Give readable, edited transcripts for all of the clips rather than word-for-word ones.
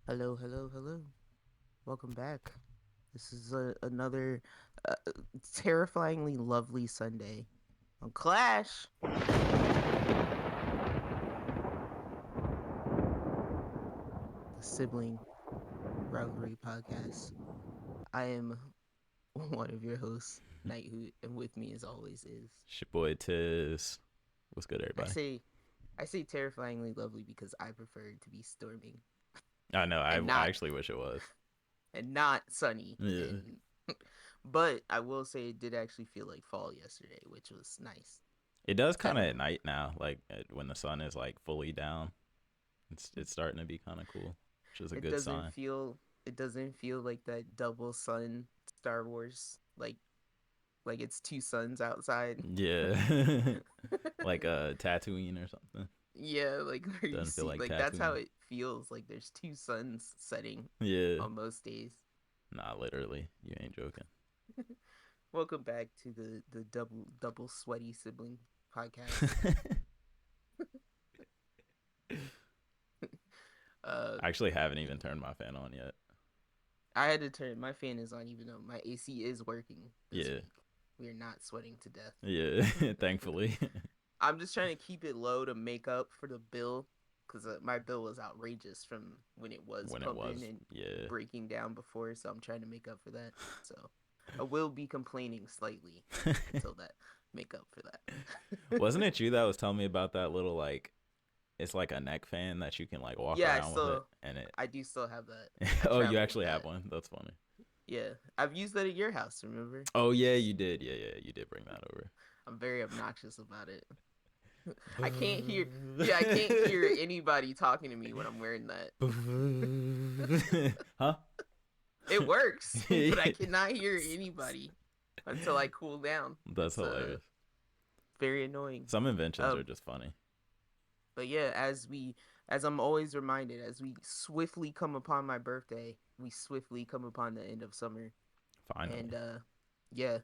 Hello, hello, hello. Welcome back. This is another uh, terrifyingly lovely Sunday on Clash, the Sibling Rivalry Podcast. I am one of your hosts, Nighthoot, and with me, as always, is It's your boy Tiz. What's good, I everybody? say I say terrifyingly lovely because I prefer it to be storming I know. I, and I not actually wish it was. sunny. Yeah. And but I will say it did actually feel like fall yesterday, which was nice. It does kind of Kind at night now, like when the sun is like fully down. It's starting to be kind of cool, which is a It good doesn't sign. feel it doesn't feel like that double sun Star Wars like it's two suns outside. Yeah. Like Tatooine or something. Yeah, like where you Doesn't feel see like like that's how Tatooine. it feels like there's two suns setting Yeah. on most days. Nah, literally. You ain't joking. Welcome back to the double sweaty sibling podcast. Uh I actually haven't even turned my fan on yet. I had to turn my fan is on even though my AC is working this Yeah. week. We are not sweating to death. Yeah. Thankfully. I'm just trying to keep it low to make up for the bill because my bill was outrageous from when it was When it pumping was. and Yeah. breaking down before. So I'm trying to make up for that. So I will be complaining slightly until that make up for that. Wasn't it you that was telling me about that little like it's like a neck fan that you can like walk Yeah, around with it and it I do still have that. I oh, you travel with actually have that. one. That's funny. Yeah, I've used that at your house. Remember? Oh yeah, you did. Yeah, you did bring that over. I'm very obnoxious about it. I can't hear. Yeah, I can't hear anybody talking to me when I'm wearing that. Huh? It works, but I cannot hear anybody until I cool down. That's It's hilarious. very annoying. Some inventions are Um, just funny. but yeah, as I'm always reminded, as we swiftly come upon my birthday, we swiftly come upon the end of summer, and Finally. yeah,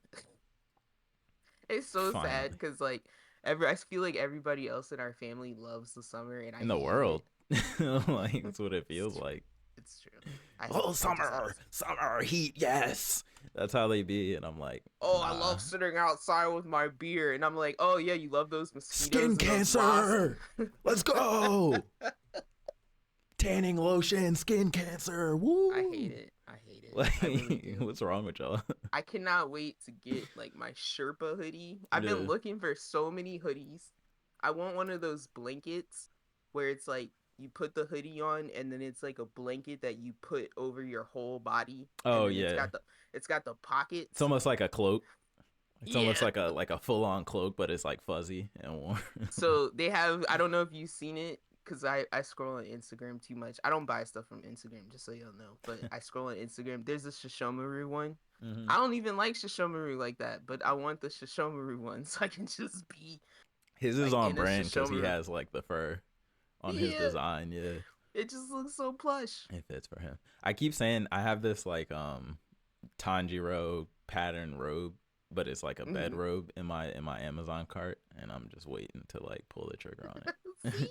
it's so sad Finally. because like I feel like everybody else in our family loves the summer, and I In the hate it. world. Like that's what it It's feels like. it's true. I Oh, hate. I just have. summer heat, yes. That's how they be, and I'm like, Oh, I nah. love sitting outside with my beer, and I'm like, oh yeah, you love those Skin mosquitoes and those wasps. cancer. Let's go. Tanning lotion, skin cancer. I hate Woo! it. I hate it. I really Like, do. what's wrong with y'all? I cannot wait to get like my Sherpa hoodie. I've been Yeah. looking for so many hoodies. I want one of those blankets where it's like you put the hoodie on and then it's like a blanket that you put over your whole body and Oh then yeah. it's got the It's pockets. almost like a cloak. It's almost Yeah. like a full on cloak, but it's like fuzzy and warm. So they have I don't know if you've seen it because I scroll on Instagram too much. I don't buy stuff from Instagram, just so y'all know. But I scroll on Instagram. There's a Shishomaru one. hmm I don't even like Shishomaru like that, but I want the Shishomaru one so I can just be His is like on in a brand because he Shishomaru. has like the fur on his Yeah, design. Yeah, it just looks so plush. it fits for him. I keep saying I have this like Tanjiro pattern robe, but it's like a bed Hmm. robe in my Amazon cart, and I'm just waiting to like pull the trigger on it. See?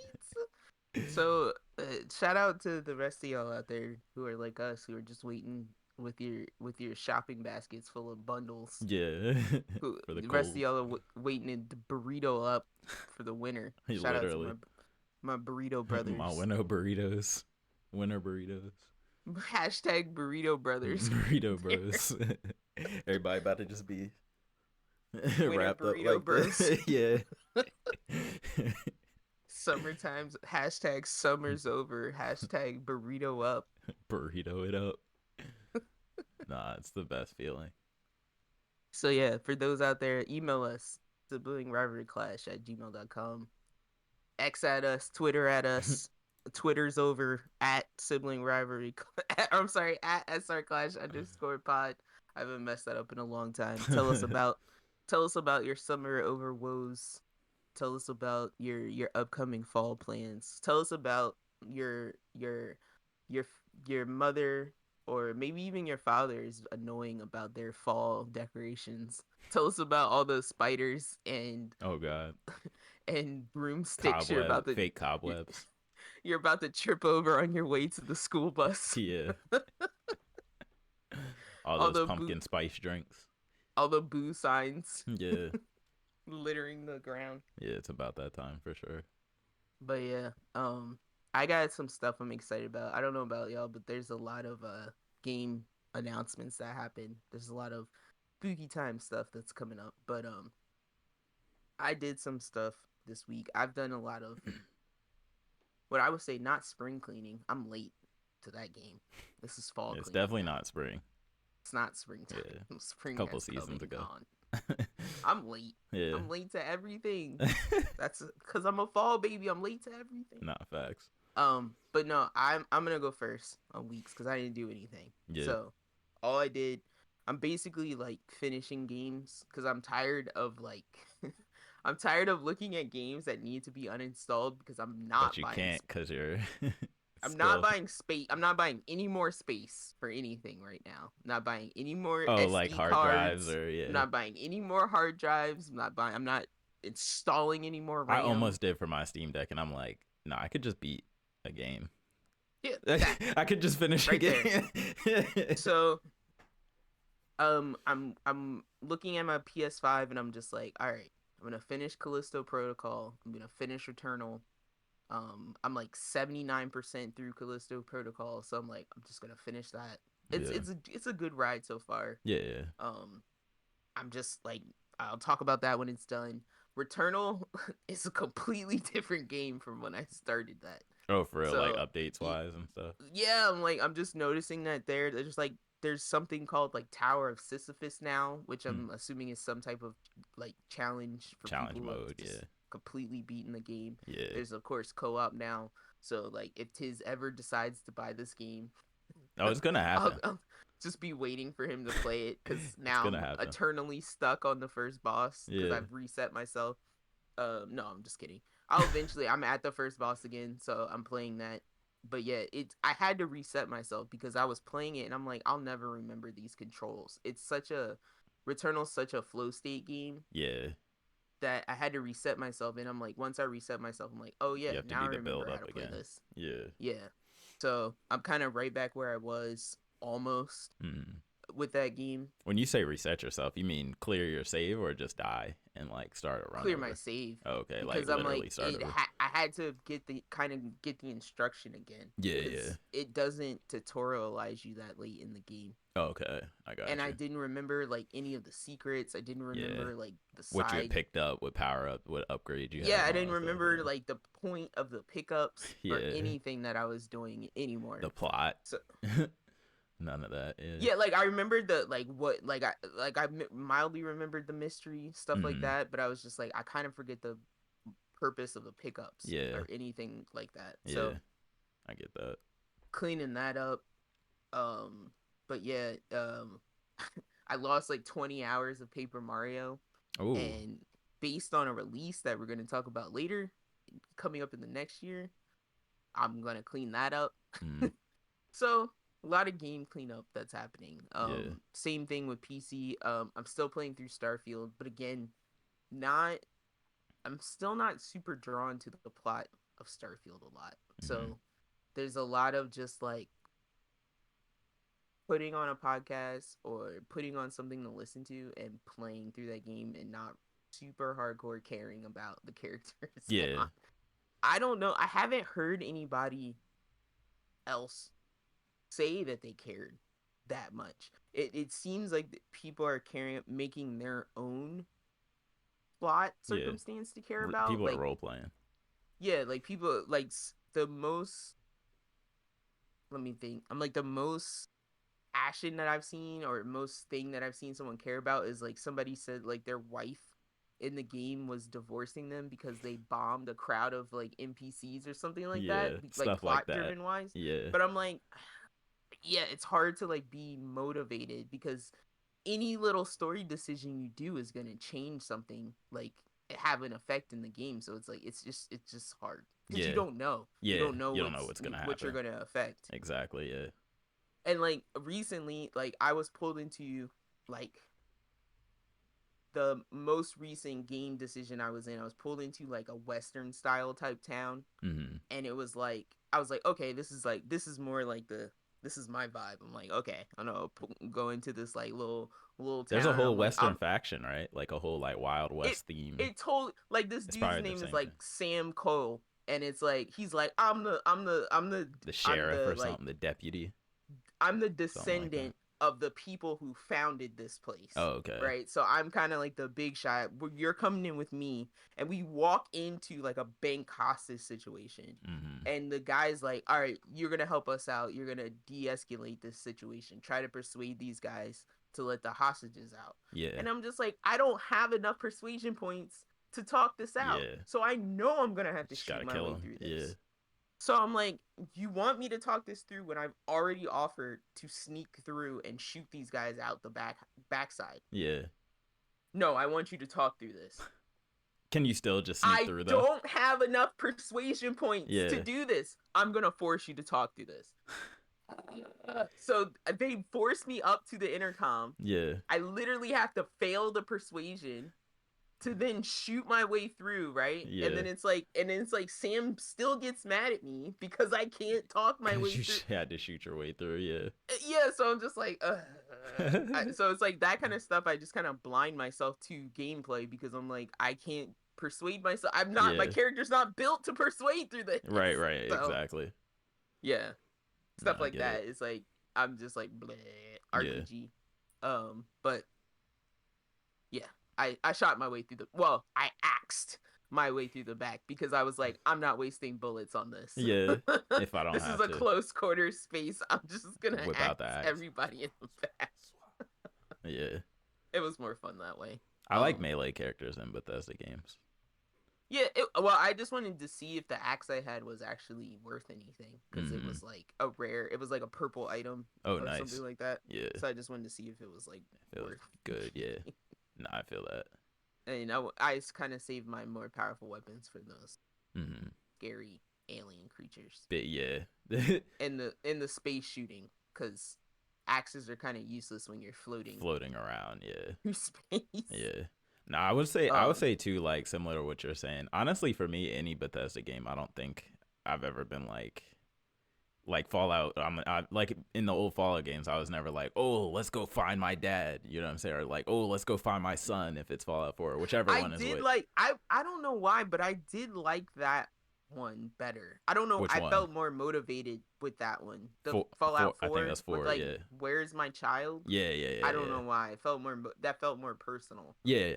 So shout out to the rest of y'all out there who are like us, who are just waiting with your shopping baskets full of bundles. Yeah, Who for the the rest of cold. y'all are waiting to burrito up for the winter. Shout out to Literally, my burrito my brothers. winter burritos, Hashtag burrito brothers. burrito bros. Everybody about to just be Winter wrapped up burrito like bros. this. Yeah. Summertime's hashtag summer's over. Hashtag burrito up. Burrito it up. Nah, it's the best feeling. So yeah, for those out there, email us siblingrivalryclash@gmail.com. X at us, Twitter at us. Twitter's over at sibling rivalry. I'm sorry, at srclash_pod. I haven't messed that up in a long time. Tell us about your summer over woes. Tell us about your upcoming fall plans. Tell us about your your mother or maybe even your father is annoying about their fall decorations. Tell us about all those spiders Oh god. and broomsticks you're about to Fake cobwebs. You're about to trip over on your way to the school bus. Yeah. All all those the boo pumpkin spice drinks. all the boo signs Yeah. littering the ground. Yeah, it's about that time for sure. But yeah, I got some stuff I'm excited about. I don't know about y'all, but there's a lot of game announcements that happen. There's a lot of spooky time stuff that's coming up. But I did some stuff this week. I've done a lot of what I would say not spring cleaning. I'm late to that game. This is fall It's cleaning definitely now. not spring. It's not springtime. Yeah. Spring A couple has come seasons and ago. gone. I'm late. Yeah. I'm late to everything. That's because I'm a fall baby. I'm late to everything. Not facts. But no, I'm gonna go first on weeks because I didn't do anything. Yeah. So all I did, I'm basically like finishing games because I'm tired of like I'm tired of looking at games that need to be uninstalled because I'm not But you buying can't because you're I'm not still. buying space. I'm not buying any more space for anything right now. I'm not buying any more Oh, SD like hard cards. drives or I'm yeah. not buying any more hard drives. I'm not installing any more I RAM. almost did for my Steam Deck, and I'm like, no, I could just beat a game. Yeah, that, I could just finish right a game. So, I'm looking at my PS5 and I'm just like, all right, I'm gonna finish Callisto Protocol. I'm gonna finish Returnal. I'm like 79% through Callisto Protocol, so I'm like, I'm just gonna finish that. It's a good ride so far. Yeah. I'm just like, I'll talk about that when it's done. Returnal is a completely different game from when I started that. Oh, for real, So like updates wise and stuff. yeah, I'm just noticing that there's just like there's something called like Tower of Sisyphus now, which I'm assuming is some type of like challenge for Challenge people mode, of just yeah. completely beating the game. Yeah. There's of course co-op now, so like if Tiz ever decides to buy this game, Oh, it's gonna happen. I'll just be waiting for him to play it because It's now gonna I'm happen. eternally stuck on the first boss because Yeah. I've reset myself. No, I'm just kidding. I'm at the first boss again, so I'm playing that. But yeah, I had to reset myself because I was playing it and I'm like, I'll never remember these controls. Returnal's such a flow state game Yeah. that I had to reset myself, and I'm like, once I reset myself, I'm like, oh yeah, You have to now do I the remember build how up to play again. this. Yeah. Yeah. So I'm kind of right back where I was almost with that game. When you say reset yourself, you mean clear your save or just die and like start a run Clear over? my save. Oh, okay, Because like I'm literally like start over. I had to get the instruction again. Yeah, yeah. It doesn't tutorialize you that late in the game. Oh, okay, I got And you. I didn't remember like any of the secrets. I didn't remember like the What you had side. picked up, what power up, what upgrade you had. Yeah, I and all didn't that stuff, remember yeah. like the point of the pickups or Yeah. anything that I was doing anymore. The plot. So None of that. Yeah. yeah, like I remembered the I mildly remembered the mystery stuff like Mhm. that, but I was just like I kind of forget the purpose of the pickups Yeah. or anything like that. Yeah. So I get that. cleaning that up. But yeah, I lost like 20 hours of Paper Mario, Oh. and based on a release that we're gonna talk about later, coming up in the next year, I'm gonna clean that up. So a lot of game cleanup that's happening. Yeah. Same thing with PC. I'm still playing through Starfield, but again, not. I'm still not super drawn to the plot of Starfield a lot. So there's a lot of just like putting on a podcast or putting on something to listen to and playing through that game and not super hardcore caring about the characters. Yeah. I don't know. I haven't heard anybody else say that they cared that much. It seems like people are making their own plot circumstance to care about. People like are role playing. Yeah, like people like the most. Let me think. I'm like the most action that I've seen or most thing that I've seen someone care about is like somebody said like their wife in the game was divorcing them because they bombed a crowd of like NPCs or something like that, like plot driven wise. Yeah. But I'm like, yeah, it's hard to like be motivated because any little story decision you do is going to change something, like have an effect in the game. So it's like it's just hard because you don't know. Yeah. You don't know what's gonna happen. What you're going to affect. Exactly. Yeah. And like recently, like I was pulled into like the most recent game decision I was in. I was pulled into like a Western style type town, and it was like I was like, okay, this is more like this is my vibe. I'm like, okay, I don't know, go into this like little There's a town. whole I'm like, Western faction, right? Like a whole like Wild it West theme. it told like this It's dude's probably the name is same like thing. Sam Cole, and it's like he's like The I'm sheriff the or like something, the deputy, I'm the something like that. descendant of the people who founded this place. Oh, okay. Right. So I'm kind of like the big shot. You're coming in with me. And we walk into like a bank hostage situation. Mm-hmm. And the guy's like, all right, you're going to help us out. You're going to de escalate this situation. Try to persuade these guys to let the hostages out. Yeah. And I'm just like, I don't have enough persuasion points to talk this out. Yeah. So I know I'm going to have to Just shoot gotta my kill way him. through this. Yeah. So I'm like, you want me to talk this through when I've already offered to sneak through and shoot these guys out the backside? Yeah. No, I want you to talk through this. Can you still just sneak through though? I don't have enough persuasion points to do this. I'm gonna force you to talk through this. So they force me up to the intercom. Yeah. I literally have to fail the persuasion to then shoot my way through, right? Yeah. And then it's like Sam still gets mad at me because I can't talk my way you through. had to shoot your way through, yeah. Yeah, so I'm just like, so it's like that kind of stuff. I just kind of blind myself to gameplay because I'm like, I can't persuade myself. I'm not. My character's not built to persuade through this. Right, So, exactly. Yeah, stuff like that. It. It's like I'm just like bleh, RPG. Yeah. But yeah. I shot my way through I axed my way through the back because I was like, I'm not wasting bullets on this. Yeah, if I don't this have is a close quarter space. I'm just gonna whip axe out the axe. everybody in the back. Yeah. It was more fun that way. I like melee characters in Bethesda games. Yeah, I just wanted to see if the axe I had was actually worth anything because it was like it was like a purple item or something like that. Yeah. So I just wanted to see if it was like worth good, yeah. No, I feel that. And I kind of saved my more powerful weapons for those scary alien creatures. But yeah. in the space shooting, because axes are kind of useless when you're floating around, yeah. through space. Yeah. No, I would say too, like similar to what you're saying. Honestly, for me, any Bethesda game, I don't think I've ever been like Fallout. I like in the old Fallout games, I was never like, oh, let's go find my dad. You know what I'm saying? Or like, oh, let's go find my son if it's Fallout 4 or whichever one is. I don't know why, but I did like that one better. I don't know. Which one? Felt more motivated with that one. The Fallout 4. I think that's 4. Yeah. Where's my child? Yeah. I don't know why. It felt more. That felt more personal. Yeah.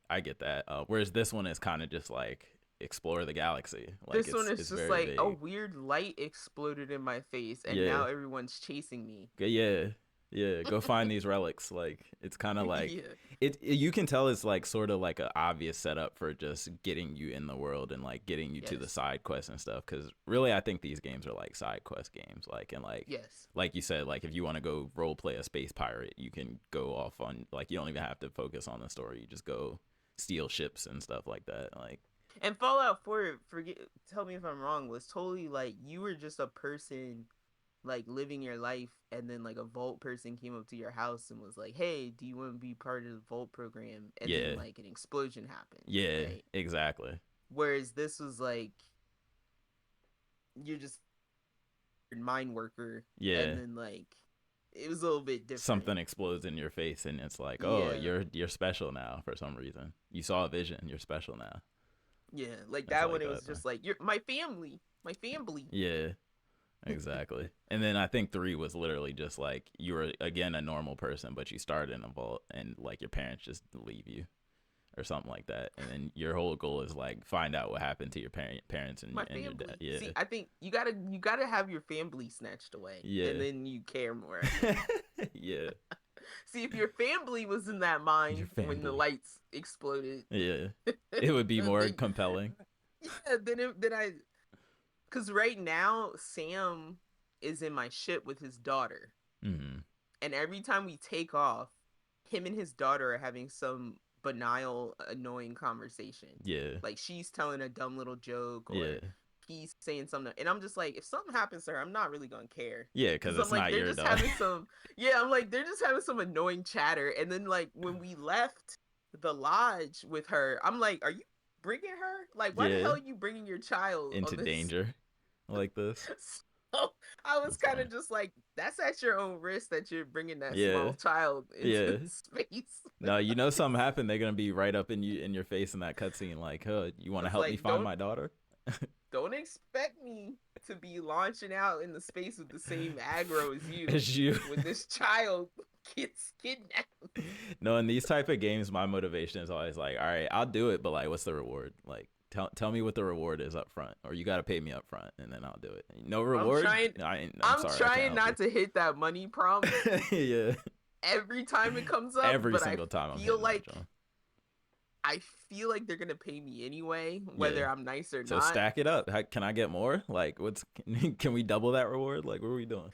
I get that. Whereas this one is kind of just like explore the galaxy. Like, this one is just like vague. A weird light exploded in my face, and now everyone's chasing me. Yeah, go find these relics. Like, it's kind of like it. You can tell it's like sort of like an obvious setup for just getting you in the world and like getting you to the side quests and stuff. Because really, I think these games are like side quest games. Like, and like like you said, like if you want to go role play a space pirate, you can go off on like you don't even have to focus on the story. You just go steal ships and stuff like that. Like. And Fallout 4, tell me if I'm wrong, was totally like you were just a person like living your life, and then like a Vault person came up to your house and was like, hey, do you want to be part of the Vault program? And then like an explosion happened. Yeah, right? Exactly. Whereas this was like you're just a mine worker. Yeah. And then like it was a little bit different. Something explodes in your face and it's like, oh, you're special now for some reason. You saw a vision, you're special now. Yeah, like that one, it was just like, you're my family. Yeah, exactly. And then I think 3 was literally just like, you were, again, a normal person, but you started in a vault and like your parents just leave you or something like that. And then your whole goal is like, find out what happened to your parents and your dad. Yeah. See, I think you gotta have your family snatched away. Yeah. And then you care more. Yeah. See, if your family was in that mine when the lights exploded, it would be more compelling. Yeah, because right now Sam is in my ship with his daughter, and every time we take off, him and his daughter are having some banal, annoying conversation. Yeah, like she's telling a dumb little joke, or he's saying something, and I'm just like, if something happens to her, I'm not really gonna care. Yeah, because it's not your dog. I'm like, they're just having some annoying chatter, and then like when we left the lodge with her, I'm like, are you bringing her? Like, why the hell are you bringing your child into on this? danger like this? So I was kind of just like, that's at your own risk that you're bringing that small child into space. No, you know something happened. They're gonna be right up in your face in that cutscene. Like, you want to help me find my daughter? Don't expect me to be launching out in the space with the same aggro as you when this child gets kidnapped. No, in these type of games, my motivation is always like, all right, I'll do it, but like, what's the reward? Like, tell me what the reward is up front, or you got to pay me up front, and then I'll do it. No reward. I'm trying not to hit that money prompt. Yeah. Every time it comes up, every single time I feel like they're gonna pay me anyway, whether I'm nice or not. So stack it up. Can I get more? Like, can we double that reward? Like, what are we doing?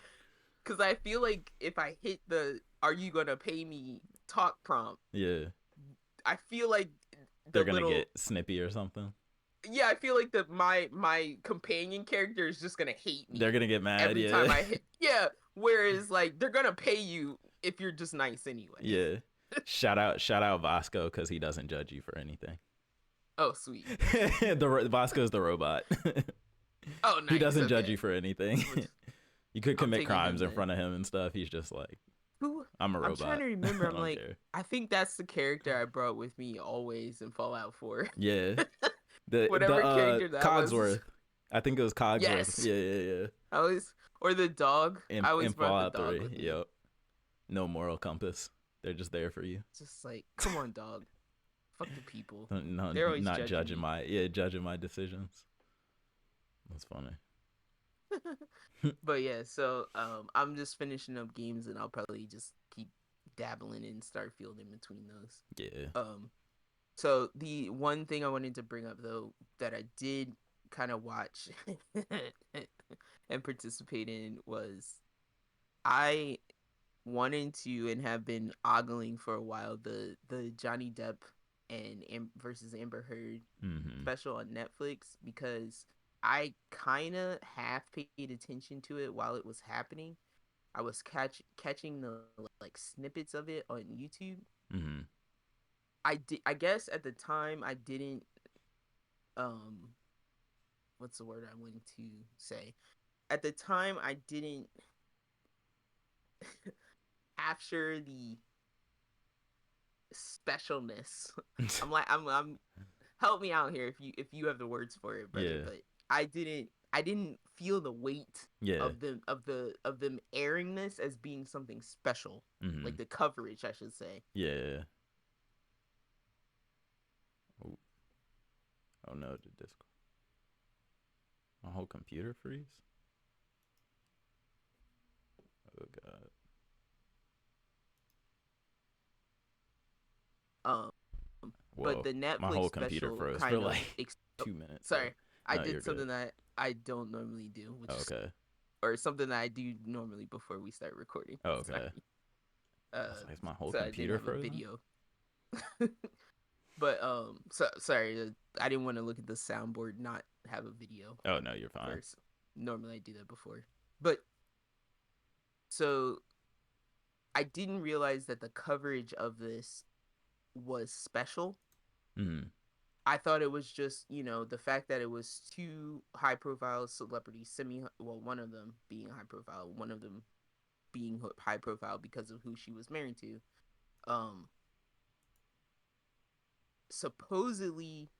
Because I feel like if I hit the "Are you gonna pay me?" talk prompt, I feel like they're gonna get snippy or something. Yeah, I feel like my companion character is just gonna hate me. They're gonna get mad every time I hit. Yeah, whereas like they're gonna pay you if you're just nice anyway. Yeah. Shout out Vasco because he doesn't judge you for anything. Oh, sweet. Vasco's the robot. Oh, nice. He doesn't judge you for anything. You could commit crimes in front of him and stuff. He's just like, I'm a robot. I'm trying to remember. I'm like, care. I think that's the character I brought with me always in Fallout 4. Yeah. Whatever character that Cogsworth. was. I think it was Cogsworth. Yes. Yeah. Or the dog. I always brought the dog 3. Yep. No moral compass. They're just there for you. Just like, come on, dog. Fuck the people. No, they're always not judging judging my decisions. That's funny. But yeah, so I'm just finishing up games, and I'll probably just keep dabbling in Starfield in between those. Yeah. So the one thing I wanted to bring up though that I did kind of watch and participate in was I wanted to and have been ogling for a while the Johnny Depp and versus Amber Heard special on Netflix, because I kind of half paid attention to it while it was happening. I was catching the like snippets of it on YouTube. I guess at the time I didn't what's the word I wanted to say? At the time I didn't capture the specialness. I'm help me out here if you have the words for it, brother. Yeah. But I didn't feel the weight of them airing this as being something special. Like the coverage, I should say. Yeah. Oh no, the Discord. My whole computer freeze? Oh god. But the Netflix my whole computer froze for like 2 minutes. Sorry, I did something that I don't normally do. Which or something that I do normally before we start recording. Oh, okay. Like my whole computer froze. Video. But sorry, I didn't want to look at the soundboard, not have a video. Oh no, you're fine. First. Normally I do that before, but so I didn't realize that the coverage of this was special. I thought it was just, the fact that it was 2 high-profile celebrities, one of them being high-profile, one of them being high-profile because of who she was married to. Supposedly,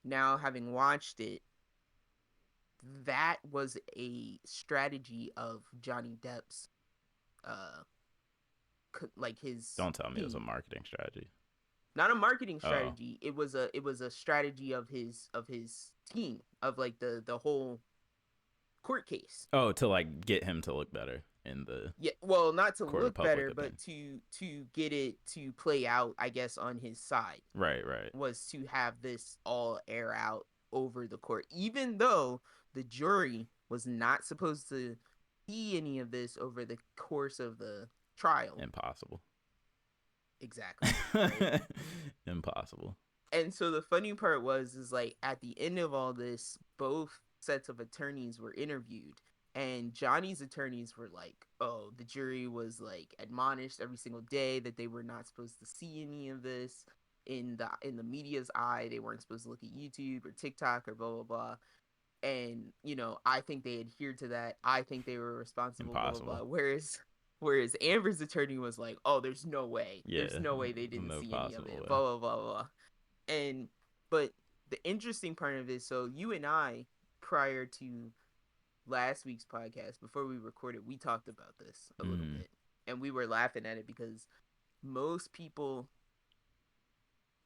now having watched it, that was a strategy of Johnny Depp's, like his. Don't tell me it was a marketing strategy. Not a marketing strategy. It was a strategy of his team, of like the whole court case. Oh, to like get him to look better in the not to look better, but to get it to play out, I guess, on his side. Right. Was to have this all air out over the court, even though the jury was not supposed to see any of this over the course of the trial. Impossible. Exactly. Right? Impossible. And so the funny part is like at the end of all this, both sets of attorneys were interviewed, and Johnny's attorneys were like, oh, the jury was like admonished every single day that they were not supposed to see any of this. in the media's eye, they weren't supposed to look at YouTube or TikTok or blah blah blah. And I think they adhered to that. I think they were responsible. Impossible. Blah blah blah. Whereas Amber's attorney was like, "Oh, there's no way. Yeah, there's no way they didn't see any of it." way. Blah blah blah blah. But the interesting part of it, so you and I, prior to last week's podcast, before we recorded, we talked about this a little bit, and we were laughing at it because most people,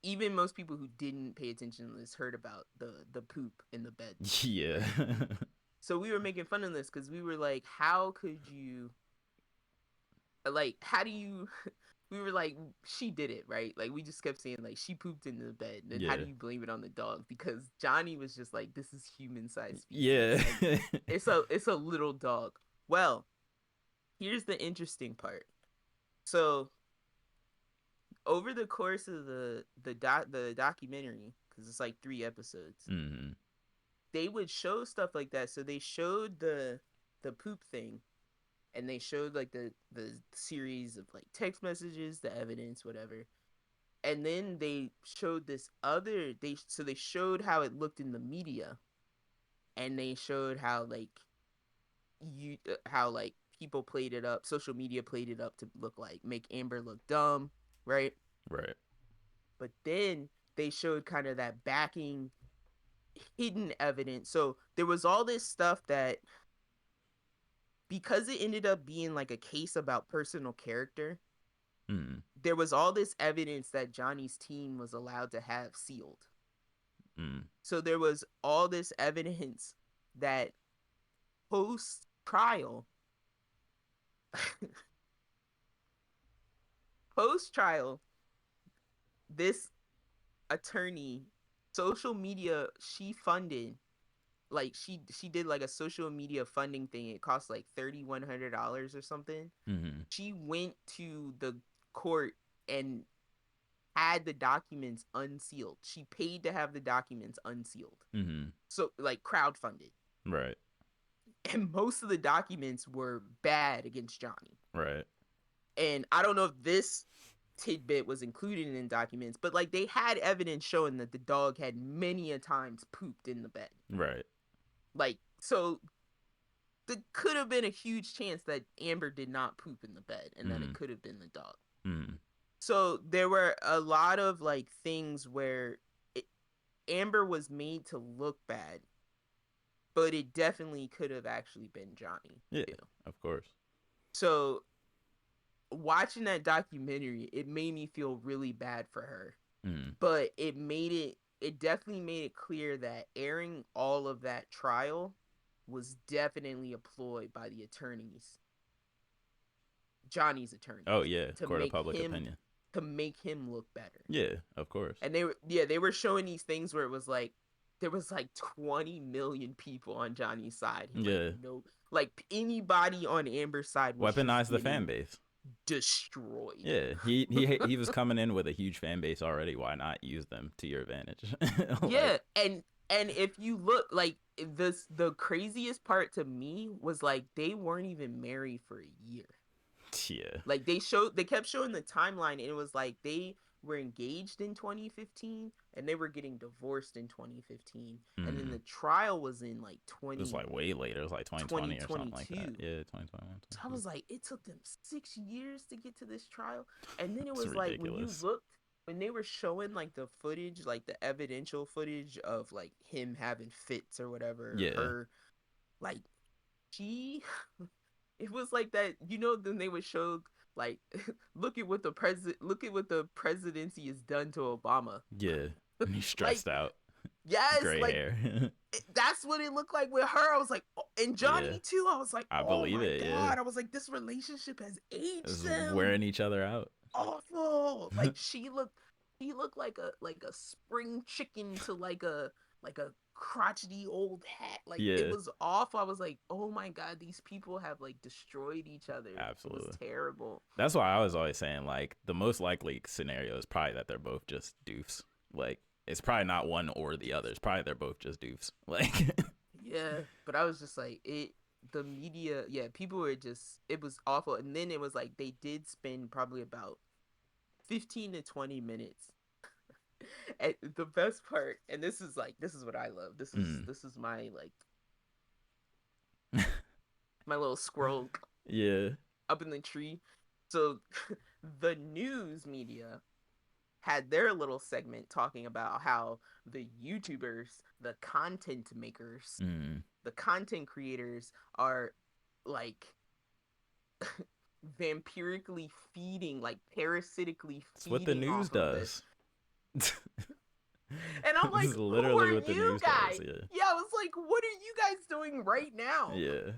even most people who didn't pay attention to this, heard about the poop in the bed. Yeah. So we were making fun of this because we were like, how could you, like, how do you, we were like, she did it, right? Like, we just kept saying, like, she pooped in the bed. And how do you blame it on the dog? Because Johnny was just like, this is human-sized species. Yeah. It's a little dog. Well, here's the interesting part. So, over the course of the documentary, because it's like 3 episodes, they would show stuff like that. So they showed the poop thing, and they showed like the series of like text messages, the evidence, whatever. And then they showed this other, they showed how it looked in the media, and they showed how people played it up, social media played it up to look like, make Amber look dumb, right? Right. But then they showed kind of that backing hidden evidence. So there was all this stuff that, because it ended up being like a case about personal character, there was all this evidence that Johnny's team was allowed to have sealed. So there was all this evidence that post-trial, this attorney, social media, she funded, like she did like a social media funding thing. It cost like $3,100 or something. She went to the court and had the documents unsealed. She paid to have the documents unsealed. So like crowdfunded. Right. And most of the documents were bad against Johnny. Right. And I don't know if this tidbit was included in documents, but like they had evidence showing that the dog had many a times pooped in the bed. Right. Like, so there could have been a huge chance that Amber did not poop in the bed, and that it could have been the dog. So there were a lot of like things where Amber was made to look bad, but it definitely could have actually been Johnny. Yeah, of course. So watching that documentary, it made me feel really bad for her. But it definitely made it clear that airing all of that trial was definitely a ploy by the attorneys. Johnny's attorney. Oh yeah, court of public opinion. To make him look better. Yeah, of course. And they were showing these things where it was like, there was like 20 million people on Johnny's side. Like anybody on Amber's side was weaponized the fan base. Destroyed. Yeah, he was coming in with a huge fan base already. Why not use them to your advantage? Yeah, and if you look, like, the craziest part to me was like they weren't even married for a year. Yeah. Like they kept showing the timeline, and it was like they were engaged in 2015 and they were getting divorced in 2015, and then the trial was in like 20. It was like way later. It was like 2020 or something like that. Yeah, 2021. So I was like, it took them 6 years to get to this trial, and then it was like when they were showing like the footage, like the evidential footage of like him having fits or whatever. Yeah. Her, like, it was like that, then they would show like, look at what the presidency has done to Obama. Yeah. And he's stressed out. Yes, gray hair. That's what it looked like with her. I was like, and Johnny too. I was like, I believe it. God. Yeah. I was like, this relationship has aged them. Wearing each other out. Awful. Like she looked like a spring chicken to like a crotchety old hat. Like it was awful. I was like, oh my God, these people have like destroyed each other. Absolutely. It was terrible. That's why I was always saying, like, the most likely scenario is probably that they're both just doofs. Like, it's probably not one or the other. It's probably they're both just doofs. Like, yeah, but I was just like, the media, people were just, it was awful. And then it was like they did spend probably about 15 to 20 minutes And the best part, and this is what I love. This is my my little squirrel Yeah. up in the tree. So the news media had their little segment talking about how the YouTubers, the content makers, the content creators are like vampirically feeding, like parasitically It's what the feeding news off of this. does. And I'm like, This is who literally are what the you news guys? does. Yeah. Yeah, I was like, what are you guys doing right now? Yeah.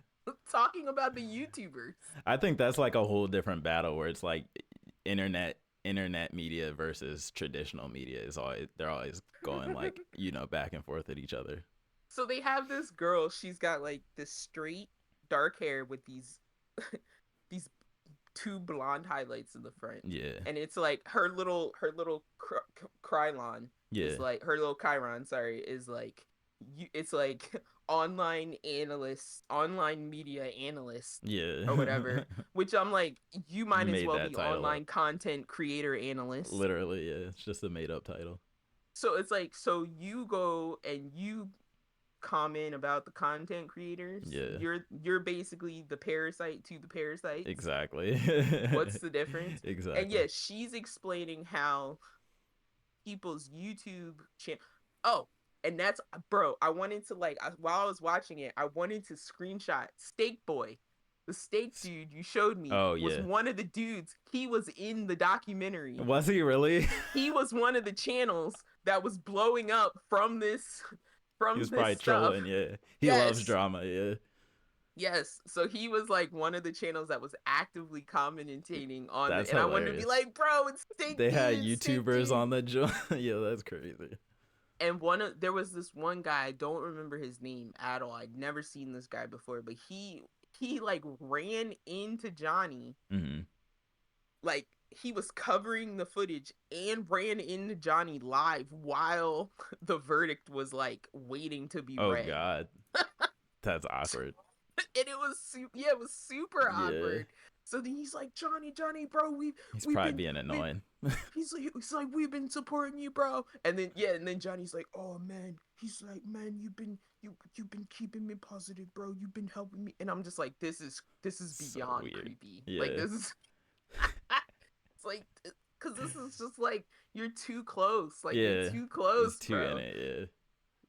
Talking about the YouTubers. I think that's like a whole different battle where it's like internet media versus traditional media is always, they're always going like, back and forth at each other. So they have this girl, she's got like this straight dark hair with these these two blonde highlights in the front. Yeah. And it's like her little Krylon is like her little Chiron, sorry, is like it's like online media analyst, yeah, or whatever. Which I'm like, you might as well be online up. Content creator analyst. Literally, yeah, it's just a made up title. So it's like, so you go and you comment about the content creators. Yeah, you're basically the parasite to the parasites. Exactly. What's the difference? Exactly. And yeah, she's explaining how people's YouTube channel. Oh, and that's, bro, I wanted to while I was watching it, I wanted to screenshot Steak Boy. The steak dude you showed me was one of the dudes. He was in the documentary. Was he really? He was one of the channels that was blowing up from this. He was probably trolling. Yeah, he loves drama. Yeah. Yes, so he was like one of the channels that was actively commentating on it, and hilarious. I wanted to be like, bro, it's steak. They had YouTubers on the joint. Yeah, that's crazy. And there was this one guy, I don't remember his name at all. I'd never seen this guy before, but he like ran into Johnny. Mm-hmm. Like, he was covering the footage and ran into Johnny live while the verdict was like waiting to be read. Oh God, that's awkward. And it was super awkward. So then he's like, Johnny, bro, he's probably being annoying. He's like, we've been supporting you, bro. And then Johnny's like, oh man, he's like, man, you've been keeping me positive, bro. You've been helping me. And I'm just like, this is beyond so creepy. Yeah. Like, this is it's like, because this is just like, you're too close. Like, you're too close, he's too bro. in it. Yeah.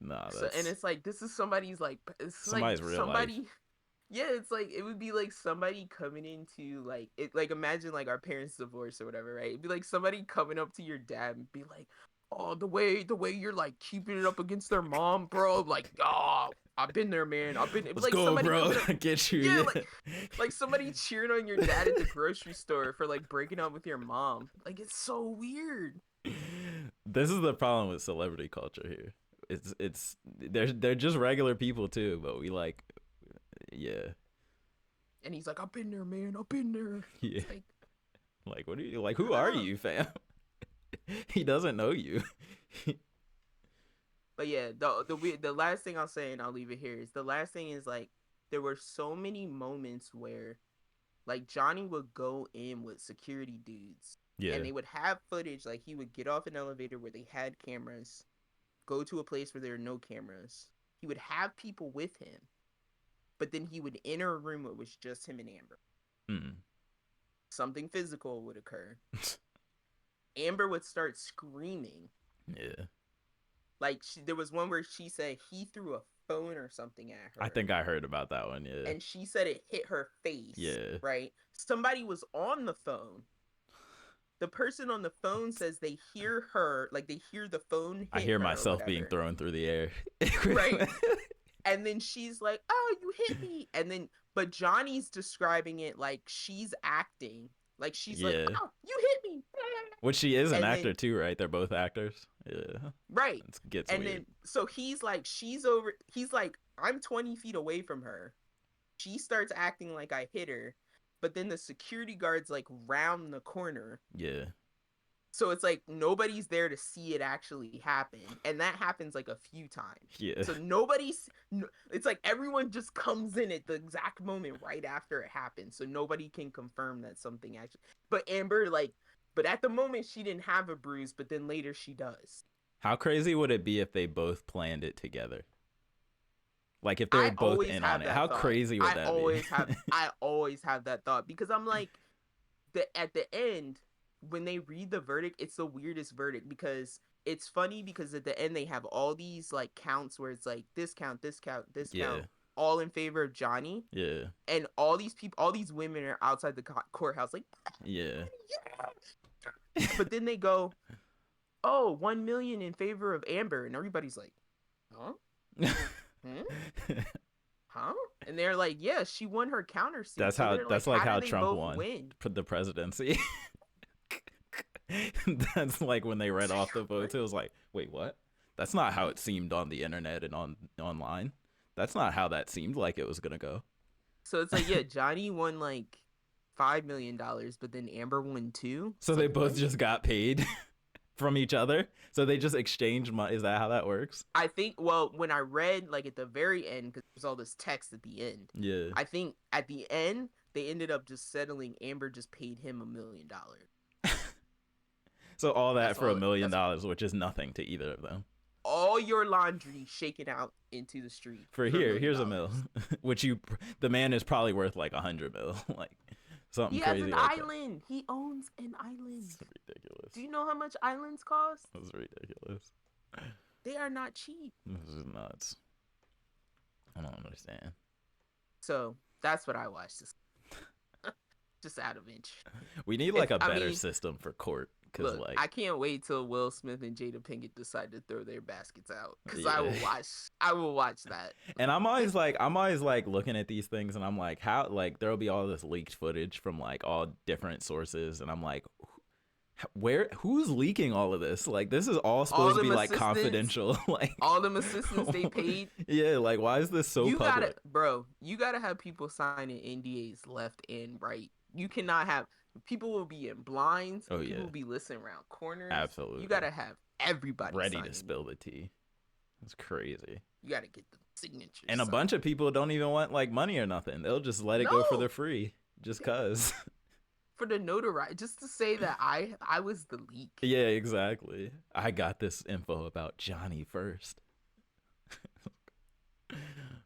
Nah, so, and it's like, this is somebody's like, it's somebody's like real somebody life. Yeah, it's like, it would be like somebody coming into like it, like, imagine like our parents' divorce or whatever, right? It'd be like somebody coming up to your dad and be like, oh, the way you're like keeping it up against their mom, bro, like, oh, I've been there, man. I've been. Let's like, go, somebody bro. Get you. Yeah, like somebody cheering on your dad at the grocery store for like breaking up with your mom. Like, it's so weird. This is the problem with celebrity culture here. It's they're just regular people too, but we like. Yeah. And he's like, I've been there, man. I've been there. Yeah. Like, what are you like? Who are you, fam? He doesn't know you. But yeah, the last thing I'll say, and I'll leave it here, is the last thing is like, there were so many moments where like Johnny would go in with security dudes. Yeah. And they would have footage, like he would get off an elevator where they had cameras, go to a place where there are no cameras. He would have people with him. But then he would enter a room where it was just him and Amber. Mm. Something physical would occur. Amber would start screaming. Yeah. Like, there was one where she said he threw a phone or something at her. I think I heard about that one, yeah. And she said it hit her face. Yeah. Right? Somebody was on the phone. The person on the phone says they hear her, like they hear the phone hit I hear myself being thrown through the air. Right? And then she's like, oh, you hit me. And then, but Johnny's describing it like she's acting. Like, she's like, oh, you hit me. Which she is an actor too, right? They're both actors. Yeah. Right. It gets and weird. Then, so he's like, I'm 20 feet away from her. She starts acting like I hit her. But then the security guard's like round the corner. Yeah. So it's like nobody's there to see it actually happen. And that happens like a few times. Yeah. So it's like everyone just comes in at the exact moment right after it happens. So nobody can confirm that something actually. But Amber, like, But at the moment, she didn't have a bruise, but then later she does. How crazy would it be if they both planned it together? Like if they were both in on it, how crazy would that be? I always have that thought because I'm like, at the end, when they read the verdict, it's the weirdest verdict because it's funny because at the end they have all these like counts where it's like this count, this count, this count, all in favor of Johnny. Yeah. And all these people, all these women are outside the courthouse like, yeah. But then they go, oh, 1 million in favor of Amber, and everybody's like, huh? Huh? And they're like, yeah, she won her countersuit. That's how. That's like how Trump won the presidency. That's like when they read off the votes. It was like, wait, what? That's not how it seemed on the internet and online. That's not how that seemed like it was gonna go. So it's like, yeah, Johnny won like $5 million, but then Amber won 2. So they both just got paid from each other. So they just exchanged money. Is that how that works? I think. Well, when I read like at the very end, because there's all this text at the end. Yeah. I think at the end they ended up just settling. Amber just paid him $1 million. So all that for $1 million, which is nothing to either of them. All your laundry shaken out into the street. Here's $1 million, which the man is probably worth like $100 million, like something crazy. He has an island. He owns an island. It's ridiculous. Do you know how much islands cost? That's ridiculous. They are not cheap. This is nuts. I don't understand. So that's what I watched. Just out of inch. We need like a better system for court. Look, like, I can't wait till Will Smith and Jada Pinkett decide to throw their baskets out because I will watch that. And I'm always like looking at these things and I'm like, how, like there'll be all this leaked footage from like all different sources and I'm like, who's leaking all of this? Like this is all supposed to be like confidential. Like all them assistants they paid. Yeah, like why is this so public? You gotta have people signing NDAs left and right. You cannot have. People will be in blinds. Oh, people will be listening around corners. Absolutely. You gotta have everybody ready to spill the tea. It's crazy. You gotta get the signatures. And a bunch of people don't even want like money or nothing. They'll just let it go for the free, just cause. For the notoriety, just to say that I was the leak. Yeah, exactly. I got this info about Johnny first.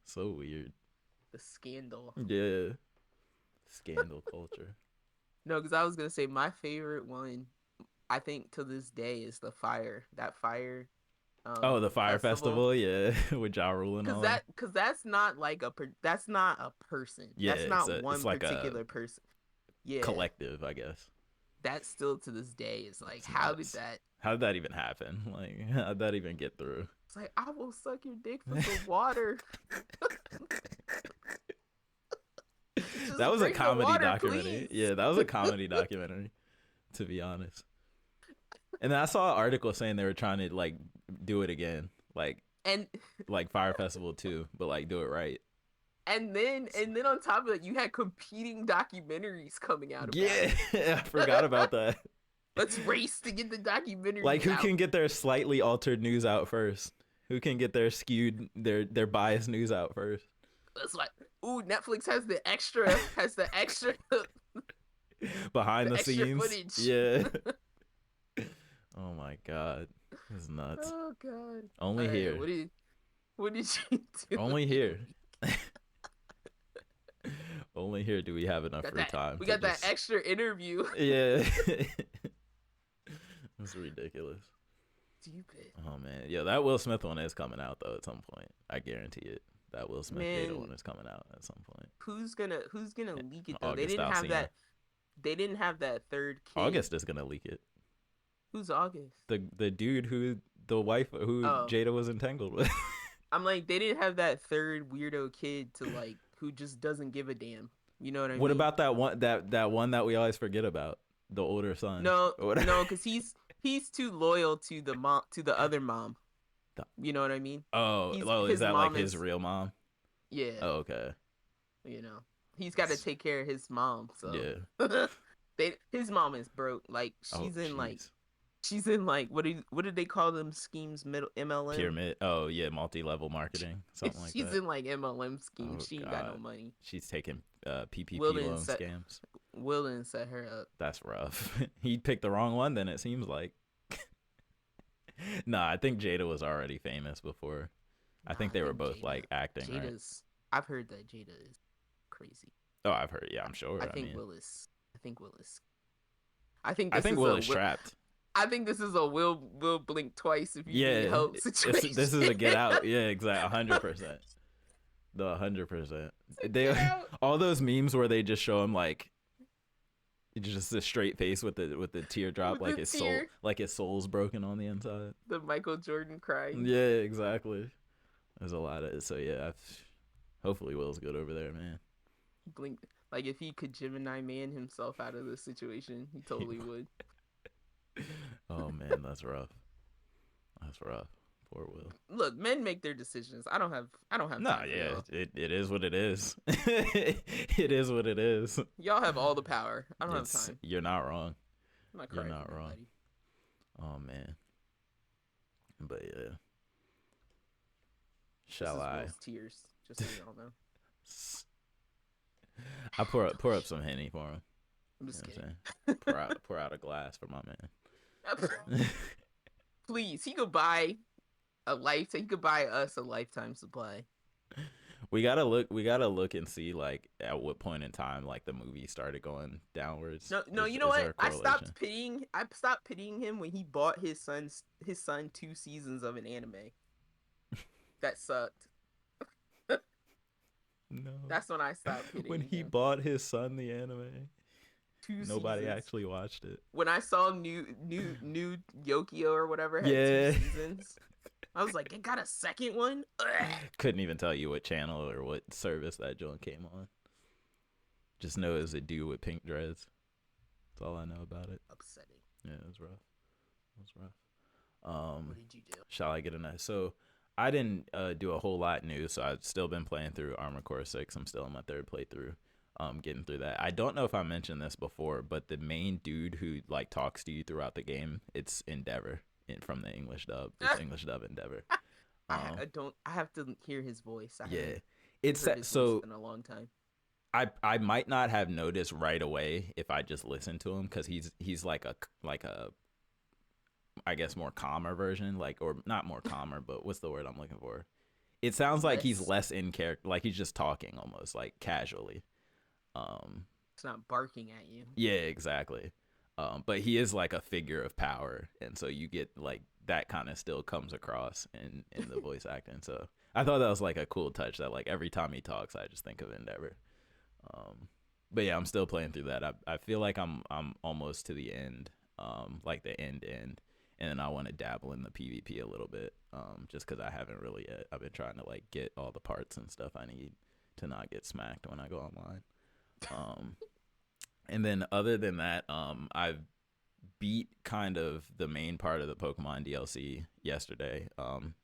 So weird. The scandal. Yeah. Scandal culture. No, because I was gonna say my favorite one, I think to this day is the fire. That fire. The fire festival, yeah, with Ja Rule and all. Because that's not like that's not a person. Yeah, that's not one particular person. Yeah, collective, I guess. That still to this day is like, how did that even happen? Like, how'd that even get through? It's like, I will suck your dick for the water. That was a comedy documentary. Please. Yeah, that was a comedy documentary, to be honest. And then I saw an article saying they were trying to like do it again, like Fire Festival 2, but like do it right. And then on top of it, you had competing documentaries coming out. Yeah, I forgot about that. Let's race to get the documentary. Like who can get their slightly altered news out first? Who can get their skewed, their biased news out first? It's like, ooh, Netflix has the extra behind the scenes footage. Yeah. Oh my god, it's nuts. Oh god. Only here. What did you do? Only here. Only here do we have enough free time. We got that extra interview. Yeah. It's ridiculous. Stupid. Oh man, yeah, that Will Smith one is coming out though at some point. I guarantee it. That Will Smith Jada one is coming out at some point. Who's gonna leak it though? August, they didn't have that third kid. August is gonna leak it. Who's August? The dude the wife who Jada was entangled with. I'm like, they didn't have that third weirdo kid to like who just doesn't give a damn. You know what I mean? What about that one that we always forget about? The older son. No, because he's too loyal to the mom, to the other mom. You know what I mean? Is that like his real mom? Yeah. Oh, okay. You know, he's got to take care of his mom. So yeah. His mom is broke. Like she's in like what did they call them schemes? MLM pyramid. Oh yeah, multi-level marketing. Something like that. She's in like MLM schemes. She ain't got no money. She's taking PPP loan scams. Will didn't set her up. That's rough. He picked the wrong one. Then it seems like. Nah, I think Jada was already famous before. I think they were both like acting. Jada's. Right? I've heard that Jada is crazy. Oh, I've heard. Yeah, I'm sure. I think Willis. I think Will is trapped. I think this is a will blink twice if you need help situation. This is a get out. Yeah, exactly. 100%. The 100%. They all those memes where they just show him like just a straight face with the teardrop, like his soul's broken on the inside. The Michael Jordan crying. Yeah, exactly. There's a lot of it. So yeah, hopefully Will's good over there, man. Blink. Like if he could Gemini man himself out of this situation, he totally would. Oh man, that's rough. That's rough. Poor Will. Look, men make their decisions. I don't have time. Nah, yeah, it is what it is. It is what it is. Y'all have all the power. I don't have time. You're not wrong. You're not wrong. Oh man. But yeah. Shall I? Tears, just so y'all know. I pour up some Henny for him. I'm just kidding. Pour out a glass for my man. Please, he could buy he could buy us a lifetime supply. We gotta look and see like at what point in time like the movie started going downwards. No, you know what? I stopped pitying him when he bought his son 2 seasons of an anime. That sucked. No. That's when I stopped pitying when he him. bought his son the anime. 2 Nobody seasons. actually watched it. When I saw new Yokio or whatever had 2 seasons, I was like, it got a second one? Ugh. Couldn't even tell you what channel or what service that joint came on. Just know it was a dude with pink dreads. That's all I know about it. Upsetting. Yeah, it was rough. What did you do? Shall I get a nice? So I didn't do a whole lot new, so I've still been playing through Armored Core 6. I'm still in my 3rd playthrough. Getting through that. I don't know if I mentioned this before, but the main dude who like talks to you throughout the game, it's Endeavor from the English dub. It's English dub Endeavor. I have to hear his voice. It's so in a long time. I might not have noticed right away if I just listened to him because he's like a I guess more calmer version, like, or not more calmer, but what's the word I'm looking for? It sounds like he's less in character, like he's just talking almost like casually. It's not barking at you. Yeah, exactly. But he is like a figure of power, and so you get like that kind of still comes across in the voice acting. So I thought that was like a cool touch that like every time he talks, I just think of Endeavor. But yeah, I'm still playing through that. I feel like I'm almost to the end, like the end, and then I want to dabble in the PvP a little bit, just because I haven't really yet. I've been trying to like get all the parts and stuff I need to not get smacked when I go online. And then other than that, I've beat kind of the main part of the Pokemon DLC yesterday.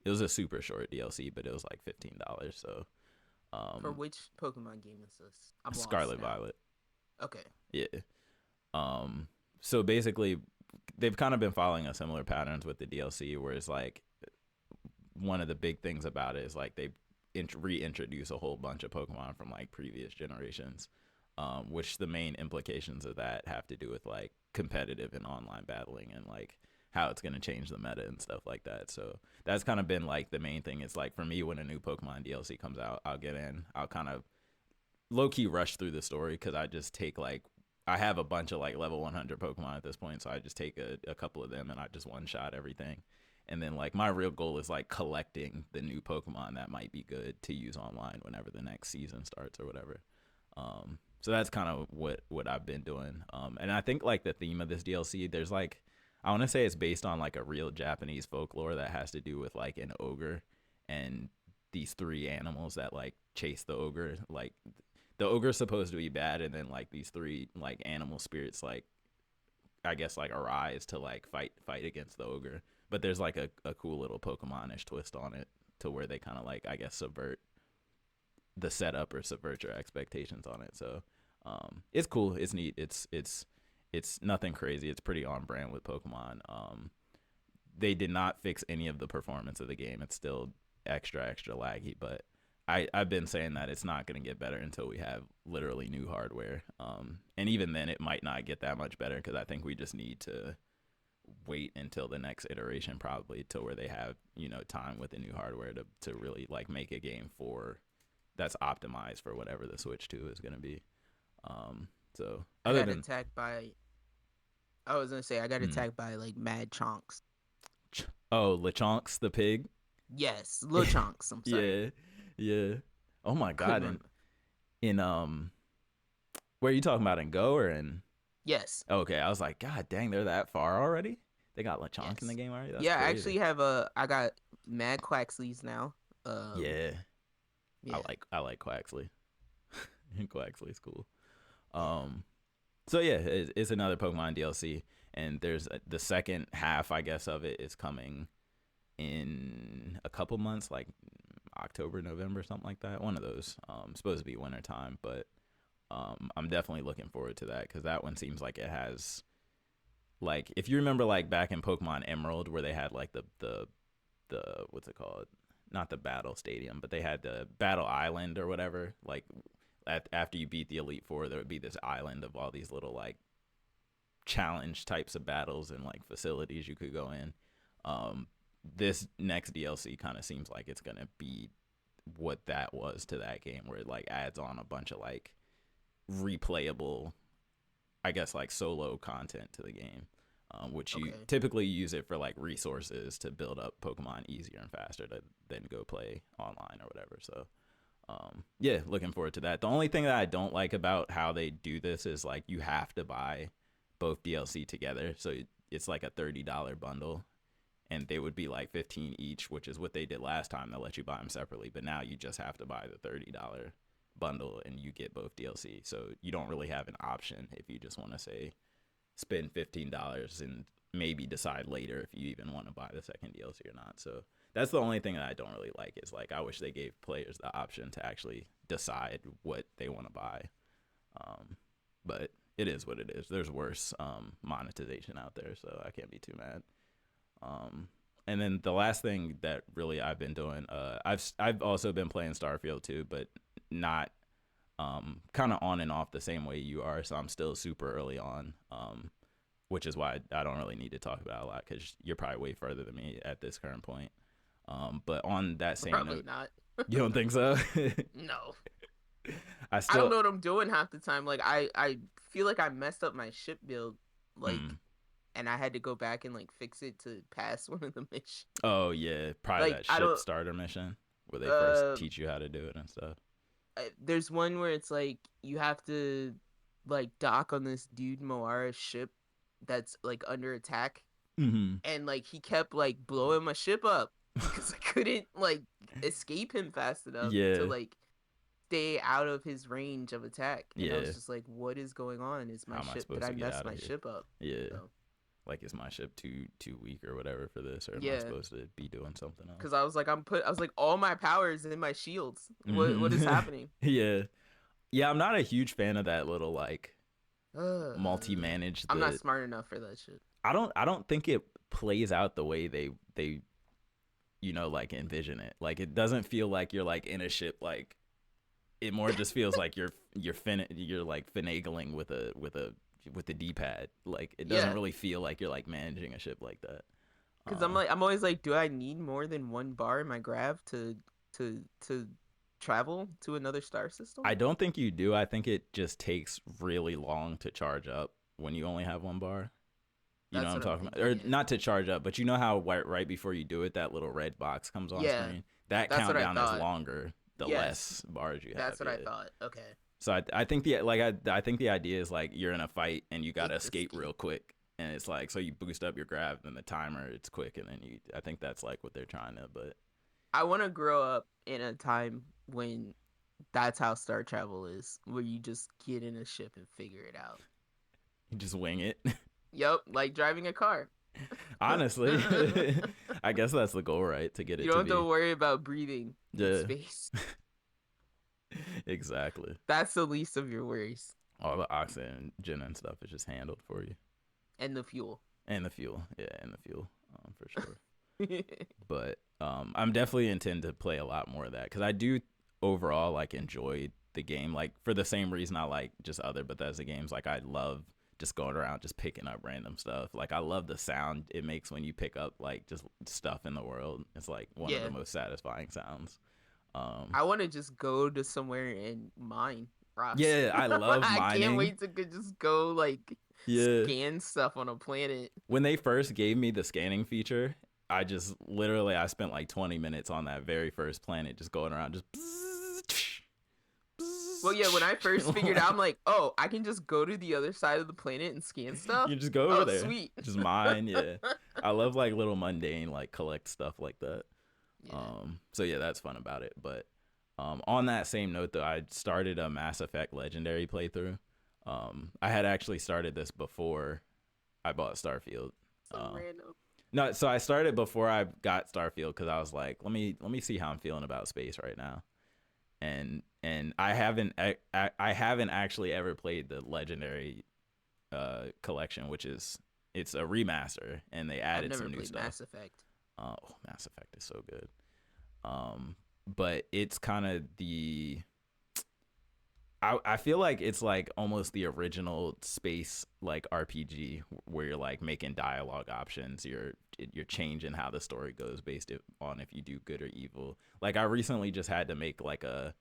It was a super short DLC, but it was like $15. So, for which Pokemon game is this? I'm Scarlet Violet. Okay. Yeah. So basically, they've kind of been following a similar patterns with the DLC, where it's like one of the big things about it is like they reintroduce a whole bunch of Pokemon from like previous generations. Which the main implications of that have to do with like competitive and online battling and like how it's going to change the meta and stuff like that. So that's kind of been like the main thing. It's like for me, when a new Pokemon DLC comes out, I'll get in, I'll kind of low key rush through the story because I just take like, I have a bunch of like level 100 Pokemon at this point. So I just take a couple of them and I just one shot everything. And then like my real goal is like collecting the new Pokemon that might be good to use online whenever the next season starts or whatever. So that's kind of what I've been doing. And I think like the theme of this DLC, there's like, I want to say it's based on like a real Japanese folklore that has to do with like an ogre and these 3 animals that like chase the ogre. Like the ogre's supposed to be bad, and then like these 3 like animal spirits like I guess like arise to like fight against the ogre. But there's like a cool little Pokemon-ish twist on it to where they kind of like I guess subvert the setup or subvert your expectations on it. So it's cool, it's neat, it's nothing crazy, it's pretty on brand with Pokemon. They did not fix any of the performance of the game. It's still extra laggy, but I've been saying that it's not going to get better until we have literally new hardware. And even then, it might not get that much better because I think we just need to wait until the next iteration, probably to where they have, you know, time with the new hardware to really like make a game that's optimized for whatever the Switch 2 is going to be. So other than attacked by, I was gonna say I got attacked by like mad chonks. LeChonks the pig. Yes, Lil Chonks. I'm sorry. Yeah. Oh my god! And in where are you talking about, in Go or in? Yes. Okay, I was like, God dang, they're that far already. They got LeChonk in the game already. That's crazy. I actually have I got mad Quaxleys now. Yeah. I like Quaxley. Quaxley's cool. So yeah, it's another Pokemon DLC, and there's the second half, I guess, of it is coming in a couple months, like October, November, something like that. One of those. Supposed to be winter time, but I'm definitely looking forward to that because that one seems like it has, like, if you remember, like back in Pokemon Emerald where they had like the what's it called? Not the battle stadium, but they had the battle island or whatever. Like after you beat the Elite Four, there would be this island of all these little like challenge types of battles and like facilities you could go in. This next DLC kind of seems like it's gonna be what that was to that game, where it like adds on a bunch of like replayable, I guess, like solo content to the game, which you typically use it for like resources to build up Pokemon easier and faster to then go play online or whatever. So yeah, looking forward to that. The only thing that I don't like about how they do this is like you have to buy both DLC together, so it's like a $30 bundle, and they would be like $15 each, which is what they did last time. They'll let you buy them separately, but now you just have to buy the $30 bundle and you get both DLC. So you don't really have an option if you just want to say spend $15 and maybe decide later if you even want to buy the second DLC or not. So that's the only thing that I don't really like, is like I wish they gave players the option to actually decide what they want to buy. But it is what it is. There's worse monetization out there, so I can't be too mad. And then the last thing that really I've been doing, I've also been playing Starfield too, but not kind of on and off the same way you are. So I'm still super early on, which is why I don't really need to talk about it a lot, because you're probably way further than me at this current point. But on that same Probably note, not. You don't think so? No. I don't know what I'm doing half the time. Like I feel like I messed up my ship build, like, and I had to go back and like fix it to pass one of the missions. Oh yeah, probably like, that ship starter mission where they first teach you how to do it and stuff. There's one where it's like you have to like dock on this dude Moara's ship that's like under attack, and like he kept like blowing my ship up because I couldn't like escape him fast enough to like stay out of his range of attack. And I was just like, what is going on? Is my ship, did I mess my ship up? Like, is my ship too weak or whatever for this, or am I supposed to be doing something else? Because I was like, all my power is in my shields. What is happening? Yeah, I'm not a huge fan of that little like multi-manage. I'm not smart enough for that shit. I don't think it plays out the way they you know, like envision it. Like, it doesn't feel like you're like in a ship. Like, it more just feels like you're like finagling with the D-pad. Like, it doesn't really feel like you're like managing a ship like that. Because I'm always like, do I need more than one bar in my grav to travel to another star system? I don't think you do. I think it just takes really long to charge up when you only have one bar. You know what I'm talking about? Or not to charge up, but you know how right before you do it, that little red box comes on screen? That countdown is longer the less bars you have. That's what I thought. Okay. So I think I think the idea is like you're in a fight and you gotta escape real quick, and it's like, so you boost up your grav, and the timer, it's quick, and then I think that's like what they're trying to. But I want to grow up in a time when that's how star travel is, where you just get in a ship and figure it out. You just wing it. Yep, like driving a car. Honestly, I guess that's the goal, right? To get it. You don't have to worry about breathing in space. Exactly. That's the least of your worries. All the oxygen and stuff is just handled for you. And the fuel. Yeah, and the fuel, for sure. But I'm definitely intend to play a lot more of that, because I do overall like enjoyed the game, like for the same reason I like just other Bethesda games. Like I love just going around just picking up random stuff. Like I love the sound it makes when you pick up like just stuff in the world. It's like one of the most satisfying sounds. I want to just go to somewhere and mine rocks. Yeah, I love I mining. can't wait to just go like scan stuff on a planet. When they first gave me the scanning feature, I just literally I spent like 20 minutes on that very first planet just going around just well, yeah, when I first figured out, I'm like, oh, I can just go to the other side of the planet and scan stuff. You just go over there. Sweet. Just mine, yeah. I love like little mundane like collect stuff like that. Yeah. So yeah, that's fun about it. But on that same note though, I started a Mass Effect Legendary playthrough. I had actually started this before I bought Starfield. So random. No, so I started before I got Starfield because I was like, let me see how I'm feeling about space right now. And I haven't actually ever played the Legendary collection, which is it's a remaster and they added some new stuff. Mass Effect. Oh, Mass Effect is so good. But it's kind of the I feel like it's like almost the original space like RPG where you're like making dialogue options. You're changing how the story goes based on if you do good or evil. Like I recently just had to make like a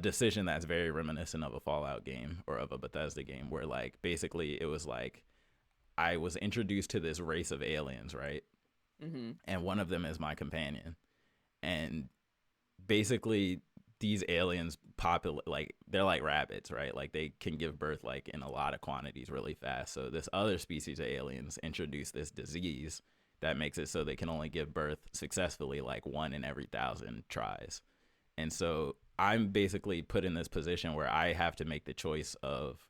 decision that's very reminiscent of a Fallout game or of a Bethesda game where like basically it was like I was introduced to this race of aliens, right? Mm-hmm. And one of them is my companion. And basically these aliens like they're like rabbits, right? Like they can give birth like in a lot of quantities really fast. So this other species of aliens introduced this disease that makes it so they can only give birth successfully like 1 in every 1,000 tries. And so I'm basically put in this position where I have to make the choice of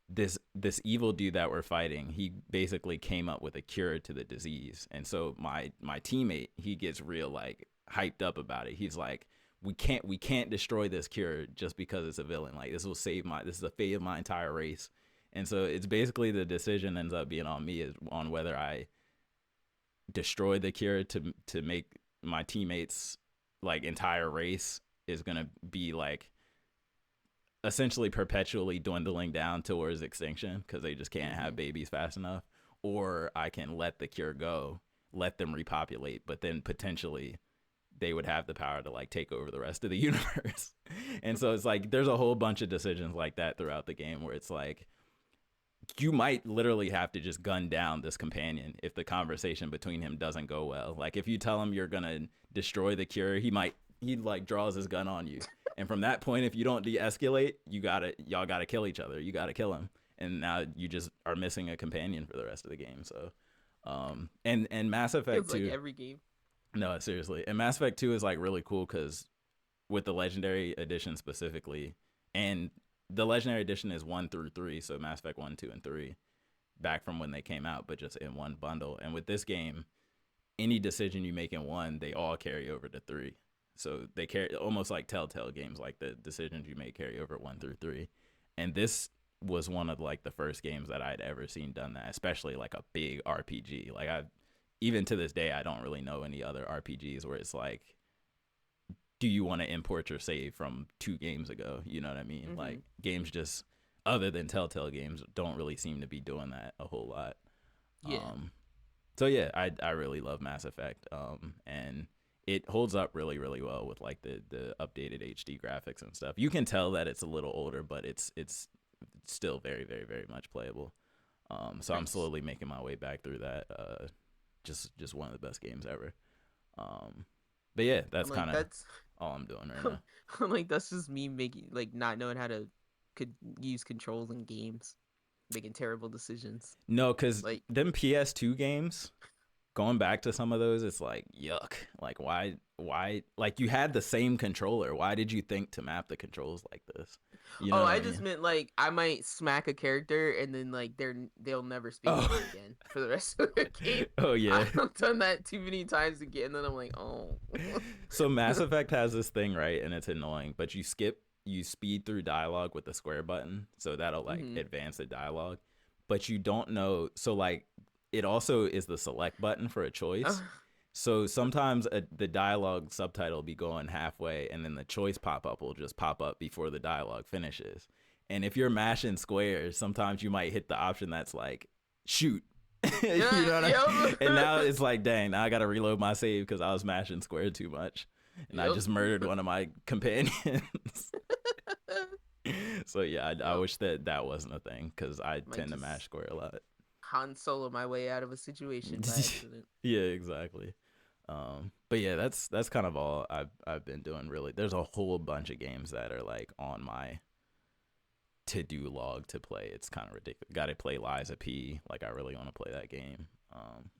this evil dude that we're fighting. He basically came up with a cure to the disease. And so my teammate, he gets real like hyped up about it. He's like, we can't destroy this cure just because it's a villain. Like this is the fate of my entire race. And so it's basically the decision ends up being on me is on whether I destroy the cure to make my teammates like entire race is gonna be like essentially perpetually dwindling down towards extinction because they just can't have babies fast enough, or I can let the cure go, let them repopulate, but then potentially they would have the power to like take over the rest of the universe. And so it's like there's a whole bunch of decisions like that throughout the game where it's like you might literally have to just gun down this companion if the conversation between him doesn't go well. Like if you tell him you're gonna destroy the cure, he like draws his gun on you. And from that point, if you don't de-escalate, y'all gotta kill each other. You gotta kill him. And now you just are missing a companion for the rest of the game. So and Mass Effect 2 like every game. No, seriously. And Mass Effect 2 is like really cool because with the Legendary Edition specifically, and the Legendary Edition is 1 through 3, so Mass Effect 1, 2, and 3, back from when they came out, but just in one bundle. And with this game, any decision you make in 1, they all carry over to 3. So they carry almost like Telltale games, like the decisions you make carry over 1 through 3. And this was one of like the first games that I'd ever seen done that, especially like a big RPG. Like even to this day, I don't really know any other RPGs where it's like, do you want to import your save from 2 games ago? You know what I mean? Mm-hmm. Like games just other than Telltale games don't really seem to be doing that a whole lot. Yeah. So yeah, I really love Mass Effect. And it holds up really, really well with like the updated HD graphics and stuff. You can tell that it's a little older, but it's still very, very, very much playable. So I'm slowly making my way back through that. Just one of the best games ever. But yeah, that's kind of all I'm doing right now. I'm like, that's just me making like not knowing how to use controls in games, making terrible decisions. No, because like them PS2 games, going back to some of those, it's like yuck. Like why? Like you had the same controller. Why did you think to map the controls like this? You know I just meant like I might smack a character and then like they'll never speak to me again for the rest of the game. Oh yeah, I've done that too many times again, and then I'm like, oh. So Mass Effect has this thing, right, and it's annoying, but you speed through dialogue with the square button, so that'll like advance the dialogue, but you don't know. So like it also is the select button for a choice. So sometimes the dialogue subtitle will be going halfway, and then the choice pop-up will just pop up before the dialogue finishes. And if you're mashing squares, sometimes you might hit the option that's like, shoot. You know what I mean? And now it's like, dang, now I got to reload my save because I was mashing square too much. And I just murdered one of my companions. So, yeah, I wish that wasn't a thing because I tend to mash square a lot. Han Solo my way out of a situation by accident. Yeah, exactly. But yeah, that's kind of all I've been doing really. There's a whole bunch of games that are like on my to-do log to play. It's kind of ridiculous. Got to play Liza P. Like I really want to play that game.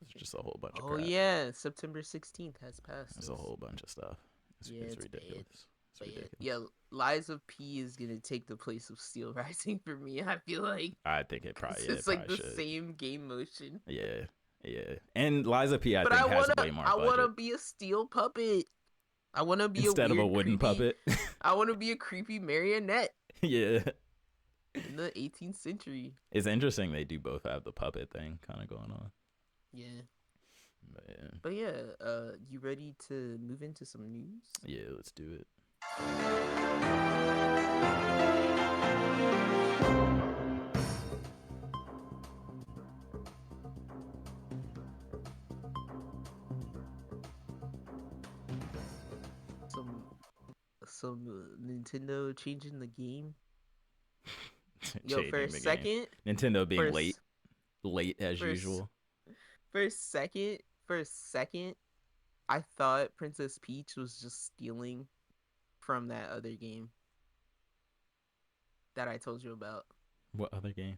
It's just a whole bunch of crap. Oh yeah, September 16th has passed. There's a whole bunch of stuff. It's ridiculous. It's ridiculous. Yeah, Liza P is gonna take the place of Steel Rising for me. I feel like. I think it probably. It's like the same game motion. Yeah. And Liza P, I think has way more budget. I want to be a steel puppet. I want to be instead of a wooden puppet. I want to be a creepy marionette. Yeah. In the 18th century. It's interesting they do both have the puppet thing kind of going on. Yeah. But yeah, you ready to move into some news? Yeah, let's do it. Some Nintendo changing the game. For a second, Nintendo being late as usual. For a second, I thought Princess Peach was just stealing from that other game that I told you about. What other game?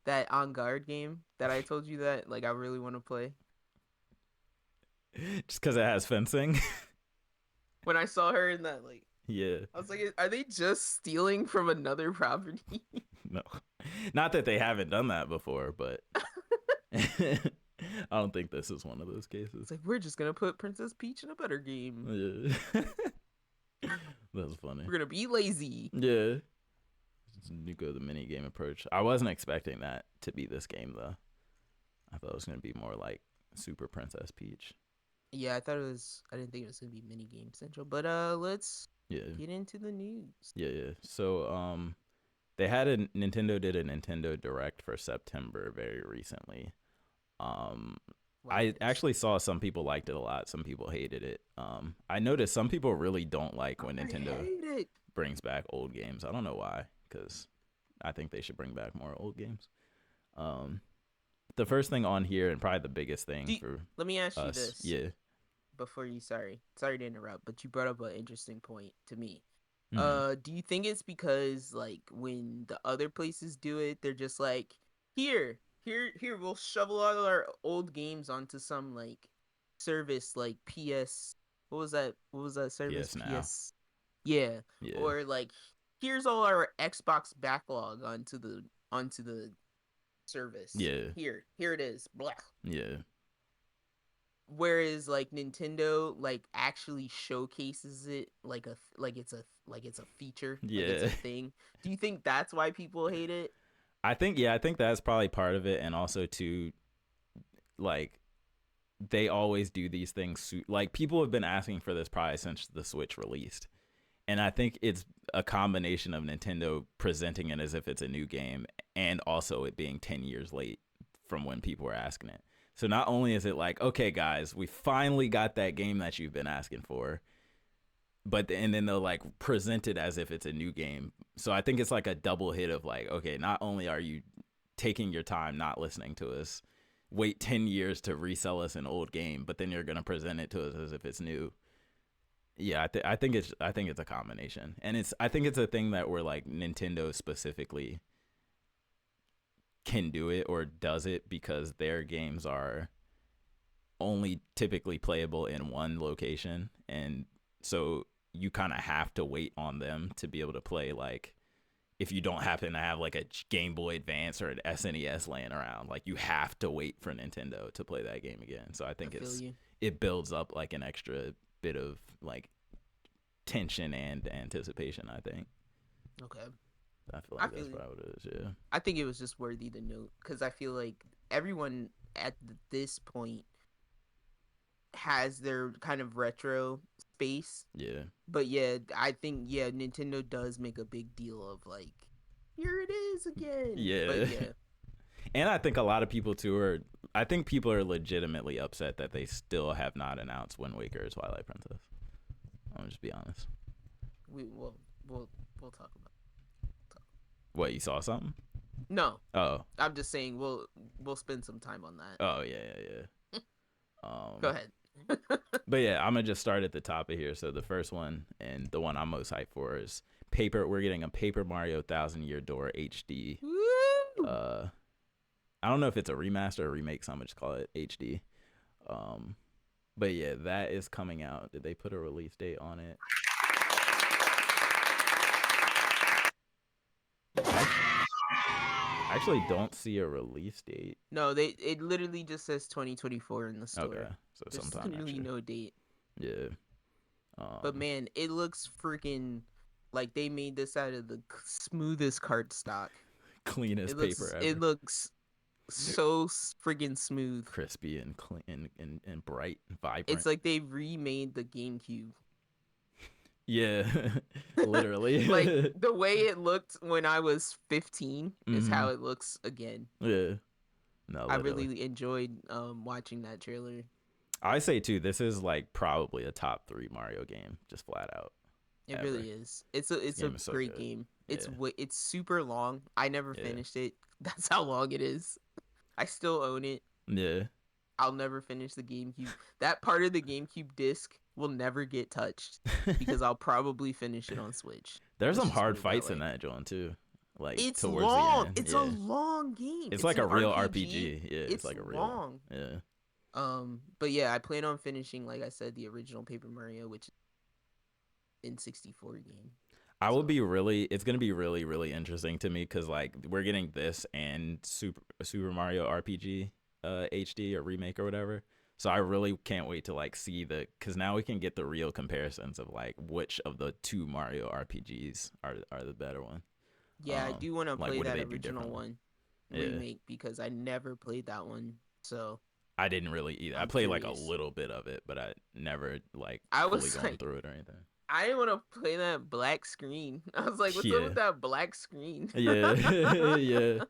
That On Guard game that I told you that like I really want to play. Just because it has fencing. When I saw her in that, like, yeah, I was like, are they just stealing from another property? No, not that they haven't done that before, but I don't think this is one of those cases. It's like, we're just gonna put Princess Peach in a better game. Yeah. That's funny. We're gonna be lazy. Yeah. You go the mini game approach. I wasn't expecting that to be this game though. I thought it was gonna be more like Super Princess Peach. Yeah, I didn't think it was gonna be mini game central, but let's get into the news. Yeah. So they had Nintendo did a Nintendo Direct for September very recently. I actually saw some people liked it a lot, some people hated it. I noticed some people really don't like when Nintendo brings back old games. I don't know why, because I think they should bring back more old games. The first thing on here, and probably the biggest thing let me ask you this. Yeah. Before you, sorry to interrupt, but you brought up an interesting point to me. Mm-hmm. Do you think it's because like when the other places do it, they're just like, here, we'll shovel all our old games onto some like service like PS. What was that service? PS. Yeah. Or like, here's all our Xbox backlog onto the service. Yeah. Here it is. Blah. Yeah. Whereas like Nintendo like actually showcases it like it's a feature. Yeah. Like it's a thing. Do you think that's why people hate it? I think that's probably part of it, and also too, like, they always do these things. Like, people have been asking for this probably since the Switch released, and I think it's a combination of Nintendo presenting it as if it's a new game, and also it being 10 years late from when people were asking it. So not only is it like, okay, guys, we finally got that game that you've been asking for, and then they'll like present it as if it's a new game. So I think it's like a double hit of like, okay, not only are you taking your time not listening to us, wait 10 years to resell us an old game, but then you're gonna present it to us as if it's new. Yeah, I think it's a combination, and I think it's a thing that where like Nintendo specifically can do it or does it because their games are only typically playable in one location, and so you kind of have to wait on them to be able to play. Like, if you don't happen to have like a Game Boy Advance or an SNES laying around, like you have to wait for Nintendo to play that game again. So I think it builds up like an extra bit of like tension and anticipation, I think. Okay. I feel like that's probably what it is, yeah. I think it was just worthy to note because I feel like everyone at this point has their kind of retro space. Yeah. But I think Nintendo does make a big deal of like, here it is again. Yeah. But yeah. And I think a lot of people too I think people are legitimately upset that they still have not announced Wind Waker or Twilight Princess. I'll just be honest. We'll talk about it. What, you saw something? No. Oh. I'm just saying we'll spend some time on that. Oh yeah. Go ahead. But yeah, I'm gonna just start at the top of here. So the first one, and the one I'm most hyped for, is we're getting a Paper Mario Thousand Year Door HD. Woo! I don't know if it's a remaster or remake, so I'm gonna just call it HD. But yeah, that is coming out. Did they put a release date on it? I actually don't see a release date. No, it literally just says 2024 in the store. Okay, so there's sometime literally next year. no date. Yeah. But man, it looks freaking like they made this out of the smoothest cardstock. Cleanest paper ever. It looks so freaking smooth, crispy and clean and bright and vibrant. It's like they remade the GameCube. Yeah, literally. Like the way it looked when I was 15 is how it looks again. Yeah. No, literally. I really enjoyed watching that trailer. I say too, this is like probably a top 3 Mario game, just flat out. It really is. It's a great game. It's super long. I never finished it. That's how long it is. I still own it. Yeah. I'll never finish the GameCube. That part of the GameCube disc will never get touched because I'll probably finish it on Switch. There's some hard fights in that, John, too. Like it's towards long. The end. It's a long game. It's like a real RPG. Yeah, it's like a real long. Yeah. But yeah, I plan on finishing, like I said, the original Paper Mario, which is in 64 game. It's gonna be really, really interesting to me because like we're getting this and Super Mario RPG HD or remake or whatever. So I really can't wait to like see because now we can get the real comparisons of like which of the 2 Mario RPGs are the better one. Yeah, I do want to play that original one remake yeah. because I never played that one. So I didn't really either. I played like a little bit of it, but I never like fully gone through it or anything. I didn't want to play that black screen. I was like, what's up with that black screen? Yeah. Yeah.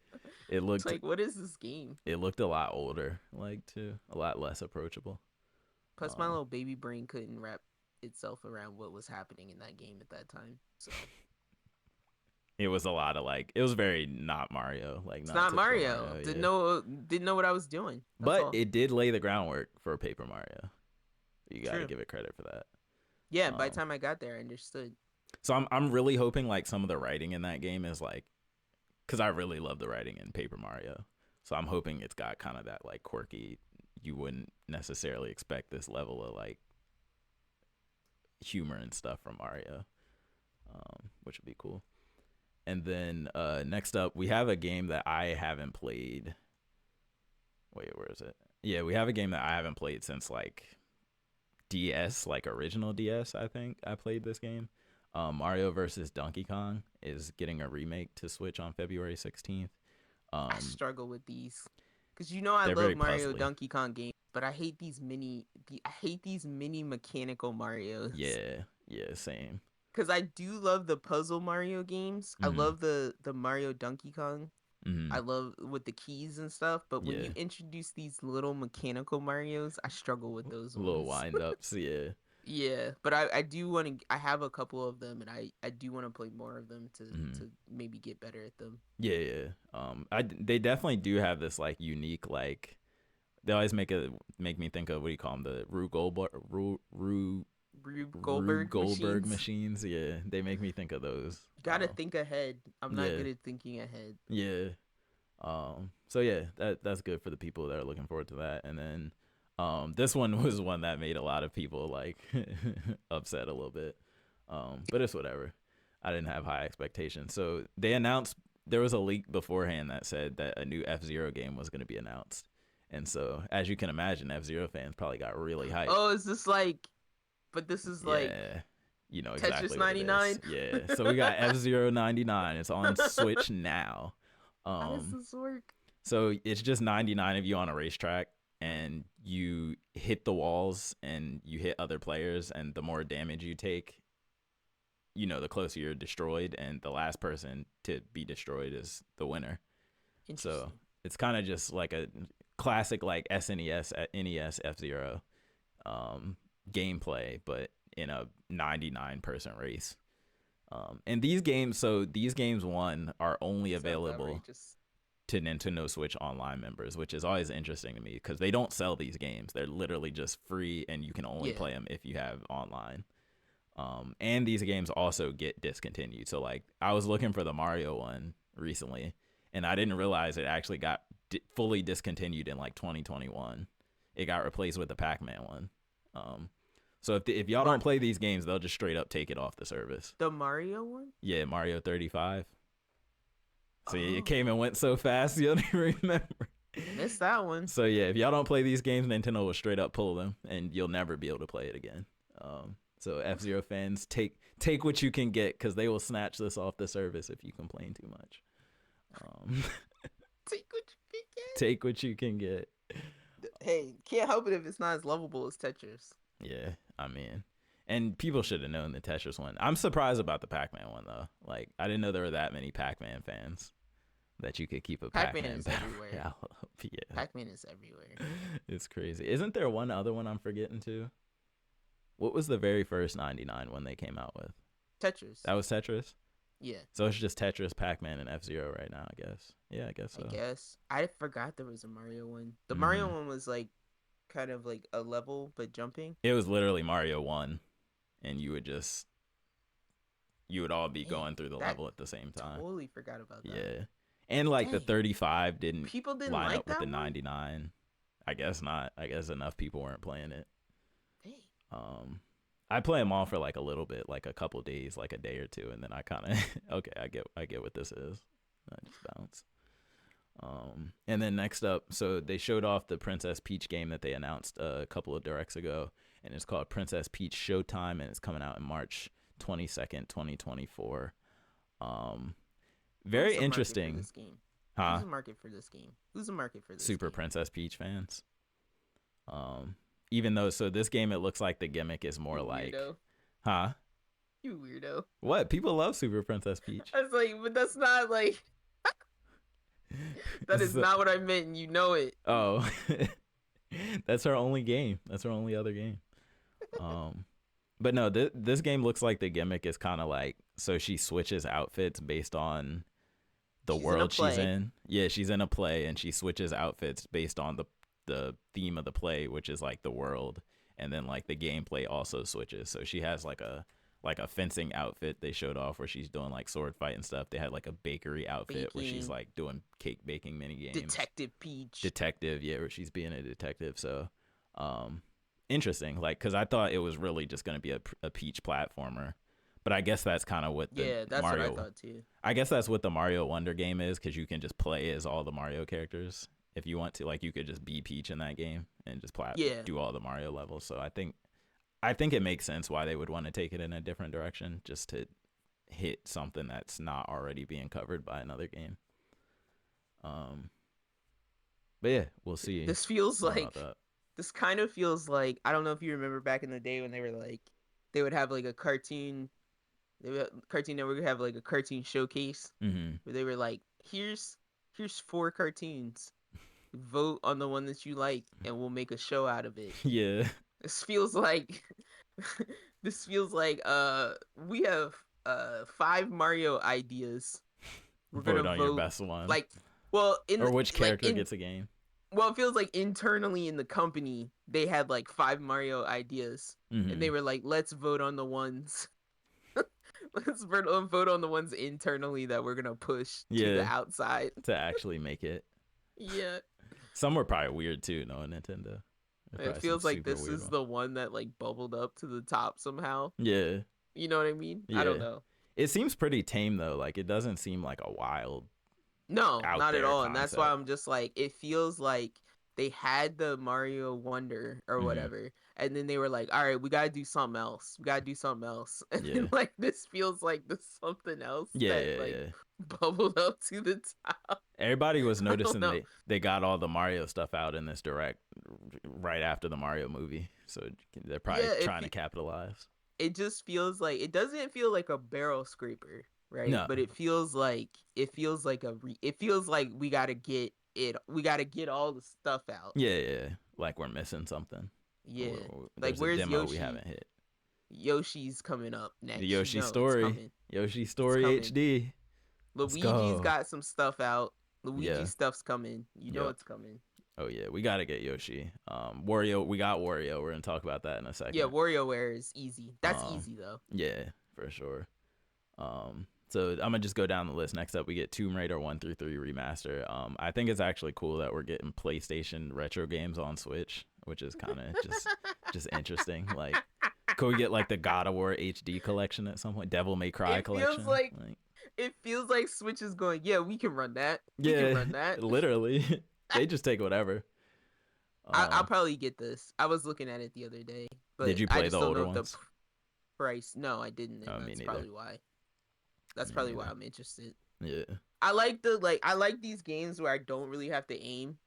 It looked like, what is this game? It looked a lot older, like too, a lot less approachable. Plus, my little baby brain couldn't wrap itself around what was happening in that game at that time. So it was a lot of like, it was very not Mario. Like it's not Mario. Didn't know what I was doing. But it did lay the groundwork for Paper Mario. You got to give it credit for that. Yeah, by the time I got there, I understood. So I'm really hoping like some of the writing in that game is like, because I really love the writing in Paper Mario. So I'm hoping it's got kind of that like quirky, you wouldn't necessarily expect this level of like humor and stuff from Mario, which would be cool. And then next up, we have a game that I haven't played. Wait, where is it? Yeah, we have a game that I haven't played since like DS, like original DS, I think I played this game. Mario vs. Donkey Kong is getting a remake to Switch on February 16th. I struggle with these because I love Mario Donkey Kong games, but I hate these mini mechanical Marios. Yeah, same. Because I do love the puzzle Mario games. I love the Mario Donkey Kong. I love with the keys and stuff, but when you introduce these little mechanical Marios, I struggle with those little wind-ups. Yeah, but I do want to. I have a couple of them, and I do want to play more of them to maybe get better at them. Yeah. They definitely do have this like unique like. They always make me think of, what do you call them, the Rube Goldberg machines. Yeah, they make me think of those. Gotta think ahead. I'm not good at thinking ahead. Yeah. So yeah, that's good for the people that are looking forward to that. And then this one was one that made a lot of people like upset a little bit. But it's whatever. I didn't have high expectations. So they announced, there was a leak beforehand that said that a new F-Zero game was going to be announced. And so, as you can imagine, F-Zero fans probably got really hyped. Oh, is this like, but this is like, you know exactly Tetris 99? Yeah, so we got F-Zero 99. It's on Switch now. How does this work? So it's just 99 of you on a racetrack, and you hit the walls and you hit other players, and the more damage you take, the closer you're destroyed, and the last person to be destroyed is the winner. So it's kind of just like a classic like SNES NES F-Zero gameplay, but in a 99-person race. And these games one are only available to Nintendo Switch Online members, which is always interesting to me because they don't sell these games. They're literally just free, and you can only play them if you have online. And these games also get discontinued. So like I was looking for the Mario one recently, and I didn't realize it actually got fully discontinued in like 2021. It got replaced with the Pac-Man one. So if y'all don't play these games, they'll just straight up take it off the service. The Mario one? Yeah, Mario 35. So it came and went so fast, you don't even remember. Missed that one. So yeah, if y'all don't play these games, Nintendo will straight up pull them, and you'll never be able to play it again. So F-Zero fans, take what you can get, because they will snatch this off the service if you complain too much. Take what you can get. Take what you can get. Hey, can't help it if it's not as lovable as Tetris. Yeah, I mean, and people should have known the Tetris one. I'm surprised about the Pac-Man one though. Like, I didn't know there were that many Pac-Man fans that you could keep a Pac-Man is everywhere. Yeah. Pac-Man is everywhere. It's crazy. Isn't there one other one I'm forgetting too? What was the very first 99 one they came out with? Tetris. That was Tetris? Yeah. So it's just Tetris, Pac-Man, and F-Zero right now, I guess. Yeah, I guess so. I forgot there was a Mario one. The Mario one was like kind of like a level, but jumping. It was literally Mario 1, and you would all be going through the level at the same time. Totally forgot about that. Yeah. And like the 35 didn't line like up with the one? 99. I guess not. I guess enough people weren't playing it. Dang. I play them all for like a little bit, like a couple days, like a day or two, and then I kind of okay, I get what this is. I just bounce. And then next up, so they showed off the Princess Peach game that they announced a couple of directs ago, and it's called Princess Peach Showtime, and it's coming out in March 22nd, 2024. Very interesting. Who's the market for this game? Who's the market for this Super game? Princess Peach fans. Even though, so this game, it looks like the gimmick is more like, weirdo. You weirdo. What? People love Super Princess Peach. I was like, but that's not like, that is not what I meant, and you know it. Oh, that's her only game. That's her only other game. But no, this game looks like the gimmick is kind of like, so she switches outfits based on the world she's in. Yeah, she's in a play, and she switches outfits based on the theme of the play, which is like the world, and then like the gameplay also switches. So she has like a fencing outfit they showed off where she's doing like sword fight and stuff. They had like a bakery outfit where she's like doing cake baking mini games. Detective Peach. Detective, yeah, where she's being a detective. So interesting, like, because I thought it was really just going to be a Peach platformer, but I guess that's kind of what the that's Mario, what I thought too. I guess that's what the Mario Wonder game is, because you can just play as all the Mario characters if you want to. Like, you could just be Peach in that game and just do all the Mario levels. So I think it makes sense why they would want to take it in a different direction, just to hit something that's not already being covered by another game. But yeah, we'll see. This kind of feels like, I don't know if you remember back in the day when they were like, they would have like a Cartoon Network would have like a cartoon showcase where they were like, here's 4 cartoons, vote on the one that you like and we'll make a show out of it. Yeah. This feels like we have 5 Mario ideas. We're gonna vote on your best one. Like, well, or which character gets a game. Well, it feels like internally in the company they had like 5 Mario ideas, and they were like, let's vote on the ones. Let's vote on the ones internally that we're gonna push to the outside to actually make it. Yeah. Some were probably weird too, no, Nintendo. It feels like this is the one that like bubbled up to the top somehow. Yeah. You know what I mean? Yeah. I don't know. It seems pretty tame though. Like, it doesn't seem like a wild. No, not at all. And that's why I'm just like, it feels like they had the Mario Wonder or Mm-hmm. whatever, and then they were like, all right, we gotta do something else. We gotta do something else. And Yeah. then, like, this feels like the something else Yeah, that yeah, like yeah. bubbled up to the top. Everybody was I don't noticing know. they got all the Mario stuff out in this direct right after the Mario movie, so they're probably Yeah, trying to capitalize. it just feels like it doesn't feel like a barrel scraper, right? No. But it feels like it feels like it feels like we gotta get it. We gotta get all the stuff out. Yeah, yeah. Like we're missing something. Yeah, like There's a where's demo we Yoshi? haven't hit. Yoshi's coming up The next. You Yoshi know it's story. coming. Yoshi It's story coming. HD. Let's Luigi's go. got some stuff out. Luigi Yeah. stuff's coming. You know Yep. it's coming. Oh yeah, we gotta get Yoshi. Wario, we got Wario. We're gonna talk about that in a second. Yeah, WarioWare is easy. That's easy though. Yeah, for sure. So I'm gonna just go down the list. Next up, we get Tomb Raider 1 through 3 remaster. I think it's actually cool that we're getting PlayStation retro games on Switch, which is kind of just interesting. Like, could we get like the God of War HD collection at some point? Devil May Cry collection. It feels like Switch is going. Yeah, we can run that. We can run that. Literally, they just take whatever. I'll probably get this. I was looking at it the other day. But did you play I just the don't older know ones? The price. No, I didn't. And Me that's neither. probably why. That's Me probably neither. why I'm interested. Yeah. I like these games where I don't really have to aim.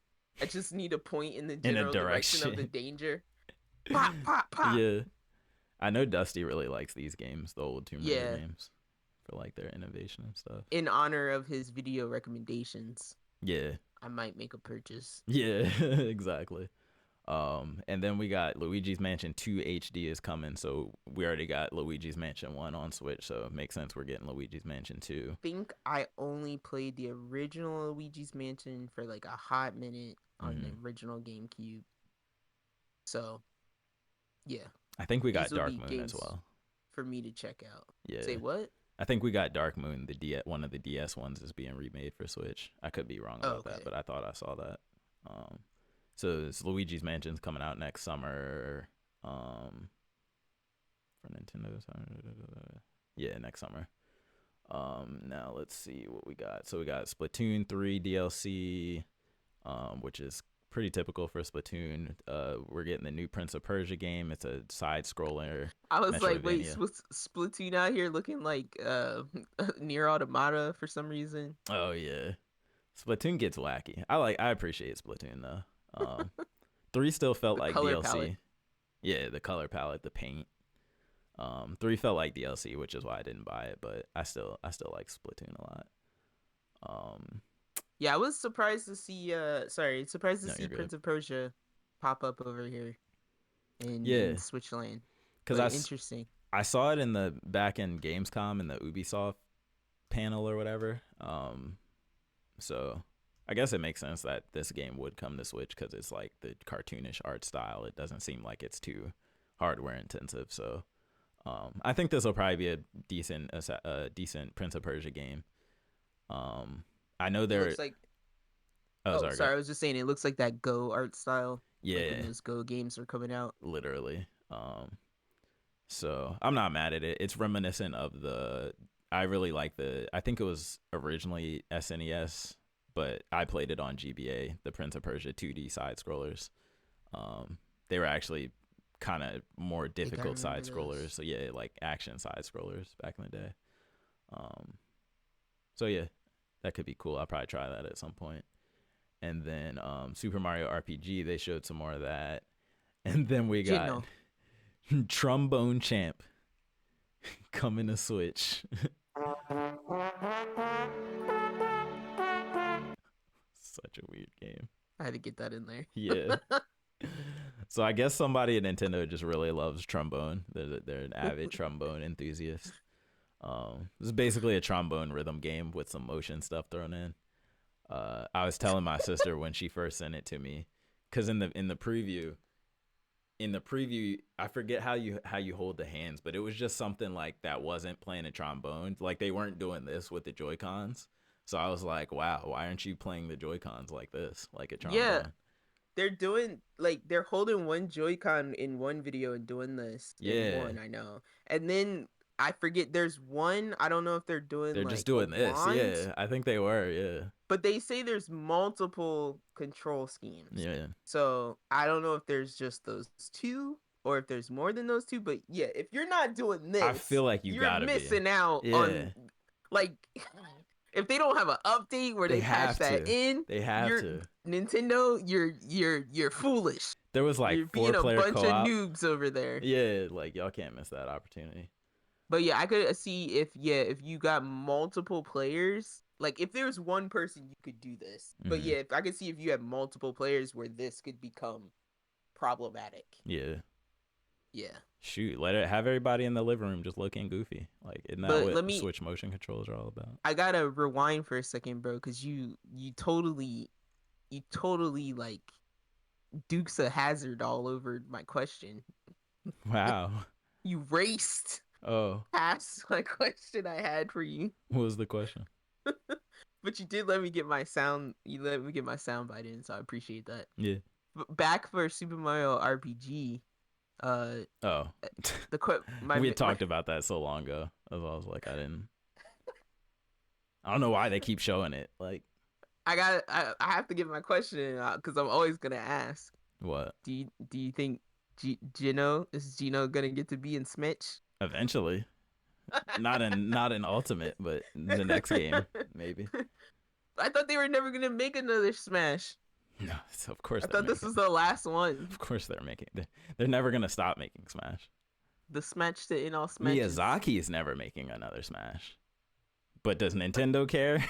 I just need to point in the general direction of the danger. Pop, pop, pop. Yeah. I know Dusty really likes these games, the old Tomb Raider games, for like their innovation and stuff. In honor of his video recommendations. Yeah. I might make a purchase. Yeah, exactly. And then we got Luigi's Mansion 2 HD is coming, so we already got Luigi's Mansion 1 on Switch, so it makes sense we're getting Luigi's Mansion 2. I think I only played the original Luigi's Mansion for like a hot minute on the original GameCube. So, yeah. I think we got Dark Moon as well. For me to check out. Yeah. Say what? I think we got Dark Moon. One of the DS ones is being remade for Switch. I could be wrong about that, but I thought I saw that. So it's Luigi's Mansion's coming out next summer. For Nintendo. Yeah, next summer. Now let's see what we got. So we got Splatoon 3 DLC, which is pretty typical for Splatoon. We're getting the new Prince of Persia game. It's a side scroller. I was like, wait, Splatoon out here looking like Nier Automata for some reason. Oh yeah, Splatoon gets wacky. I appreciate Splatoon though. 3 still felt like DLC. Palette. Yeah, the color palette, the paint. 3 felt like DLC, which is why I didn't buy it, but I still like Splatoon a lot. Yeah, I was surprised to see see Prince of Persia pop up over here in Switchland. Because interesting. I saw it in the back end Gamescom in the Ubisoft panel or whatever. So I guess it makes sense that this game would come to Switch because it's like the cartoonish art style. It doesn't seem like it's too hardware intensive. So I think this will probably be a decent Prince of Persia game. I know there. Looks like. Sorry. I was just saying it looks like that Go art style. Yeah. Like when those Go games are coming out. Literally. So I'm not mad at it. It's reminiscent of I really like I think it was originally SNES, but I played it on GBA, the Prince of Persia 2D side scrollers. They were actually kind of more difficult side scrollers. So yeah, like action side scrollers back in the day. So yeah, that could be cool. I'll probably try that at some point. And then Super Mario RPG, they showed some more of that. And then we got Trombone Champ coming to Switch. Such a weird game. I had to get that in there. Yeah. So I guess somebody at Nintendo just really loves trombone. They're an avid trombone enthusiast. This is basically a trombone rhythm game with some motion stuff thrown in. I was telling my sister when she first sent it to me, because in the preview, I forget how you hold the hands, but it was just something like that wasn't playing a trombone. Like they weren't doing this with the Joy-Cons. So I was like, wow, why aren't you playing the Joy-Cons like this, like a trombone? Yeah, they're holding one Joy-Con in one video and doing this in one, I know. And then I forget. There's one. I don't know if they're doing They're like just doing a this. wand, Yeah, I think they were. Yeah. but they say there's multiple control schemes. Yeah. So I don't know if there's just those two or if there's more than those two. But yeah, if you're not doing I this, feel like you you're gotta be. missing out Yeah. on like if they don't have an update where they patch that in, They have you're to. Nintendo, you're foolish. There was like You're being a 4-player bunch of co-op. noobs over there. Yeah, like y'all can't miss that opportunity. But yeah, I could see if you got multiple players, like if there's one person you could do this. But yeah, if I could see if you have multiple players where this could become problematic. Yeah. Yeah. Shoot, have everybody in the living room just looking goofy. Like, isn't that what Switch motion controls are all about? I gotta rewind for a second, bro, because you totally like Dukes a Hazard all over my question. Wow. You raced past my question I had for you. What was the question? But you did let me get my sound. You let me get my sound bite in, so I appreciate that. Yeah. Back for Super Mario RPG. We had talked about that so long ago. I was like, I don't know why they keep showing it. Like, I have to get my question in because I'm always gonna ask. What? Do you think Gino gonna get to be in Smash? Eventually. not in Ultimate, but in the next game, maybe. I thought they were never gonna make another Smash. No, of course. I thought this was the last one. Of course they're making. They're never gonna stop making Smash. The Smash to end all Smashes. Miyazaki is never making another Smash. But does Nintendo care?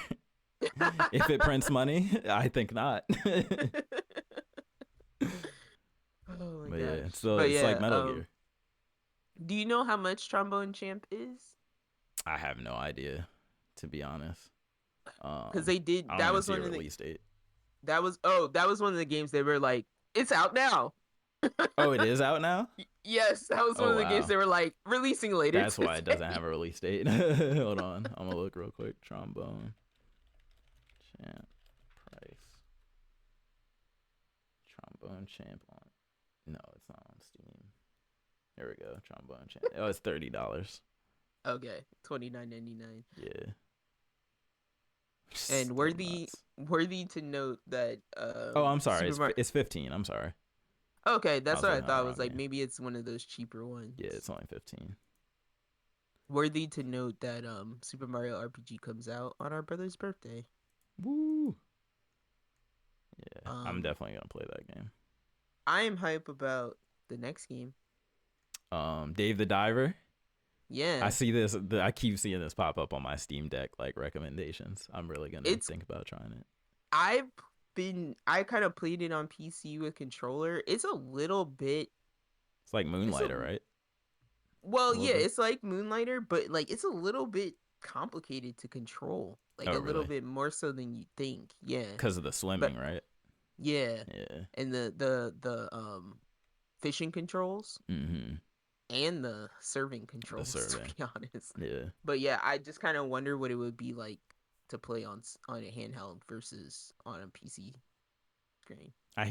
If it prints money, I think not. Oh my but gosh. yeah, it's like Metal Gear. Do you know how much Trombone Champ is? I have no idea, to be honest. Because they did. That was one of the release date. That was one of the games they were like, it's out now. Oh, it is out now? Yes, that was one of the games they were like releasing later. That's why it doesn't have a release date. Hold on, I'm gonna look real quick. Trombone Champ price. Trombone Champ on. No, it's not on Steam. Here we go. Trombone Champ. Oh, it's $30. Okay, $29.99. Yeah. And worthy to note that. Oh, I'm sorry. It's 15. I'm sorry. Okay, that's what I thought. Was like maybe it's one of those cheaper ones. Yeah, it's only 15. Worthy to note that Super Mario RPG comes out on our brother's birthday. Woo! Yeah, I'm definitely gonna play that game. I am hype about the next game. Dave the Diver. Yeah, I see this. I keep seeing this pop up on my Steam Deck like recommendations. I'm really gonna think about trying it. I kind of played it on PC with controller. It's a little bit. It's like Moonlighter, right? Well, yeah, it's like Moonlighter, but like it's a little bit complicated to control. Like a little bit more so than you think. Yeah. Because of the swimming, right? Yeah. Yeah. And the fishing controls. Mm-hmm. And the serving controls, to be honest. Yeah. But yeah, I just kind of wonder what it would be like to play on a handheld versus on a PC screen. I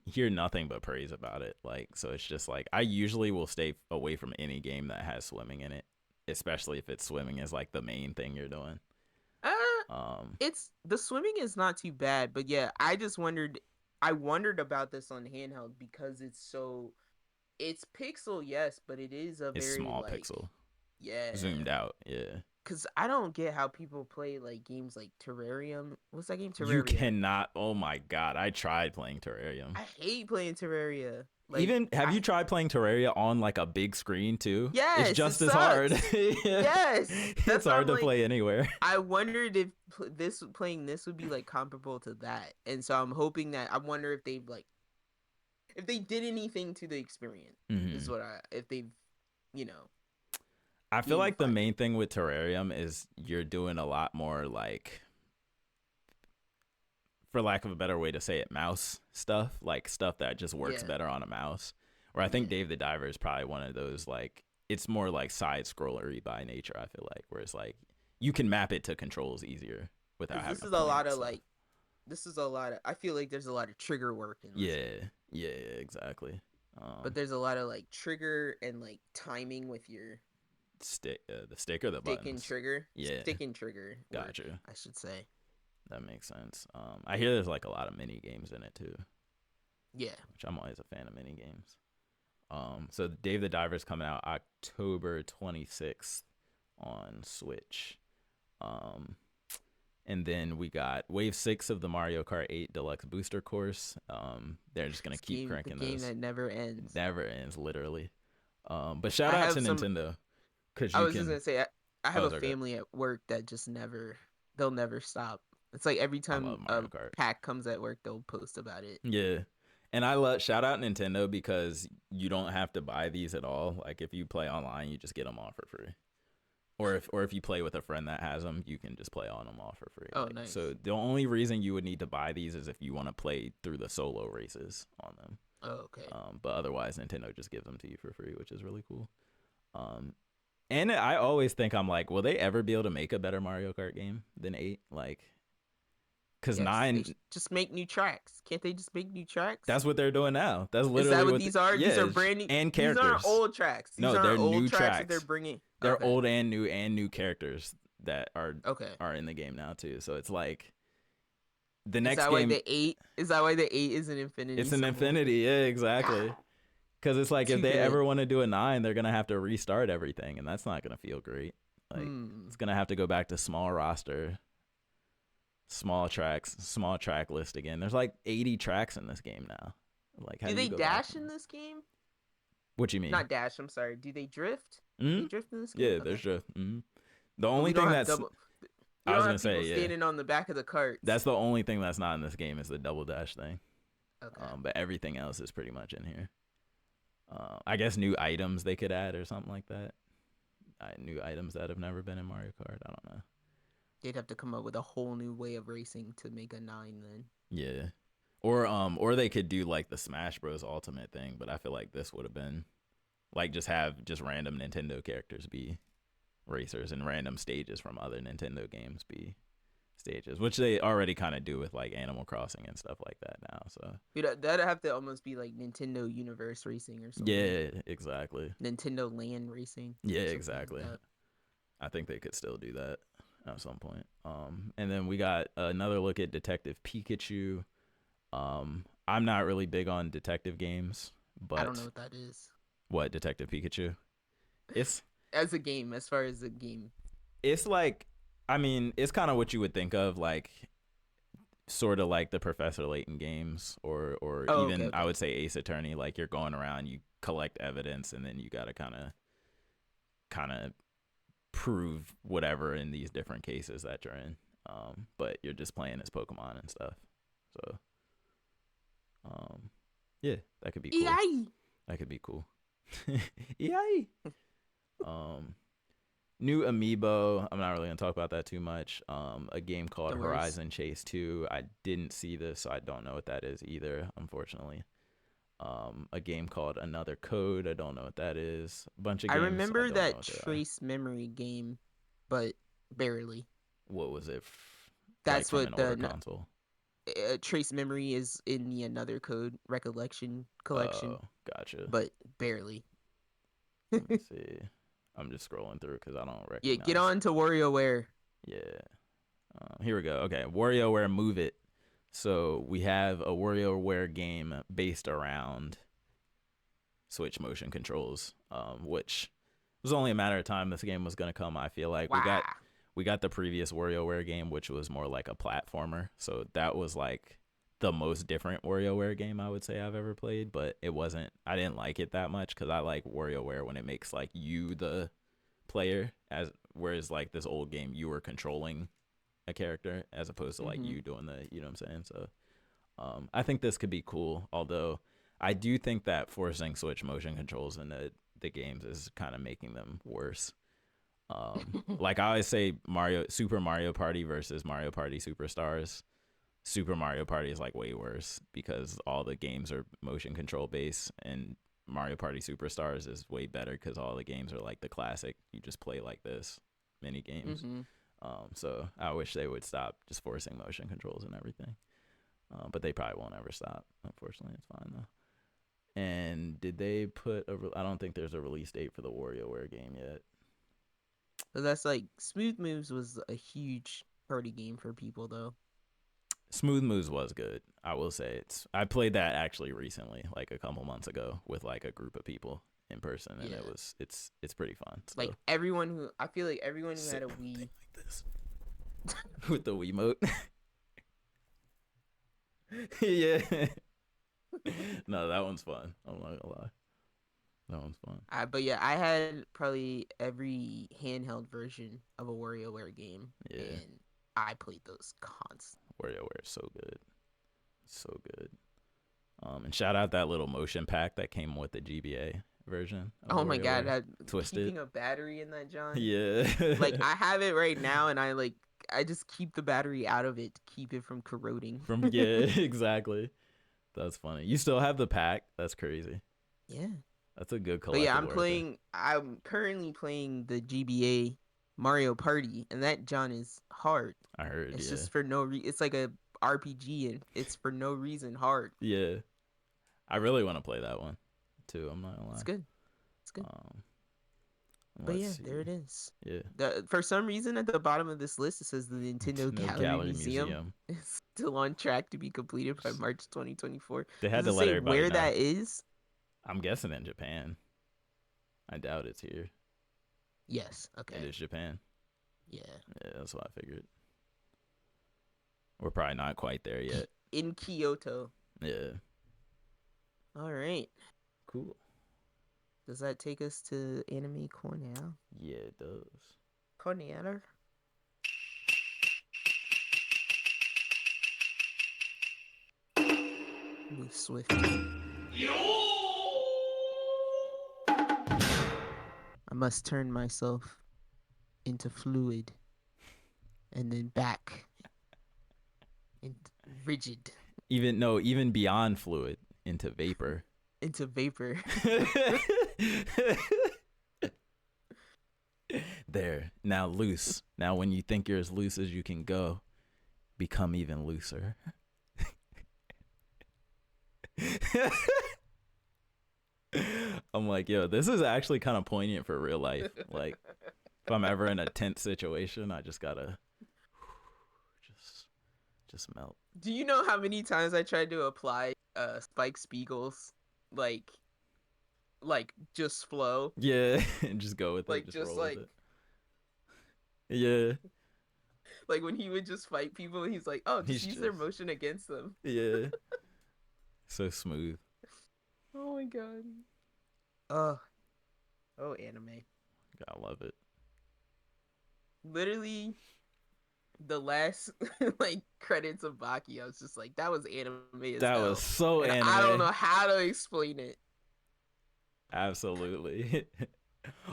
hear nothing but praise about it. Like, so it's just like I usually will stay away from any game that has swimming in it, especially if it's swimming is like the main thing you're doing. It's the swimming is not too bad, but yeah, I wondered about this on handheld because it's pixel, yes, but it is a very small pixel. Yeah. Zoomed out, yeah. Because I don't get how people play like games like Terrarium. What's that game? Terrarium. You cannot. Oh my god, I tried playing Terrarium. I hate playing Terraria. Like, have you tried playing Terraria on like a big screen too? Yes, it's just as hard. Yes, it's hard to play anywhere. I wondered if playing this would be like comparable to that, and so I'm hoping that I wonder if if they did anything to the experience. Mm-hmm. Is what if they've I feel like the main thing with Terrarium is you're doing a lot more like, for lack of a better way to say it, mouse stuff, like stuff that just works better on a mouse. Or I think Dave the Diver is probably one of those, like, it's more like side scrollery by nature, I feel like, where it's like you can map it to controls easier without having to This is a lot of I feel like there's a lot of trigger work in this. Yeah, exactly. But there's a lot of like trigger and like timing with your the stick or the Stick and buttons? trigger. Yeah, Stick and trigger. gotcha. I should say. That makes sense. I hear there's like a lot of mini games in it too. Yeah. Which I'm always a fan of mini games. So Dave the Diver's coming out October 26th on Switch. And then we got Wave 6 of the Mario Kart 8 Deluxe Booster Course. They're just gonna keep cranking those. Game that never ends. Never ends, literally. But shout out to Nintendo. I was just gonna say I have a family at work that just they'll never stop. It's like every time a pack comes at work, they'll post about it. Yeah. And shout out Nintendo because you don't have to buy these at all. Like if you play online, you just get them all for free. Or if you play with a friend that has them, you can just play on them all for free. Oh, nice. So the only reason you would need to buy these is if you want to play through the solo races on them. Oh, okay. But otherwise, Nintendo just gives them to you for free, which is really cool. And I always think I'm like, will they ever be able to make a better Mario Kart game than 8? Like, because 9 just make new tracks. Can't they just make new tracks? That's what they're doing now. That's literally is that what these are. Yeah, these are brand new and characters. These aren't old tracks. These they're old new tracks that they're bringing. They're old and new characters that are in the game now too. So it's like the next game. Is that why the 8 is an infinity? It's an infinity. Yeah, exactly. Because it's like if they ever want to do a 9, they're gonna have to restart everything, and that's not gonna feel great. Like it's gonna have to go back to small roster, small tracks, small track list again. There's like 80 tracks in this game now. Like, how do they dash in this game? What you mean? Not dash. I'm sorry. Do they drift? Mm-hmm. Do they drift in this game? Yeah, there's drift. Mm-hmm. The only thing that's I was gonna say, standing on the back of the cart. That's the only thing that's not in this game is the double dash thing. Okay. But everything else is pretty much in here. I guess new items they could add or something like that. New items that have never been in Mario Kart. I don't know. They'd have to come up with a whole new way of racing to make a 9 then. Yeah. Or they could do like the Smash Bros Ultimate thing, but I feel like this would have been like just random Nintendo characters be racers and random stages from other Nintendo games be stages, which they already kind of do with like Animal Crossing and stuff like that now. So that'd have to almost be like Nintendo Universe Racing or something. Yeah, exactly. Nintendo Land Racing. Yeah, exactly. Like I think they could still do that at some point. And then we got another look at Detective Pikachu. I'm not really big on detective games, but I don't know what that is. What, Detective Pikachu? It's as a game, as far as a game. It's like, I mean, it's kind of what you would think of, like, sort of like the Professor Layton games, or even I would say Ace Attorney. Like you're going around, you collect evidence, and then you gotta kind of prove whatever in these different cases that you're in. But you're just playing as Pokemon and stuff. So, yeah, that could be cool. E.I. That could be cool. Yay! New amiibo. I'm not really gonna talk about that too much. A game called Horizon Chase 2. I didn't see this, so I don't know what that is either, unfortunately. A game called Another Code. I don't know what that is. A bunch of games. I remember that Trace Memory game, but barely. What was it? That's like what the console. Trace Memory is in the Another Code Recollection collection. Oh, gotcha. But barely. Let me see. I'm just scrolling through because I don't recognize. Yeah, get on to WarioWare. Yeah. Here we go. Okay, WarioWare Move It. So we have a WarioWare game based around Switch motion controls, which was only a matter of time this game was going to come. I feel like we got the previous WarioWare game, which was more like a platformer. So that was like the most different WarioWare game I would say I've ever played, but I didn't like it that much because I like WarioWare when it makes like you the player, whereas like this old game you were controlling a character as opposed to like you doing the, you know what I'm saying? So I think this could be cool, although I do think that forcing Switch motion controls in the games is kind of making them worse. Like I always say, Super Mario Party versus Mario Party Superstars. Super Mario Party is like way worse because all the games are motion control based, and Mario Party Superstars is way better because all the games are like the classic. You just play like this mini games. So I wish they would stop just forcing motion controls and everything. But they probably won't ever stop. Unfortunately, it's fine though. And did they put I don't think there's a release date for the WarioWare game yet. So that's like Smooth Moves was a huge party game for people though. Smooth Moves was good. I will say I played that actually recently, like a couple months ago, with like a group of people in person, and it's pretty fun. So. Like everyone who I feel like everyone who had a Wii like this with the Wiimote. Yeah. No, that one's fun. I'm not gonna lie. That one's fun. But yeah, I had probably every handheld version of a WarioWare game. Yeah. And I played those constantly. WarioWare is so good. So good. And shout out that little motion pack that came with the GBA version. Oh my god, that Twisted. Keeping a battery in that, John. Yeah. Like I have it right now, and I just keep the battery out of it to keep it from corroding. Yeah, exactly. That's funny. You still have the pack? That's crazy. Yeah. That's a good collectible. But yeah, I'm currently playing the GBA Mario Party, and that, John, is hard. I heard. It's just for no reason. It's like a RPG, and it's for no reason hard. Yeah. I really want to play that one too. I'm not gonna lie. It's good. It's good. But yeah, there it is. Yeah. For some reason, at the bottom of this list, it says the Nintendo Gallery Museum is still on track to be completed by March 2024. They had to let everybody where know. That is. I'm guessing in Japan. I doubt it's here. Yes. Okay. It is Japan. Yeah. Yeah, that's what I figured. We're probably not quite there yet. In Kyoto. Yeah. All right. Cool. Does that take us to Anime Corner? Yeah, it does. Corner. Move swift. I must turn myself into fluid and then back into rigid. Even beyond fluid, into vapor. Into vapor. There. Now loose. Now when you think you're as loose as you can go, become even looser. I'm like, yo, this is actually kind of poignant for real life. Like, if I'm ever in a tense situation, I just gotta just melt. Do you know how many times I tried to apply Spike Spiegel's like just flow? Yeah, and just go with it. Just roll with it. Yeah. Like when he would just fight people, he's like, oh, just use their motion against them. Yeah. So smooth. Oh my god. Oh, anime. I love it. Literally, the last credits of Baki, I was just like, that was anime as that hell. Was so and anime. I don't know how to explain it. Absolutely.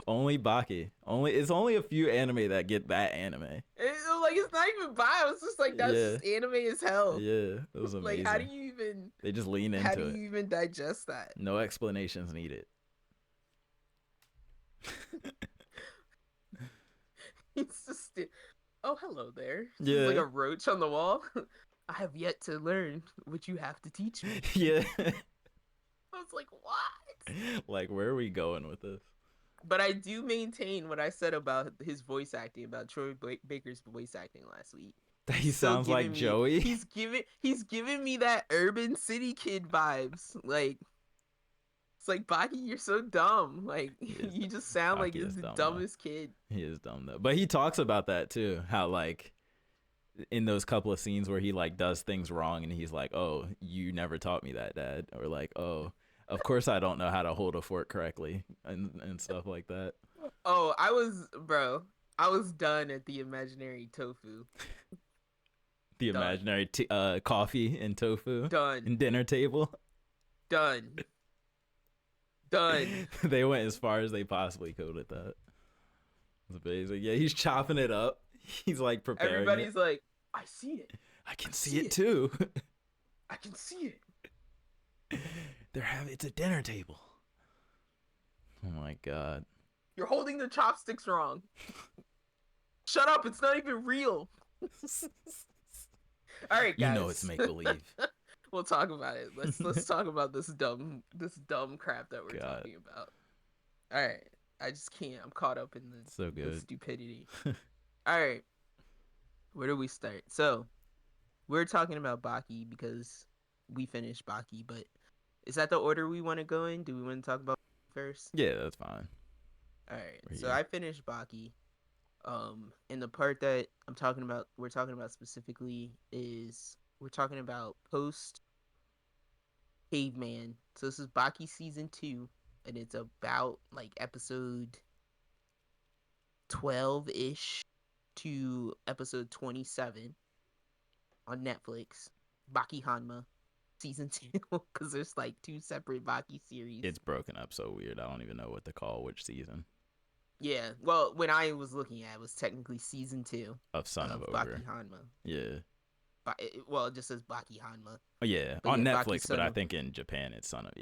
Only Baki. It's only a few anime that get that anime. It's not even bi. I was just like, that's just anime as hell. Yeah, it was amazing. How do you even? They just lean into it. How do you even digest that? No explanations needed. It's just, oh, hello there. Yeah, like a roach on the wall. I have yet to learn what you have to teach me. Yeah. I was like, what? Like, where are we going with this? But I do maintain what I said about his voice acting, about Troy Baker's voice acting last week. He sounds like Joey. He's giving me that Urban City Kid vibes. Like, it's like, Baki, you're so dumb. Like, you just sound like you're the dumbest kid. He is dumb though. But he talks about that too. How like in those couple of scenes where he like does things wrong and he's like, oh, you never taught me that, Dad. Or like, oh, of course I don't know how to hold a fork correctly and stuff like that. Oh, I was done at the imaginary tofu. The done. Imaginary coffee and tofu. Done. And dinner table. Done. They went as far as they possibly could with that. It's amazing. Yeah, he's chopping it up. He's like preparing. Everybody's like, I see it. I can see it too. I can see it. It's a dinner table. Oh my god. You're holding the chopsticks wrong. Shut up, it's not even real. All right, guys. You know it's make believe. We'll talk about it. Let's talk about this dumb crap that we're talking about. All right. I just can't. I'm caught up in So the good. stupidity. All right, where do we start? So we're talking about Baki because we finished Baki, but is that the order we want to go in? Do we want to talk about first? Yeah, that's fine. All right. So I finished Baki. And the part that we're talking about specifically is we're talking about post Caveman. So this is Baki season 2, and it's about like episode 12-ish to episode 27 on Netflix. Baki Hanma season 2, because there's like 2 separate Baki series. It's broken up so weird. I don't even know what to call which season. Yeah, well, when I was looking at it, was technically season 2 of Son of Ogre. Baki Hanma. Yeah. Well, it just says Baki Hanma. Oh, yeah, on Netflix, but I think in Japan it's Son of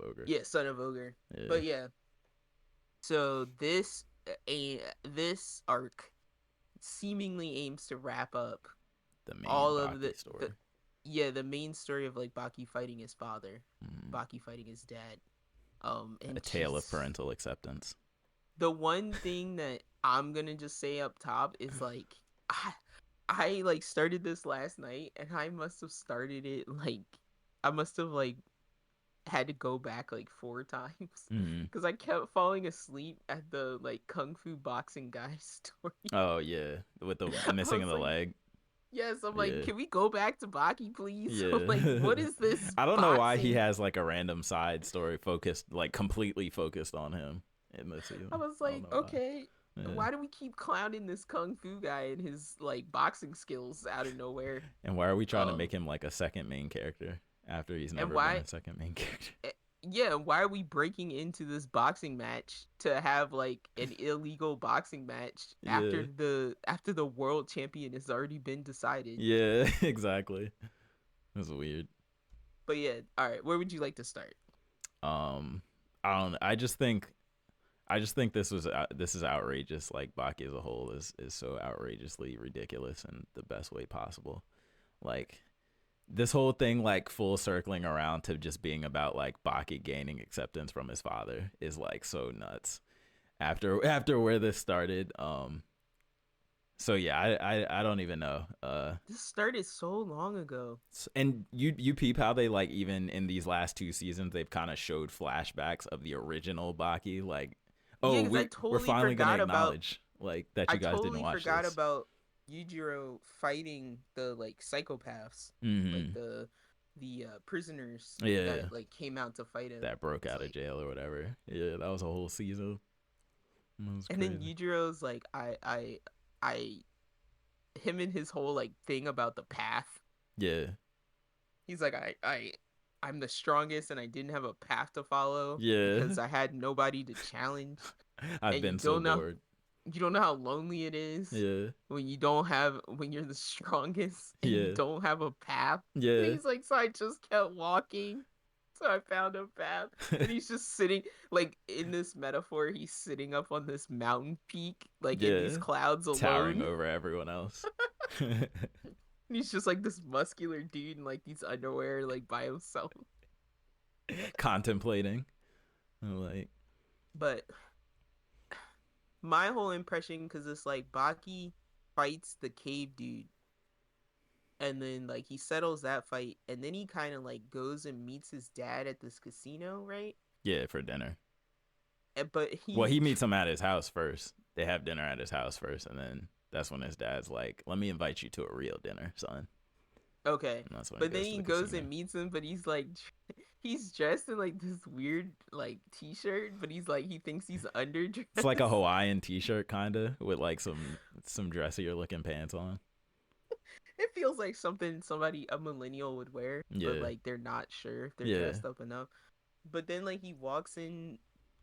Ogre. Yeah, Son of Ogre. Yeah. But yeah, so this arc seemingly aims to wrap up the main all Baki of the story. The main story of like Baki fighting his father, Baki fighting his dad. And a tale of parental acceptance. The one thing that I'm gonna just say up top is like I like started this last night, and I must have started it like I must have like had to go back like 4 times because I kept falling asleep at the like kung fu boxing guy story. Oh yeah, with the missing of the leg. Yes, I'm like, can we go back to Baki, please? Yeah. Like, what is this? I don't know why he has like a random side story completely focused on him in this season. I was like, okay, why do we keep clowning this kung fu guy and his like boxing skills out of nowhere? And why are we trying to make him like a second main character after he's never been a second main character? Yeah, why are we breaking into this boxing match to have like an illegal boxing match after the world champion has already been decided? Yeah, exactly. That's weird. But yeah, all right, where would you like to start? I don't. I just think this is outrageous. Like Baki as a whole is so outrageously ridiculous in the best way possible. Like this whole thing, like full circling around to just being about like Baki gaining acceptance from his father is like so nuts. After where this started, so yeah, I don't even know. This started so long ago. And you peep how they like even in these last 2 seasons they've kind of showed flashbacks of the original Baki, like. Oh, yeah, we're finally gonna acknowledge like that you guys didn't watch this. I totally forgot about Yujiro fighting the like psychopaths, like the prisoners that like came out to fight him. That broke out of jail or whatever. Yeah, that was a whole season. And then Yujiro's like, him and his whole like thing about the path. Yeah. He's like, I'm the strongest and I didn't have a path to follow. Yeah. Because I had nobody to challenge. I've been so bored. You don't know how lonely it is. Yeah. When you're the strongest and you don't have a path. Yeah. And he's like, so I just kept walking. So I found a path. And he's just sitting, like, in this metaphor, he's sitting up on this mountain peak, like, in these clouds alone. Towering over everyone else. And he's just, like, this muscular dude in, like, these underwear, like, by himself. Contemplating. Like. But my whole impression, because it's, like, Baki fights the cave dude. And then, like, he settles that fight. And then he kind of, like, goes and meets his dad at this casino, right? Yeah, for dinner. But he meets him at his house first. They have dinner at his house first. And then that's when his dad's like, let me invite you to a real dinner, son. Okay. But then he goes and meets him. But he's, like, he's dressed in, like, this weird, like, t-shirt. But he's, like, he thinks he's underdressed. It's like a Hawaiian t-shirt, kind of, with, like, some dressier-looking pants on. It feels like something a millennial would wear, but like they're not sure if they're dressed up enough. But then like he walks in,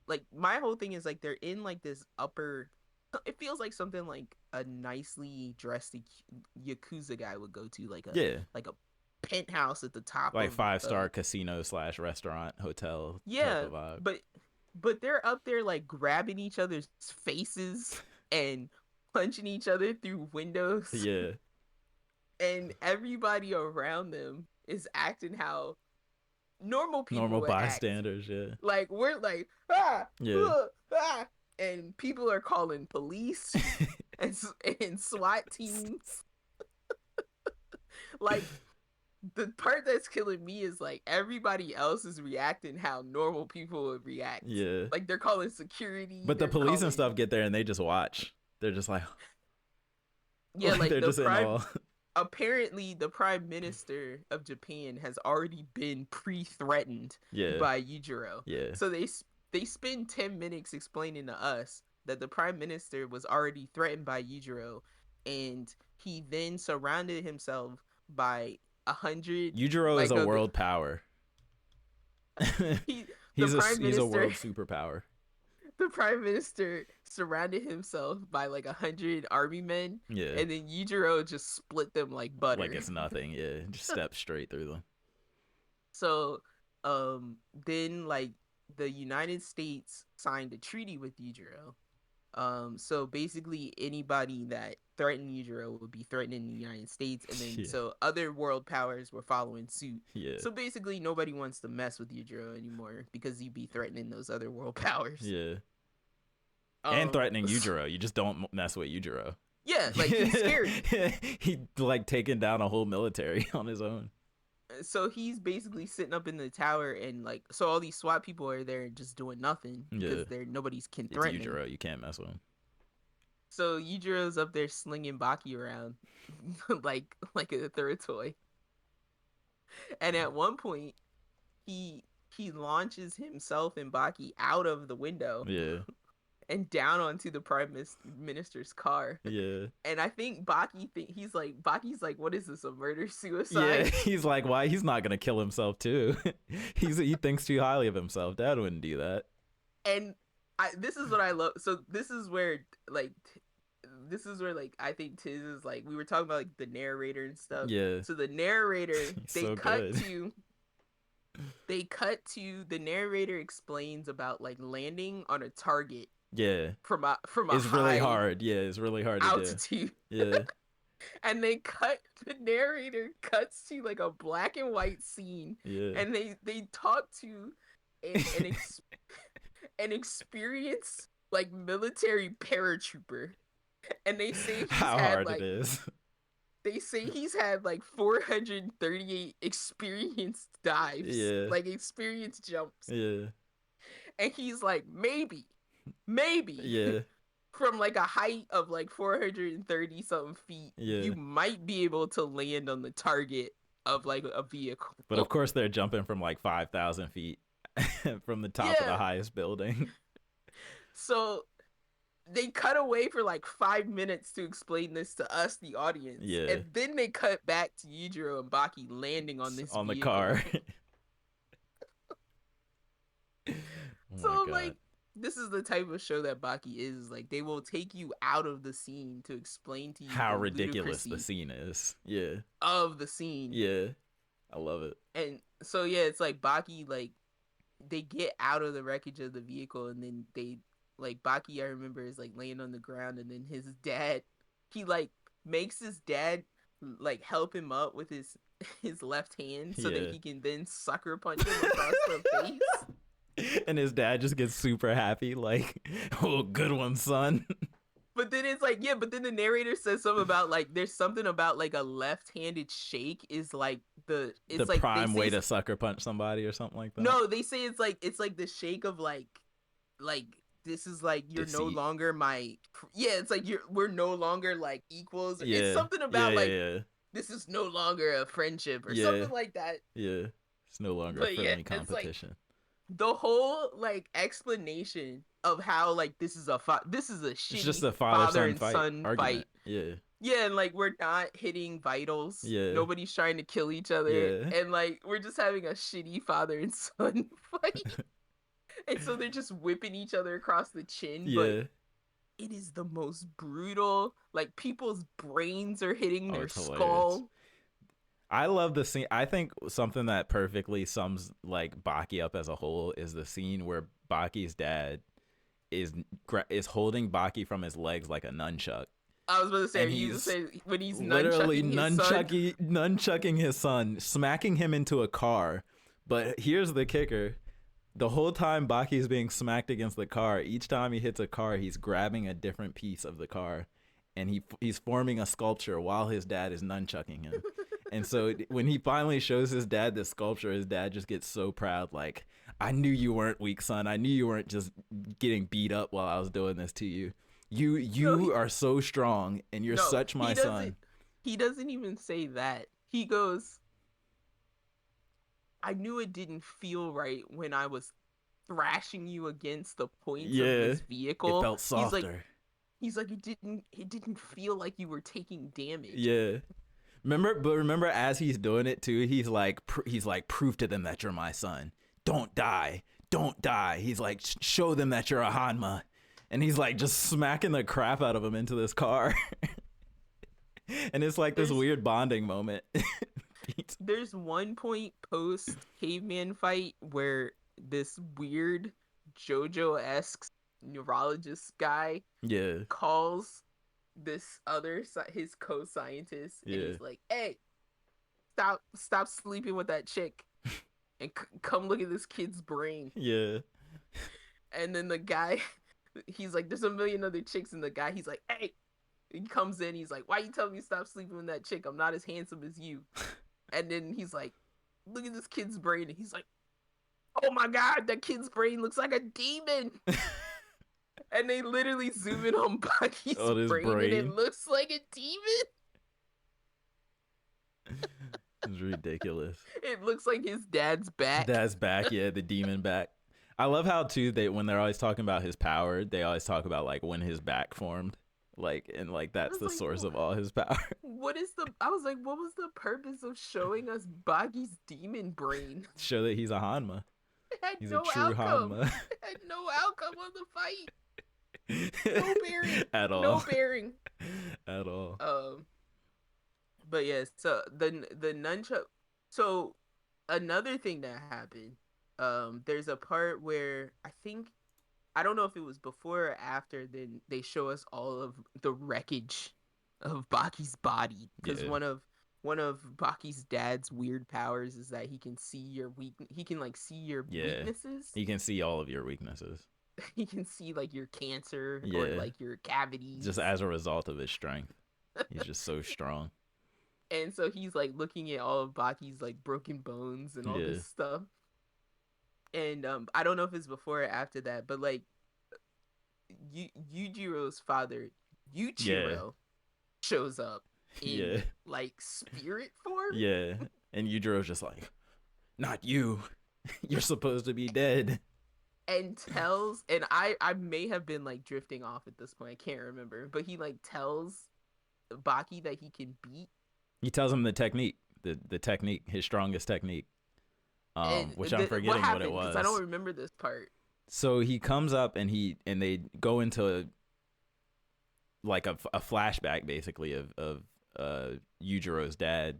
like my whole thing is like they're in like this upper. It feels like something like a nicely dressed Yakuza guy would go to, like a penthouse at the top, like 5-star casino / restaurant hotel. Yeah, but they're up there like grabbing each other's faces and punching each other through windows. Yeah. And everybody around them is acting how normal people bystanders act. Like we're like and people are calling police and SWAT teams. Like, the part that's killing me is like everybody else is reacting how normal people would react. Yeah. Like, they're calling security. But the police and stuff get there and they just watch. They're just like, yeah, like they're just in awe. Apparently, the prime minister of Japan has already been pre-threatened Yeah. by Yujiro. Yeah. So they spend 10 minutes explaining to us that the prime minister was already threatened by Yujiro, and he then surrounded himself by 100. Yujiro is a world power. He's a world superpower. The prime minister surrounded himself by like 100 army men. Yeah. And then Yujiro just split them like butter. Like it's nothing. Yeah. Just step straight through them. So, then like the United States signed a treaty with Yujiro. So basically anybody that threatened Yujiro would be threatening the United States, and then so other world powers were following suit. Yeah. So basically nobody wants to mess with Yujiro anymore because he'd be threatening those other world powers. Yeah. And threatening Yujiro. You just don't mess with Yujiro. Yeah, like he's scary. He like taking down a whole military on his own. So he's basically sitting up in the tower, and like, so all these SWAT people are there just doing nothing because nobody's can threaten him. Yujiro, you can't mess with him. So Yujiro's up there slinging Baki around like a third toy. And at one point, he launches himself and Baki out of the window. Yeah. And down onto the prime minister's car. Yeah. And I think Baki's like, what is this, a murder suicide? Yeah, he's like, why? He's not gonna kill himself too. He thinks too highly of himself. Dad wouldn't do that. And this is what I love. So this is where I think Tiz is like, we were talking about like the narrator and stuff. Yeah. So the narrator, they cut to the narrator explains about like landing on a target. Yeah. From a it's really hard. Yeah, it's really hard altitude. To do. Yeah. And the narrator cuts to like a black and white scene. Yeah. And they talk to an experienced like military paratrooper. And they say how hard it is. They say he's had like 438 experienced dives. Yeah. Like experienced jumps. Yeah. And he's like, maybe. Yeah. From like a height of like 430 something feet, you might be able to land on the target of like a vehicle. But of course they're jumping from like 5,000 feet from the top of the highest building. So they cut away for like 5 minutes to explain this to us, the audience. Yeah. And then they cut back to Yujiro and Baki landing on this on vehicle. the car. So like, this is the type of show that Baki is. Like, they will take you out of the scene to explain to you how ridiculous the scene is. Yeah. Of the scene. Yeah. I love it. And so yeah, it's like Baki, like, they get out of the wreckage of the vehicle, and then they like Baki, I remember, is like laying on the ground, and then his dad, he like makes his dad like help him up with his left hand so that he can then sucker punch him across the face. And his dad just gets super happy, like, oh, good one, son. But then it's like, but then the narrator says something about like, there's something about like a left-handed shake is like the like prime way to sucker punch somebody or something like that. No, they say it's like the shake of like this is like, you're deceit. No longer my it's like we're no longer like equals. Yeah. It's something about this is no longer a friendship or something like that. Yeah, it's no longer a friendly competition. Like, the whole like explanation of how like this is a shitty, it's just a father and son fight. Yeah, and like we're not hitting vitals. Yeah, nobody's trying to kill each other. Yeah. And like we're just having a shitty father and son fight. And so they're just whipping each other across the chin. Yeah. But it is the most brutal. Like, people's brains are hitting their skull. I love the scene. I think something that perfectly sums like Baki up as a whole is the scene where Baki's dad is holding Baki from his legs like a nunchuck. I was going to say, when he's literally nunchucking his son, smacking him into a car. But here's the kicker. The whole time Baki is being smacked against the car, each time he hits a car, he's grabbing a different piece of the car, and he's forming a sculpture while his dad is nunchucking him. And so when he finally shows his dad the sculpture, his dad just gets so proud, like, I knew you weren't weak, son. I knew you weren't just getting beat up while I was doing this to you. You are so strong, and you're such my son. He doesn't even say that. He goes, I knew it didn't feel right when I was thrashing you against the points of this vehicle. It felt softer. He's like, it didn't feel like you were taking damage. Yeah. Remember as he's doing it too, he's like, prove to them that you're my son. Don't die. He's like, show them that you're a Hanma. And he's like just smacking the crap out of him into this car. And it's like this weird bonding moment. There's one point post caveman fight where this weird JoJo-esque neurologist guy calls this other his co-scientist and he's like, hey, stop sleeping with that chick and come look at this kid's brain. And then the guy, he's like, there's a million other chicks, and the guy, he's like, hey, he comes in, he's like, why you telling me to stop sleeping with that chick? I'm not as handsome as you. And then he's like, look at this kid's brain, and he's like, oh my god, that kid's brain looks like a demon. And they literally zoom in on Bucky's brain, and it looks like a demon. It's ridiculous. It looks like his dad's back. The demon back. I love how too when they're always talking about his power, they always talk about like when his back formed, like, and like that's the source of all his power. I was like, what was the purpose of showing us Bagi's demon brain? Show that he's a Hanma. He's a true Hanma. It had no outcome on the fight. No bearing at all. No bearing at all. But yeah, so the nunchuck. So another thing that happened. There's a part where I don't know if it was before or after. Then they show us all of the wreckage of Baki's body, because one of Baki's dad's weird powers is that he can see your weaknesses. He can see all of your weaknesses. He can see like your cancer or like your cavities. Just as a result of his strength. He's just so strong. And so he's like looking at all of Baki's like broken bones and all this stuff. And I don't know if it's before or after that, but like Yujiro's father, Yuichiro, shows up in like spirit form. Yeah. And Yujiro's just like, not you. You're supposed to be dead. And tells, and I may have been like drifting off at this point, I can't remember, but he like tells Baki that he can beat. He tells him the technique, the technique, his strongest technique, which I'm forgetting what it was. Because I don't remember this part. So he comes up and they go into like a flashback basically of Yujiro's dad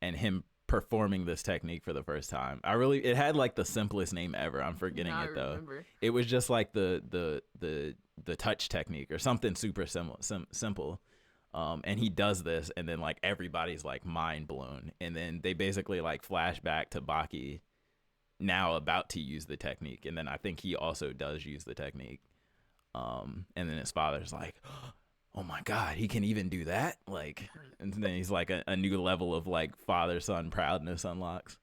and him performing this technique for the first time. It had like the simplest name ever. I'm forgetting it though. Remember. It was just like the touch technique or something super simple. And he does this, and then like everybody's like mind blown, and then they basically like flash back to Baki now about to use the technique, and then I think he also does use the technique. And then his father's like, oh my god, he can even do that, like, and then he's like a new level of like father-son proudness unlocks.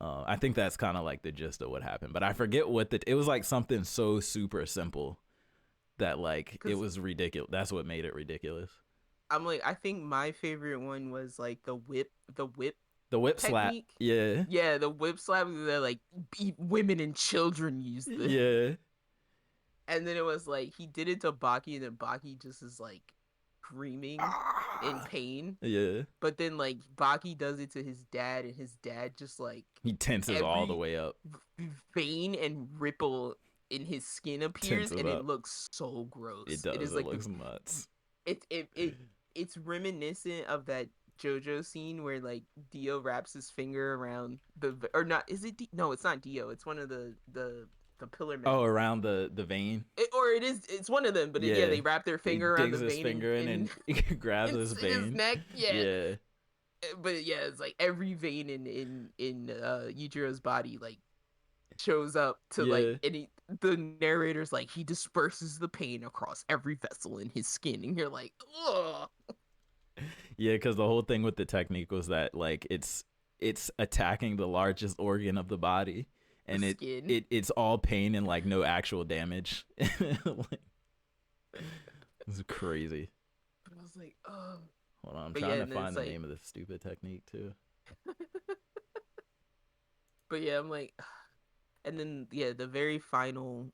I think that's kind of like the gist of what happened, but I forget it was like something so super simple that like it was ridiculous. That's what made it ridiculous. I'm like, I think my favorite one was like the whip slap. Yeah, the whip slap. That like women and children use this. Yeah. And then it was like he did it to Baki, and then Baki just is like screaming in pain. Yeah. But then like Baki does it to his dad, and his dad just like he tenses all the way up. Vein and ripple in his skin appears, and it looks so gross. It does. It looks nuts. It's reminiscent of that JoJo scene where like Dio wraps his finger around no, it's not Dio, it's one of the pillar men. Oh, around the vein. It's one of them, but they wrap their finger around the vein. Digs his finger in and he grabs his vein. His neck, yeah. But yeah, it's like every vein in Yujiro's body like shows up to Yeah. the narrator's like, he disperses the pain across every vessel in his skin, and you're like, ugh. Yeah, because the whole thing with the technique was that like it's attacking the largest organ of the body, and it's all pain and like no actual damage. Like, it's crazy. But I was like, oh. Hold on, I'm trying to find the name of this stupid technique too. But yeah, I'm like, and then yeah, the very final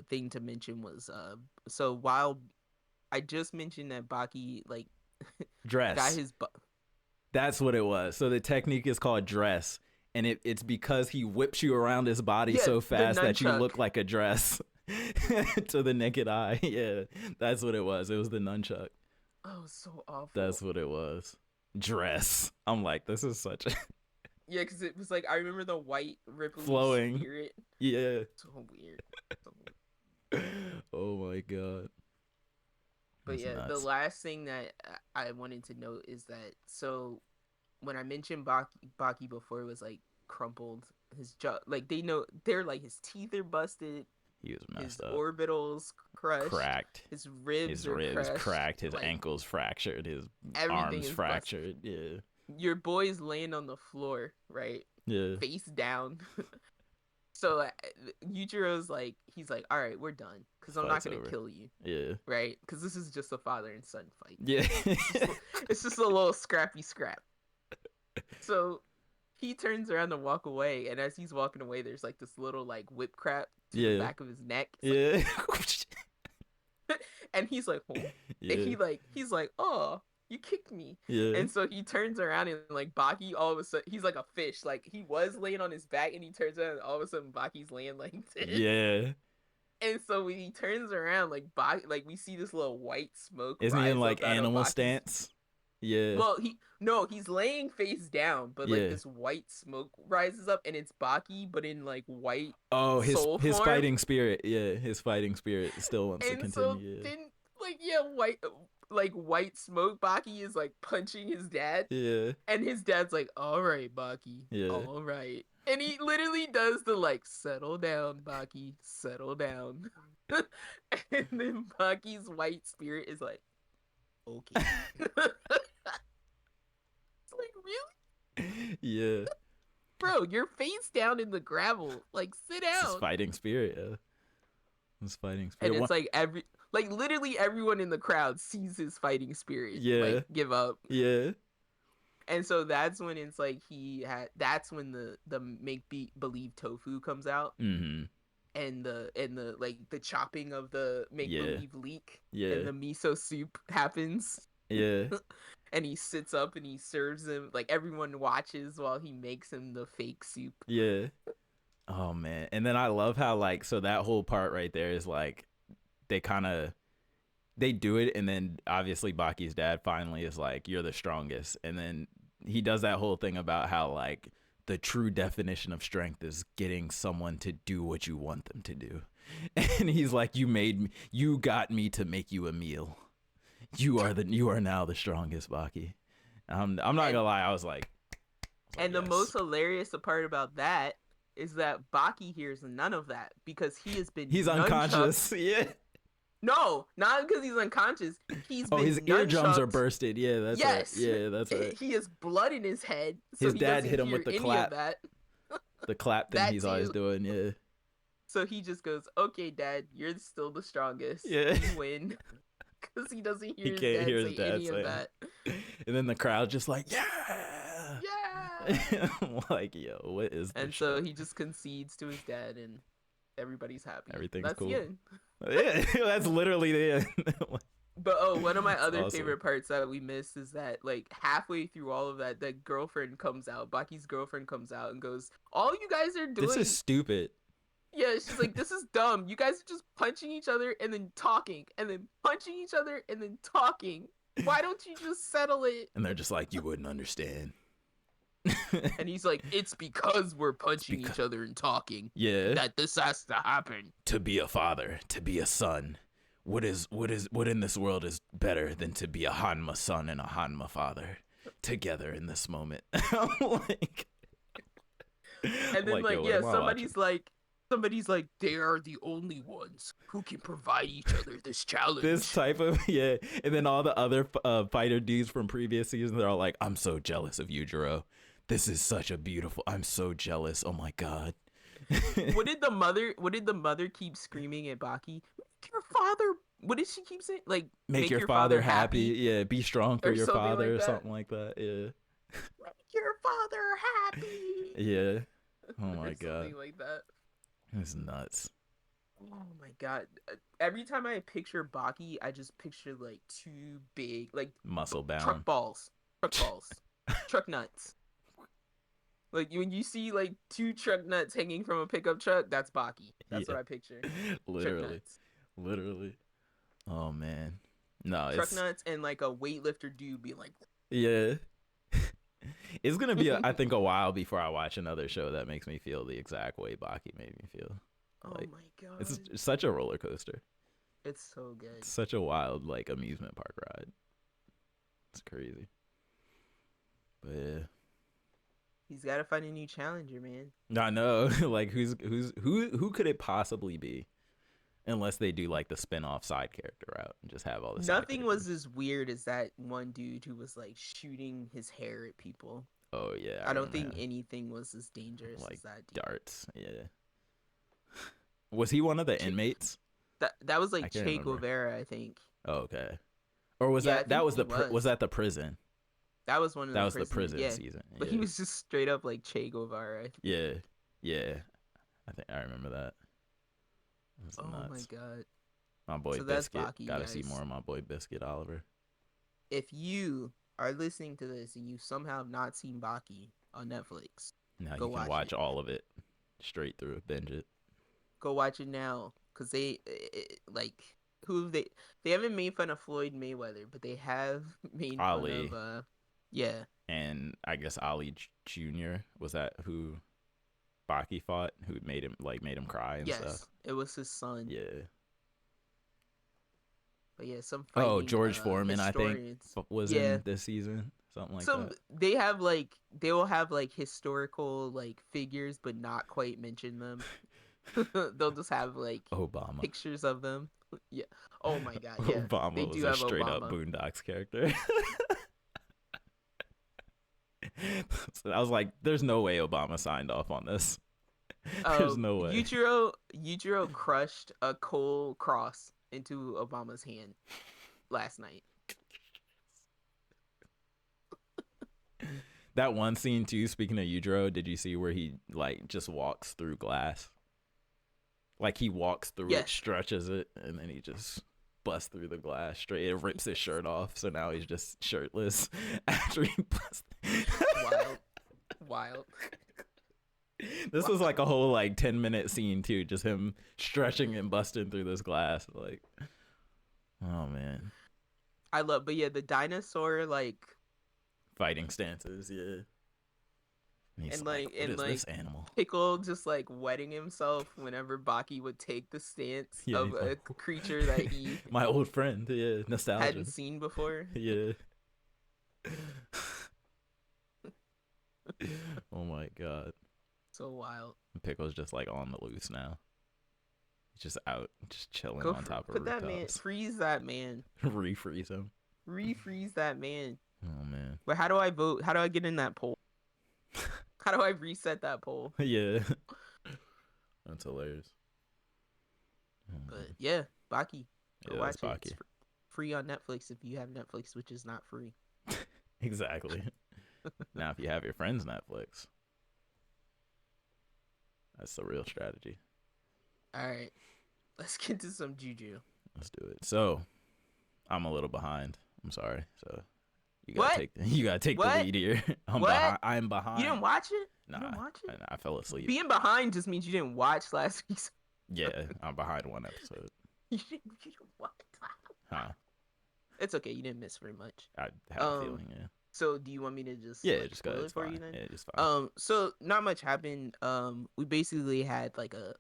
thing to mention was so while I just mentioned that Baki like dress got his that's what it was. So the technique is called dress, and it's because he whips you around his body so fast that you look like a dress to the naked eye. Yeah, that's what it was. It was the nunchuck. Oh, so awful. That's what it was. Dress. I'm like, this is such a yeah, because it was like, I remember the white rippling flowing spirit. Yeah. So weird. Oh my god. But that's nuts. The last thing that I wanted to note is that, so when I mentioned Baki before, it was like crumpled, his jaw, like they're like his teeth are busted. He was messed up. His orbitals cracked. His ribs cracked. His ankles fractured. His arms fractured. Busted. Yeah. Your boy's laying on the floor, right? Yeah. Face down. So Yujiro's like, he's like, all right, we're done, because I'm not gonna kill you. Yeah. Right? Because this is just a father and son fight. Yeah. It's just a little scrappy scrap. So he turns around to walk away, and as he's walking away, there's like this little like whip crap to the back of his neck. Yeah. Like, and he's like, oh. Yeah. And he's like, oh, you kicked me. Yeah. And so he turns around, and like Baki, all of a sudden, he's like a fish. Like he was laying on his back, and he turns around, and all of a sudden Baki's laying like this. Yeah. And so when he turns around, like Baki, like we see this little white smoke. Isn't he in like animal stance? Yeah. Well, he's laying face down, but like this white smoke rises up, and it's Baki, but in like white. Oh, his fighting spirit. Yeah, his fighting spirit still wants to continue. So white smoke, Baki is like punching his dad. Yeah. And his dad's like, all right, Baki. Yeah. All right. And he literally does the like, settle down, Baki, settle down. And then Baki's white spirit is like, okay. It's like, really? Yeah. Bro, you're face down in the gravel. Like, sit down. It's his fighting spirit, yeah. His fighting spirit. And it's like literally everyone in the crowd sees his fighting spirit. Yeah. Like, give up. Yeah. And so that's when it's like that's when the make believe tofu comes out. Mm-hmm. And the like the chopping of the make believe leek. Yeah. And the miso soup happens. Yeah. And he sits up and he serves him, like everyone watches while he makes him the fake soup. Yeah. Oh man. And then I love how like, so that whole part right there is like they do it, and then obviously Baki's dad finally is like, you're the strongest. And then he does that whole thing about how like the true definition of strength is getting someone to do what you want them to do. And he's like, you got me to make you a meal. You are now the strongest, Baki. I'm not gonna lie, I was like, and the most hilarious part about that is that Baki hears none of that, because he's unconscious. Yeah. No, not because he's unconscious. His eardrums are bursted. Yeah, that's right. Yeah, that's right. He has blood in his head. So his dad hit him with the clap. The clap thing he's always doing. Yeah. So he just goes, "Okay, Dad, you're still the strongest. Yeah, you win." Because he doesn't hear his dad say any of that. And then the crowd just like, yeah. I'm like, yo, what is this? And so he just concedes to his dad, and everybody's happy. Everything's cool. That's the end. Yeah, that's literally the end. But one of my other favorite parts that we missed is that like halfway through all of that, girlfriend comes out. Baki's girlfriend comes out and goes, "All you guys are doing, this is stupid." Yeah, she's like, "This is dumb. You guys are just punching each other and then talking, and then punching each other and then talking. Why don't you just settle it?" And they're just like, "You wouldn't understand." And he's like, "It's because we're punching each other and talking. Yeah, that this has to happen. To be a father, to be a son. What in this world is better than to be a Hanma son and a Hanma father together in this moment?" Like, and then somebody's like, Somebody's like, they are the only ones who can provide each other this challenge. This type of, yeah. And then all the other fighter dudes from previous seasons, they're all like, I'm so jealous of you, Juro. This is such a beautiful, I'm so jealous. Oh my God. What did the mother keep screaming at Baki? Make your father, what did she keep saying? Like, make your father happy. Yeah, be strong for your father like or something like that. Yeah. Make your father happy. Yeah. Oh my God. Something like that. It's nuts. Oh my God. Every time I picture Baki, I just picture like two big, like muscle bound truck balls, truck nuts. Like when you see like two truck nuts hanging from a pickup truck, that's Baki. That's what I picture. Literally. Oh man. No, truck nuts and like a weightlifter dude being like, yeah. It's gonna be, I think, a while before I watch another show that makes me feel the exact way Baki made me feel. Like, oh my God, it's such a roller coaster. It's so good. It's such a wild like amusement park ride. It's crazy. But yeah, he's got to find a new challenger, man. I know. Like who could it possibly be? Unless they do like the spin-off side character route and just have all this. Nothing was as weird as that one dude who was like shooting his hair at people. Oh yeah. I don't think anything was as dangerous like as that dude. Darts. Yeah. Was he one of the inmates? That was like Che Guevara, I think. Oh, okay. Or was that was was that the prison? That was one of the prison season. Yeah. But he was just straight up like Che Guevara. Yeah. I think I remember that. Oh nuts. My God. My boy Biscuit. Gotta see more of my boy Biscuit, Oliver. If you are listening to this and you somehow have not seen Baki on Netflix, now you can watch all of it straight through, binge it. Go watch it now, because they haven't made fun of Floyd Mayweather, but they have made Ali. Fun of yeah. And I guess Ali Jr. was that who Baki fought, who made him cry and stuff. Yes, it was his son. Yeah. But yeah, some fighting, George Foreman, I think, was in this season, something like that. They will have like historical like figures, but not quite mention them. They'll just have like Obama pictures of them. Yeah. Oh my God. Yeah. Obama they was a straight up Boondocks character. So I was like, "There's no way Obama signed off on this. There's no way." Yujiro crushed a coal cross into Obama's hand last night. That one scene too. Speaking of Yujiro, did you see where he like just walks through glass? Like he walks through it, stretches it, and then he just busts through the glass straight. It rips his shirt off, so now he's just shirtless after he busts. Wild. This was like a whole like 10-minute scene too, just him stretching and busting through this glass. Like, oh man, but yeah, the dinosaur like fighting stances, yeah. And like this animal? Pickle just like wetting himself whenever Baki would take the stance of a creature that he my old friend, yeah, nostalgia, hadn't seen before. Yeah. Oh my God. So wild. Pickle's just like on the loose now. He's just out, just chilling on top of rooftops. That man, freeze that man. Refreeze him. Refreeze that man. Oh man. But how do I vote? How do I get in that poll? How do I reset that poll? Yeah. That's hilarious. But yeah, Baki. Go watch Baki. It's free on Netflix if you have Netflix, which is not free. Exactly. Now, if you have your friend's Netflix, that's the real strategy. All right. Let's get to some Juju. Let's do it. So, I'm a little behind. I'm sorry. So, you gotta take the lead here. I'm behind. You didn't watch it? Nah, you didn't watch it? I fell asleep. Being behind just means you didn't watch last week's. Yeah, I'm behind one episode. You didn't watch. Huh? It's okay. You didn't miss very much. I have a feeling, yeah. So do you want me to just just go ahead for you then? Yeah, just fine. So not much happened. We basically had like a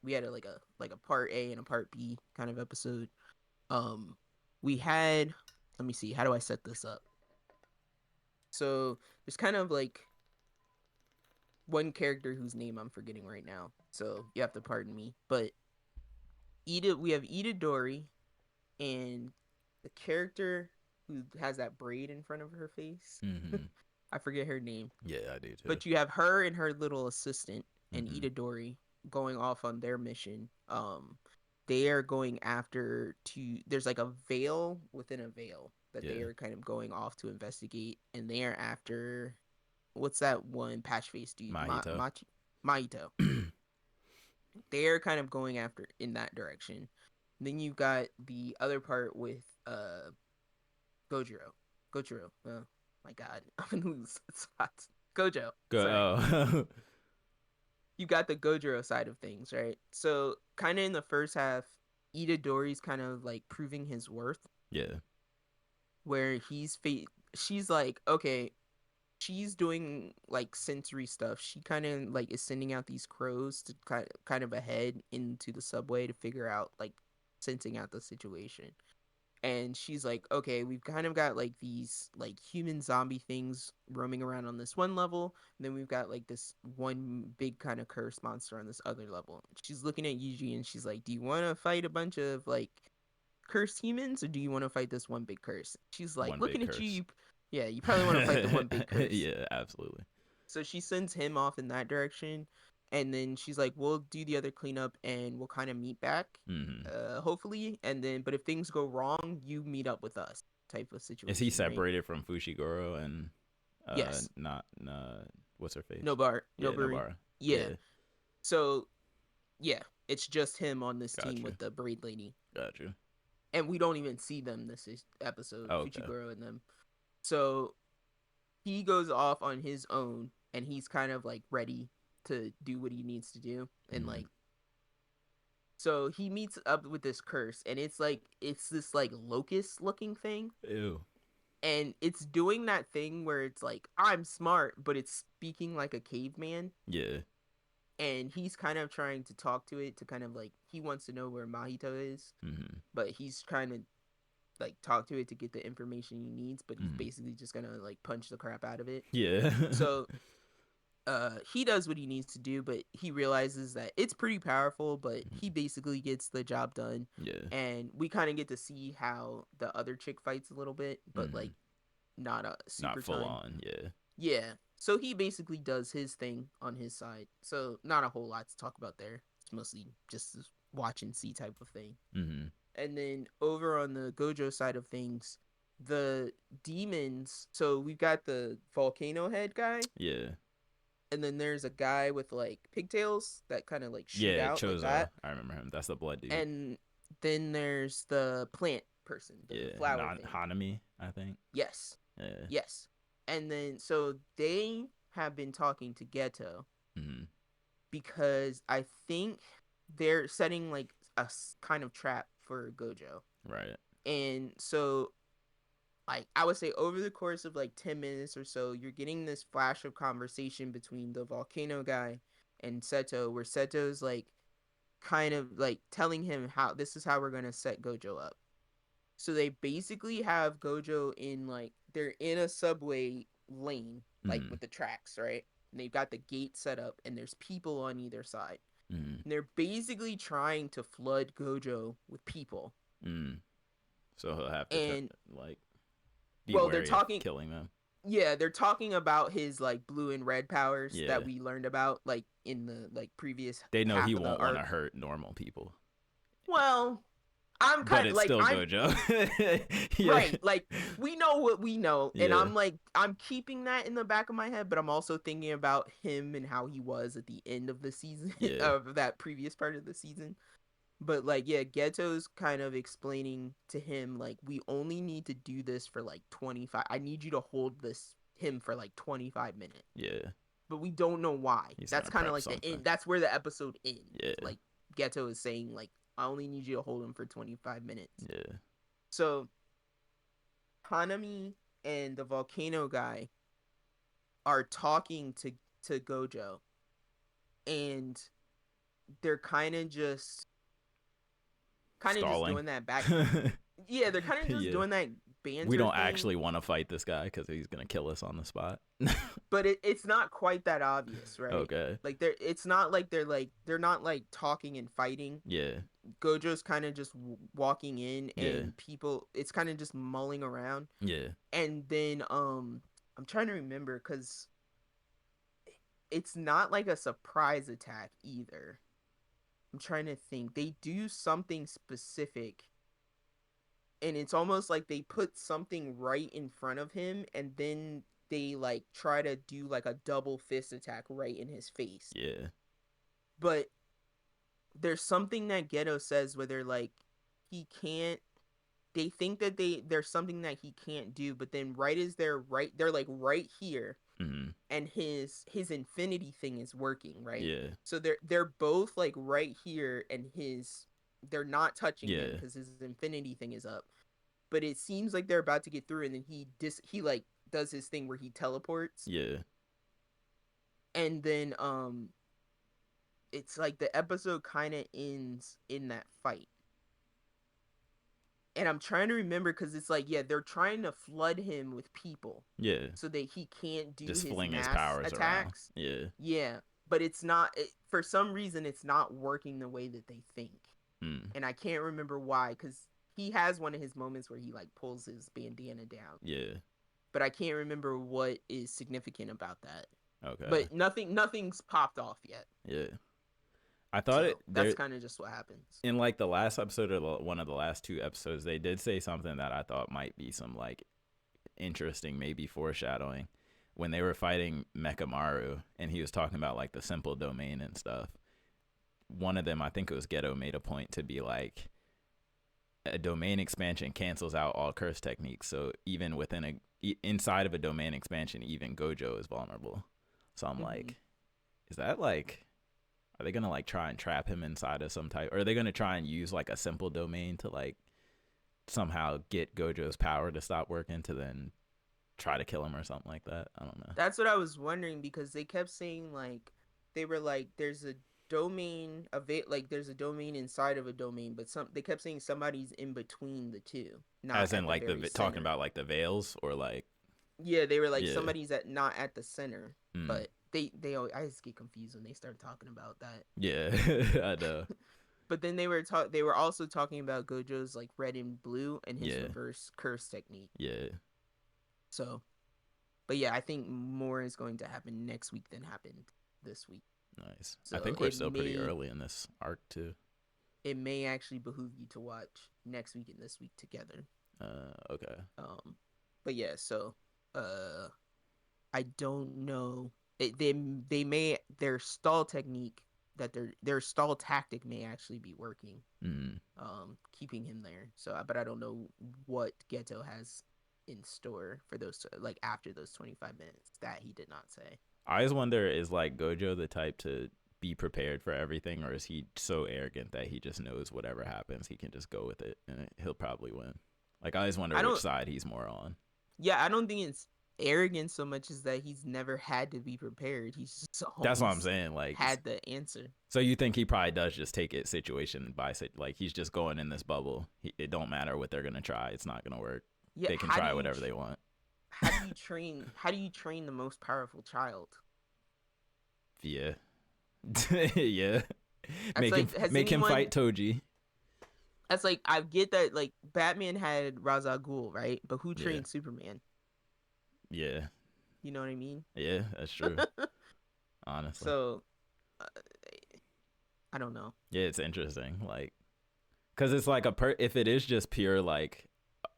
part A and a part B kind of episode. We had, let me see, how do I set this up? So there's kind of like one character whose name I'm forgetting right now, so you have to pardon me. But we have Itadori, and the character who has that braid in front of her face. Mm-hmm. I forget her name. Yeah, I do too. But you have her and her little assistant and Mm-hmm. Itadori going off on their mission. They are going after there's like a veil within a veil that they are kind of going off to investigate, and they are after what's that one patch face dude? Mahito. Mahito. They're kind of going after in that direction. Then you've got the other part with Gojiro. Oh my god, I'm gonna lose spots. Gojo. Go. You got the Gojiro side of things, right? So kind of in the first half, Itadori's kind of like proving his worth. Yeah. Where she's like, okay, she's doing like sensory stuff. She kind of like is sending out these crows to kind of ahead into the subway to figure out like sensing out the situation. And she's like, okay, we've kind of got like these like human zombie things roaming around on this one level, and then we've got like this one big kind of cursed monster on this other level. She's looking at Yuji and she's like, do you want to fight a bunch of like cursed humans, or do you want to fight this one big curse? She's like, one looking at curse. you, yeah, you probably want to fight the one big curse. Yeah, absolutely. So she sends him off in that direction, and then she's like, we'll do the other cleanup and we'll kind of meet back, hopefully, and then but if things go wrong, you meet up with us type of situation. Is he separated from Fushiguro and yes, not what's her face? Nobara. Yeah. So yeah, it's just him on this team with the braid lady. Got you. And we don't even see them this episode, Fushiguro and them. So he goes off on his own, and he's kind of like ready to do what he needs to do, and like, so he meets up with this curse, and it's this like locust looking thing. Ew. And it's doing that thing where it's like, I'm smart, but it's speaking like a caveman. Yeah. And he's kind of trying to talk to it to kind of like, he wants to know where Mahito is, but he's trying to like talk to it to get the information he needs, but he's basically just gonna like punch the crap out of it. Yeah. So he does what he needs to do, but he realizes that it's pretty powerful, but he basically gets the job done. Yeah. And we kind of get to see how the other chick fights a little bit, but like not a super not full on. Yeah. Yeah. So he basically does his thing on his side. So not a whole lot to talk about there. It's mostly just this watch and see type of thing. And then over on the Gojo side of things, the demons. So we've got the volcano head guy. Yeah. And then there's a guy with like pigtails that kind of like shoot out Chozo. like that. I remember him. That's the blood dude. And then there's the plant person, the flower thing. Hanami, I think. Yes. Yeah. Yes. And then so they have been talking to Geto because I think they're setting like a kind of trap for Gojo. Right. And so like I would say over the course of like 10 minutes or so, you're getting this flash of conversation between the volcano guy and Seto, where Seto's like kind of like telling him how this is how we're going to set Gojo up. So they basically have Gojo in like, they're in a subway lane, like with the tracks, right? And they've got the gate set up and there's people on either side. And they're basically trying to flood Gojo with people. So he'll have to like be they're talking of killing them. Yeah, they're talking about his like blue and red powers that we learned about like in the like previous. They know he won't want to hurt normal people. Well, I'm kind of like still Gojo. Right, like we know what we know, and I'm keeping that in the back of my head, but I'm also thinking about him and how he was at the end of the season of that previous part of the season. But like, yeah, Geto's kind of explaining to him like, we only need to do this for like 25. I need you to hold him for like 25 minutes. Yeah. But we don't know why. That's kind of like something. the end. That's where the episode ends. Yeah. Like Geto is saying like, I only need you to hold him for 25 minutes. Yeah. So Hanami and the volcano guy are talking to Gojo, and they're kind of just doing that back. Yeah, they're kind of just doing that banter We don't thing, actually want to fight this guy because he's gonna kill us on the spot. but it's not quite that obvious, right? Okay. Like it's not like they're not like talking and fighting. Yeah. Gojo's kind of just walking in, and Yeah. it's kind of just mulling around. Yeah. And then I'm trying to remember, because it's not like a surprise attack either. I'm trying to think. They do something specific, and it's almost like they put something right in front of him, and then they like try to do like a double fist attack right in his face. Yeah. But there's something that Geto says where they're like, he can't. They think that there's something that he can't do, but then they're like right here, Mm-hmm. and his infinity thing is working, right? Yeah. So they're both like right here, and they're not touching him Yeah. because his infinity thing is up. But it seems like they're about to get through, and then he like does his thing where he teleports. Yeah. And then it's like the episode kind of ends in that fight. And I'm trying to remember, because it's like, yeah, they're trying to flood him with people. Yeah. So that he can't do Just his fling mass his powers attacks. around. Yeah. Yeah. But it's not, for some reason, it's not working the way that they think. And I can't remember why, because he has one of his moments where he like pulls his bandana down. Yeah. But I can't remember what is significant about that. Okay. But nothing's popped off yet. Yeah. I thought that's kind of just what happens. In like the last episode or one of the last two episodes, they did say something that I thought might be some like interesting, maybe foreshadowing, when they were fighting Mechamaru and he was talking about like the simple domain and stuff. One of them, I think it was Geto, made a point to be like, a domain expansion cancels out all curse techniques. So even inside of a domain expansion, even Gojo is vulnerable. So I'm like, is that like, are they gonna like try and trap him inside of some type, or are they gonna try and use like a simple domain to like somehow get Gojo's power to stop working to then try to kill him or something like that? I don't know. That's what I was wondering, because they kept saying like, they were like, there's a domain there's a domain inside of a domain, but they kept saying somebody's in between the two. Not as in like talking about like the veils, or like, yeah, they were like, somebody's not at the center. But they I just get confused when they start talking about that. Yeah. I know. But then they were also talking about Gojo's like red and blue and his reverse curse technique. Yeah. So, but yeah, I think more is going to happen next week than happened this week. Nice. So I think we're still pretty early in this arc too. It may actually behoove you to watch next week and this week together. Okay. But yeah, so I don't know. They may, their stall technique, that their stall tactic may actually be working. Keeping him there. So, but I don't know what Geto has in store for those, like after those 25 minutes. That he did not say. I always wonder, is like Gojo the type to be prepared for everything, or is he so arrogant that he just knows whatever happens, he can just go with it and he'll probably win? Like, I always wonder which side he's more on. Yeah, I don't think it's arrogant so much as that he's never had to be prepared. He's just that's what I'm saying. Like, had the answer. So you think he probably does just take it situation by like, he's just going in this bubble. It don't matter what they're gonna try. It's not gonna work. Yeah, they can try whatever they want. How do you train the most powerful child? Yeah. Yeah. Make him fight Toji. That's like, I get that, like, Batman had Ra's al Ghul, right? But who trained Superman? Yeah. You know what I mean? Yeah, that's true. Honestly. So, I don't know. Yeah, it's interesting. Like, because it's like if it is just pure, like,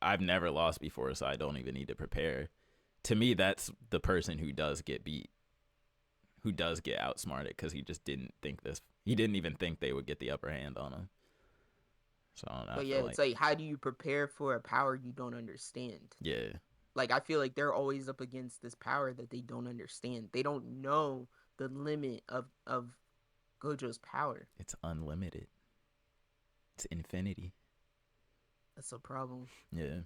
I've never lost before, so I don't even need to prepare. To me, that's the person who does get beat, who does get outsmarted, because he just didn't think this. He didn't even think they would get the upper hand on him. So I don't know. But yeah, it's like, how do you prepare for a power you don't understand? Yeah. Like, I feel like they're always up against this power that they don't understand. They don't know the limit of Gojo's power. It's unlimited. It's infinity. That's a problem. Yeah.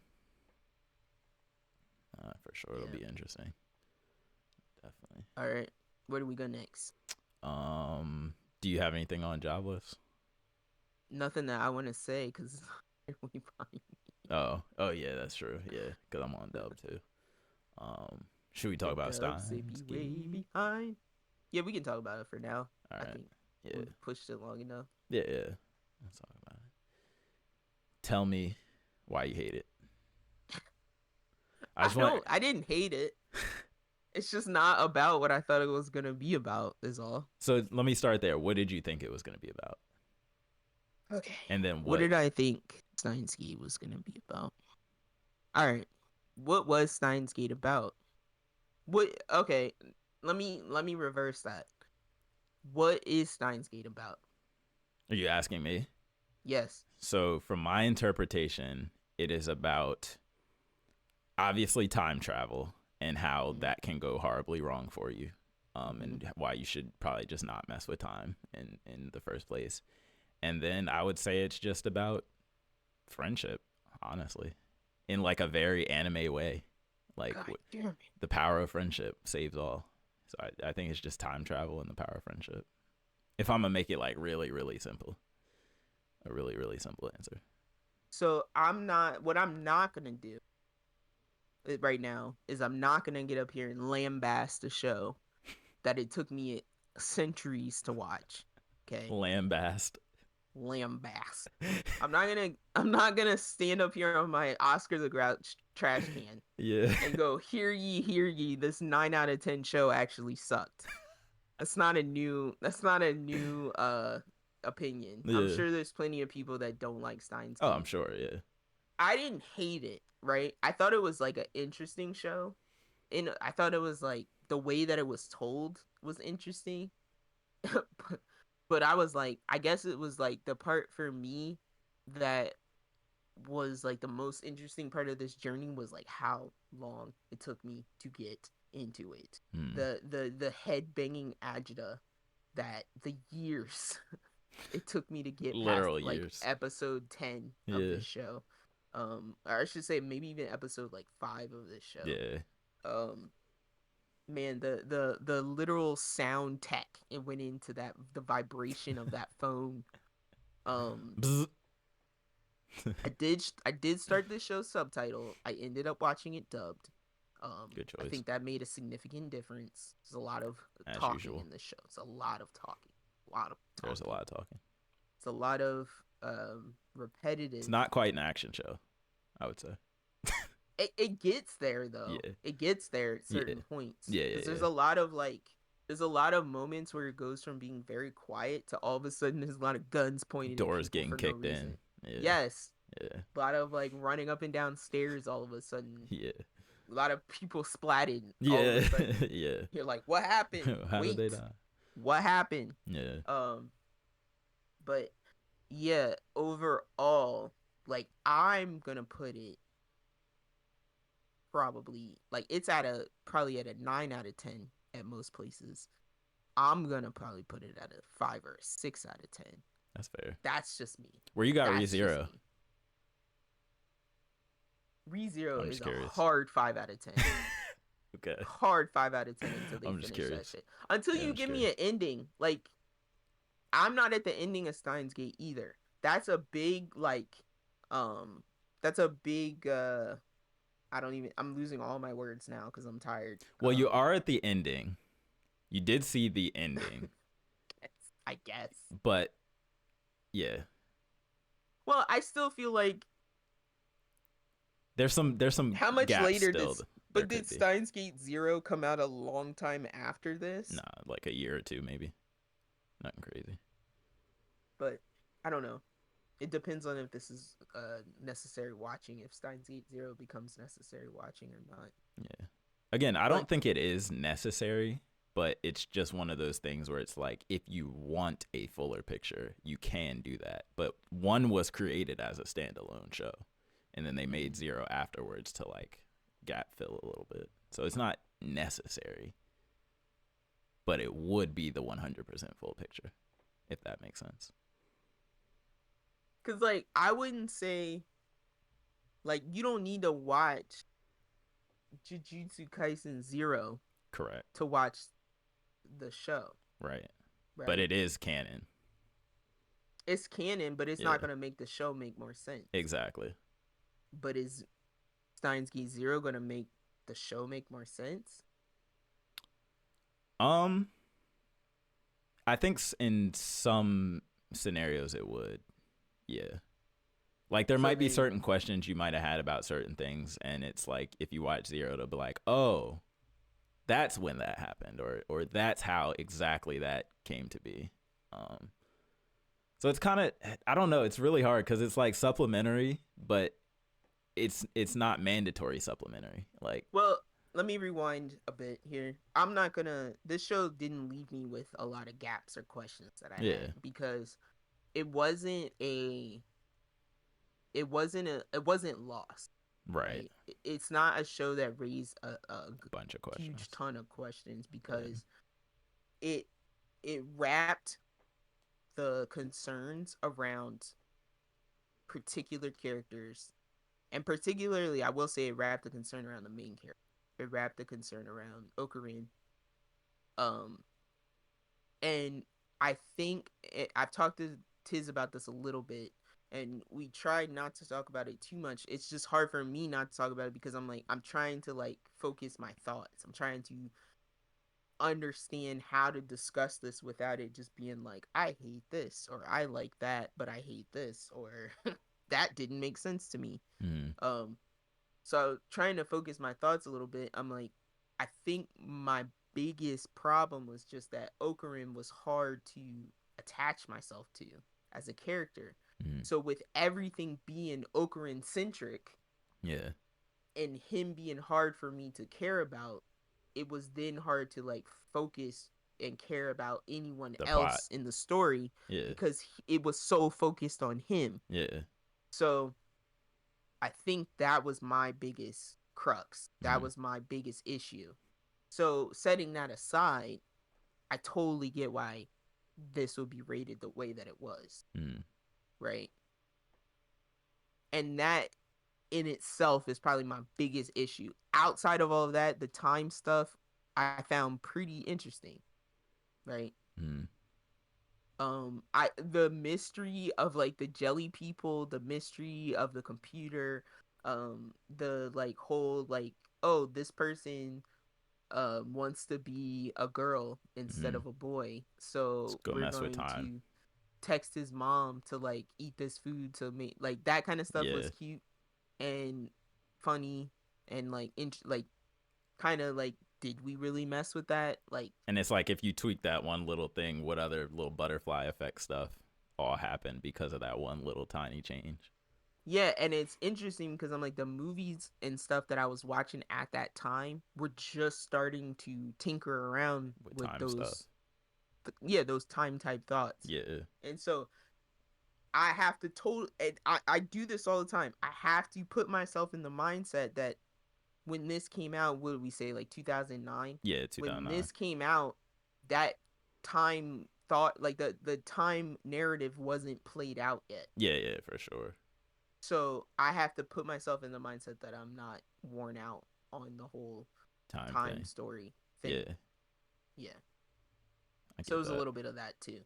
For sure, it'll be interesting. Definitely. All right, where do we go next? Do you have anything on Jobless? Nothing that I want to say, because we probably. Oh yeah, that's true. Yeah, because I'm on dub too. Should we talk about Dubs they be Steins way Gate? behind. Yeah, we can talk about it for now. All I right. think Yeah. we've pushed it long enough. Yeah. Let's talk about it. Tell me why you hate it. I just want. I didn't hate it. It's just not about what I thought it was gonna be about. Is all. So let me start there. What did you think it was going to be about? Okay. And then What what? did I think Steins Gate was gonna be about? All right. What was Steins Gate about? What? Okay. Let me reverse that. What is Steins Gate about? Are you asking me? Yes. So, from my interpretation, it is about obviously time travel and how that can go horribly wrong for you, and why you should probably just not mess with time in the first place. And then I would say it's just about friendship, honestly, in like a very anime way. Like the power of friendship saves all. So I think it's just time travel and the power of friendship. If I'm gonna make it like really, really simple, a really, really simple answer. So what I'm not gonna do right now is I'm not gonna get up here and lambast a show that it took me centuries to watch. Okay. Lambast. Lambast. I'm not gonna stand up here on my Oscar the Grouch trash can and go, hear ye, this 9 out of 10 show actually sucked. That's not a new opinion. I'm sure there's plenty of people that don't like Steins Gate. Oh, I'm sure, yeah. I didn't hate it, right? I thought it was like an interesting show. And I thought it was like the way that it was told was interesting. But I was like, I guess it was like the part for me that was like the most interesting part of this journey was like how long it took me to get into it. The head banging agita, that the years it took me to get literal past like years. episode 10 of the show. Or I should say maybe even episode like 5 of this show. Yeah. Man, the literal sound tech it went into that, the vibration of that phone. I did start this show subtitled. I ended up watching it dubbed. Good choice. I think that made a significant difference. There's a lot of As talking usual. in this show. It's a lot of talking. There's a lot of talking. It's a lot of repetitive. It's not quite an action show, I would say. It gets there though. Yeah. It gets there at certain points. Yeah. There's a lot of moments where it goes from being very quiet to all of a sudden there's a lot of guns pointed Doors at people getting for kicked no in. reason. Yeah. Yes. Yeah. A lot of like running up and down stairs all of a sudden. Yeah. A lot of people splatted. Yeah. All of a sudden. Yeah. You're like, what happened? How did they die? What happened? Yeah. But yeah, overall, like I'm gonna put it probably like it's probably at a 9 out of 10 at most places. I'm gonna probably put it at a 5 or a 6 out of 10. That's fair. That's just me. Where you got ReZero? ReZero is curious. A hard 5 out of 10. Okay. Hard 5 out of 10 until they finish that shit. Until you give me an ending. Like, I'm not at the ending of Steins Gate either. That's a big, like, I'm losing all my words now because I'm tired. Well, you are at the ending. You did see the ending. I guess. But, yeah. Well, I still feel like there's some how much gaps later still. Did Steins Gate 0 come out a long time after this? Nah, like a year or two maybe. Nothing crazy. But I don't know. It depends on if this is necessary watching, if Steins Gate 0 becomes necessary watching or not. Yeah. Again, I don't think it is necessary, but it's just one of those things where it's like if you want a fuller picture, you can do that. But 1 was created as a standalone show, and then they made 0 afterwards to like gap fill a little bit. So it's not necessary, but it would be the 100% full picture, if that makes sense. Because, like, I wouldn't say, like, you don't need to watch Jujutsu Kaisen 0. Correct. To watch the show. Right. But it is canon. It's canon, but it's not going to make the show make more sense. Exactly. but is Steins Gate Zero gonna make the show make more sense? I think in some scenarios it would. Yeah. Like there might be certain questions you might have had about certain things, and it's like if you watch Zero, it'll be like, oh, that's when that happened, or that's how exactly that came to be. So it's kind of, I don't know, it's really hard because it's like supplementary, but it's not mandatory supplementary. Like, well, let me rewind a bit here. This show didn't leave me with a lot of gaps or questions that I had, because it wasn't lost. Right. It's not a show that raised a bunch of questions, huge ton of questions, because it wrapped the concerns around particular characters, and particularly, I will say, it wrapped the concern around the main character. It wrapped the concern around Okarin. And I think I've talked to Tiz about this a little bit, and we tried not to talk about it too much. It's just hard for me not to talk about it because I'm trying to like focus my thoughts. I'm trying to understand how to discuss this without it just being like, I hate this, or I like that, but I hate this, or that didn't make sense to me. So trying to focus my thoughts a little bit, I'm like, I think my biggest problem was just that Okarin was hard to attach myself to as a character. So with everything being Okarin centric, and him being hard for me to care about, it was then hard to like focus and care about anyone else in the story, because it was so focused on him. So I think that was my biggest crux. That was my biggest issue. So setting that aside, I totally get why this would be rated the way that it was. Right? And that in itself is probably my biggest issue. Outside of all of that, the time stuff I found pretty interesting. Right? The mystery of like the jelly people, the mystery of the computer, the like whole like, oh, this person wants to be a girl instead of a boy, so we're going to text his mom to like eat this food to make, like, that kind of stuff was cute and funny, and like like kind of like, did we really mess with that? Like, and it's like, if you tweak that one little thing, what other little butterfly effect stuff all happened because of that one little tiny change? Yeah, and it's interesting because I'm like, the movies and stuff that I was watching at that time were just starting to tinker around with those those time type thoughts. And so I have to I do this all the time. I have to put myself in the mindset that when this came out, what did we say, like 2009? 2009. When this came out, that time thought, like the time narrative wasn't played out yet. Yeah, for sure. So I have to put myself in the mindset that I'm not worn out on the whole time story thing. Yeah. So it was a little bit of that too.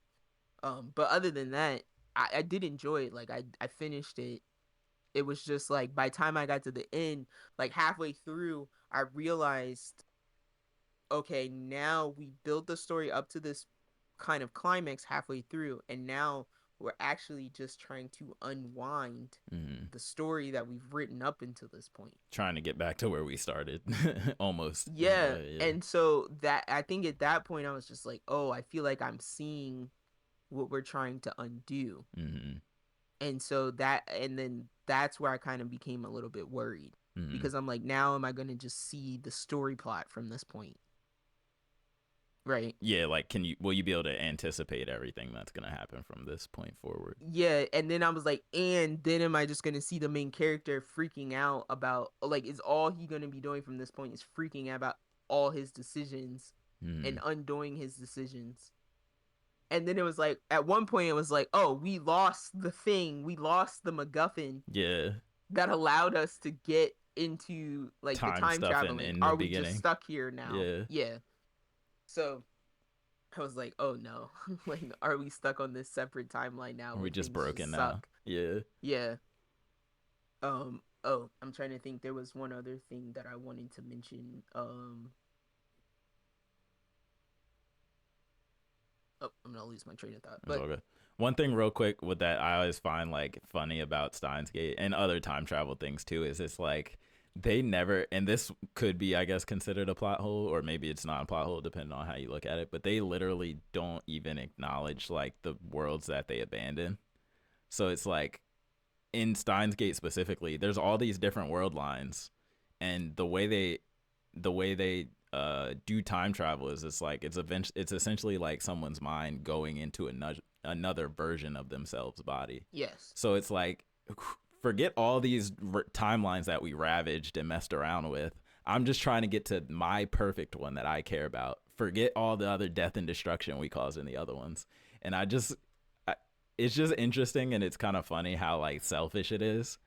But other than that, I did enjoy it. Like, I finished it. It was just like, by the time I got to the end, like halfway through, I realized, okay, now we built the story up to this kind of climax halfway through, and now we're actually just trying to unwind the story that we've written up until this point. Trying to get back to where we started, almost. Yeah. And so that, I think at that point, I was just like, oh, I feel like I'm seeing what we're trying to undo. And so that's where I kind of became a little bit worried, because I'm like, now am I going to just see the story plot from this point? Right. Yeah, like, will you be able to anticipate everything that's going to happen from this point forward? Yeah, and then I was like, and then am I just going to see the main character freaking out about, like, is all he going to be doing from this point is freaking out about all his decisions and undoing his decisions? And then it was like, at one point it was like, oh, we lost the thing. We lost the MacGuffin. Yeah. That allowed us to get into like the time traveling. In Are the we beginning. Just stuck here now? Yeah. So I was like, oh no, like, are we stuck on this separate timeline now? Are we just broken now? Yeah. Yeah. Oh, I'm trying to think. There was one other thing that I wanted to mention. Oh, I'm gonna lose my train of thought. It's But all good. One thing real quick with that I always find like funny about Steins Gate and other time travel things too is it's like they never, and this could be I guess considered a plot hole, or maybe it's not a plot hole depending on how you look at it, but they literally don't even acknowledge like the worlds that they abandon. So it's like in Steins Gate specifically, there's all these different world lines, and the way they do time travel is it's essentially like someone's mind going into another version of themselves body. yes. So it's like forget all these timelines that we ravaged and messed around with. I'm just trying to get to my perfect one that I care about. Forget all the other death and destruction we caused in the other ones. And it's just interesting, and it's kind of funny how like selfish it is.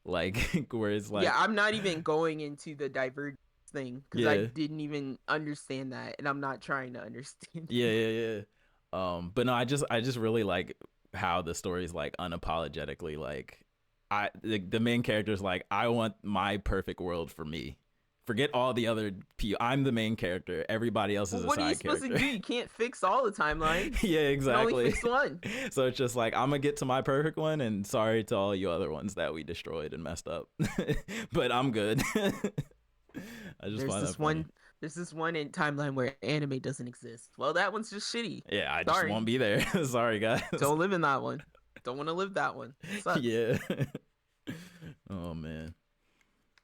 Like where it's like, yeah, I'm not even going into the divergence thing because I didn't even understand that, and I'm not trying to understand. Yeah. But no, I just really like how the story's like unapologetically like the main character's like, I want my perfect world for me. Forget all the other people. I'm the main character. Everybody else is a side character. What are you supposed to do? You can't fix all the timelines. Yeah, exactly. You can only fix one. So it's just like, I'm gonna get to my perfect one, and sorry to all you other ones that we destroyed and messed up. But I'm good. I just find that funny. There's this one in timeline where anime doesn't exist. Well, that one's just shitty. Yeah, I just won't be there. Sorry, guys. Don't live in that one. Don't want to live that one. Sucks. Yeah. Oh man.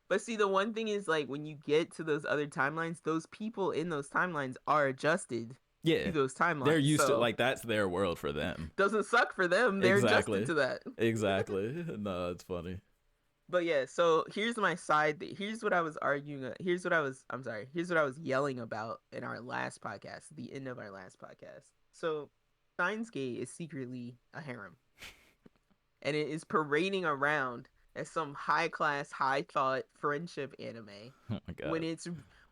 But see, the one thing is like when you get to those other timelines, those people in those timelines are adjusted to those timelines. They're used to like that's their world for them. Doesn't suck for them. They're adjusted to that. Exactly. No, it's funny. But yeah, so here's my side. Here's what I was arguing. Here's what I was yelling about in our last podcast, the end of our last podcast. So Steins Gate is secretly a harem. And it is parading around as some high class, high thought friendship anime. Oh my god.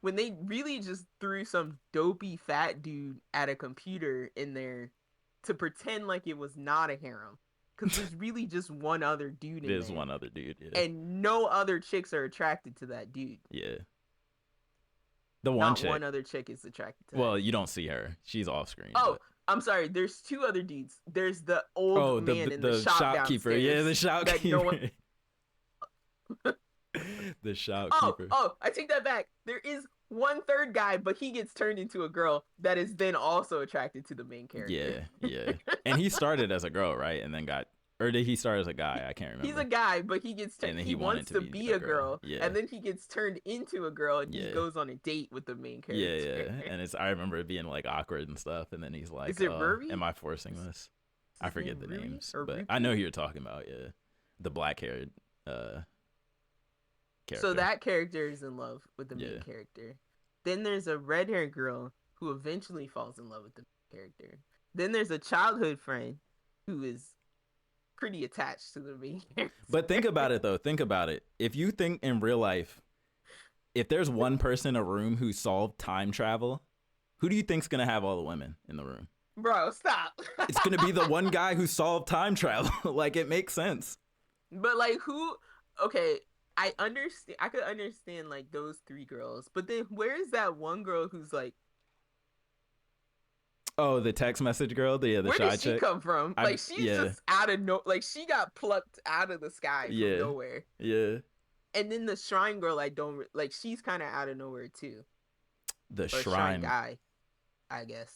When they really just threw some dopey fat dude at a computer in there to pretend like it was not a harem. Because there's really just one other dude in there. There's one other dude, yeah. And no other chicks are attracted to that dude. Yeah. The one chick. Not one other chick is attracted to Well, you don't see her. She's off screen. Oh, I'm sorry. There's two other dudes. There's the old man in the shopkeeper. Yeah, the shopkeeper. The shopkeeper. Oh, I take that back. There is one third guy, but he gets turned into a girl that is then also attracted to the main character. Yeah. And he started as a girl, right? And then or did he start as a guy? I can't remember. He's a guy, but he gets turned. He wants to be a girl, and then he gets turned into a girl, and he goes on a date with the main character. Yeah. And I remember it being like awkward and stuff, and then he's like, "Is it Ruby? Am I forcing this?" I forget the names, but Ruby? I know who you're talking about. Yeah, the black-haired character. So that character is in love with the main character. Then there's a red-haired girl who eventually falls in love with the main character. Then there's a childhood friend who is pretty attached to the main character. But think about it, though. Think about it. If you think in real life, if there's one person in a room who solved time travel, who do you think's going to have all the women in the room? Bro, stop. It's going to be the one guy who solved time travel. Like, it makes sense. But, like, who... Okay... I could understand like those three girls, but then where is that one girl who's like, oh, the text message girl, the where shy did she chick? Come from? Like she's just out of like she got plucked out of the sky from nowhere. Yeah. And then the shrine girl, I don't like. She's kind of out of nowhere too. The shrine guy, I guess.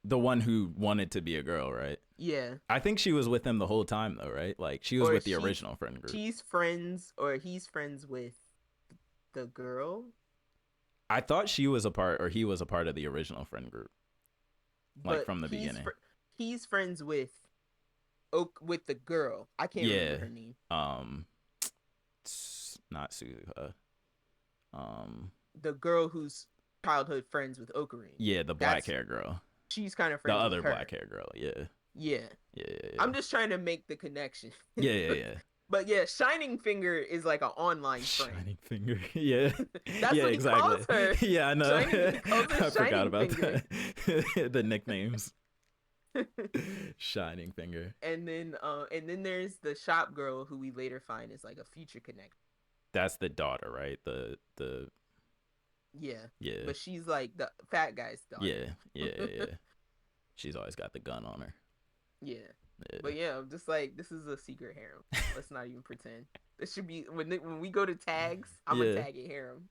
The one who wanted to be a girl, right? Yeah. I think she was with him the whole time, though, right? Like, she was with the original friend group. He's friends with the girl? I thought she was he was a part of the original friend group. Like, from the beginning. He's friends with the girl. I can't remember her name. Not Suzuka. The girl who's childhood friends with Ocarine. Yeah, the black hair girl. She's kind of friends the other with her. black hair girl, yeah. Yeah. I'm just trying to make the connection. Yeah. But yeah, Shining Finger is like an online friend. Shining Finger, yeah. That's what he calls her. Yeah, I know. I forgot about that. The nicknames. Shining Finger. And then there's the shop girl who we later find is like a future connect. That's the daughter, right? The Yeah. yeah. But she's like the fat guy's daughter. Yeah. She's always got the gun on her. Yeah. But yeah, I'm just like, this is a secret harem. Let's not even pretend. This should be when we go to tags. I'm gonna tag it harem.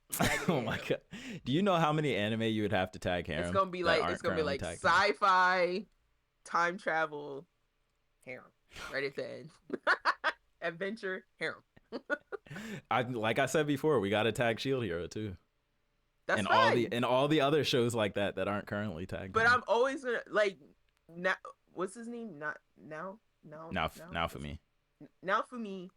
Oh my god! Do you know how many anime you would have to tag harem? It's gonna be like sci-fi, time travel, harem. Right at the end. Adventure harem. Like I said before, we got to tag Shield Hero too. That's and fine. all the other shows like that aren't currently tagged. But I'm always gonna like now. What's his name? Now for me. Now for me,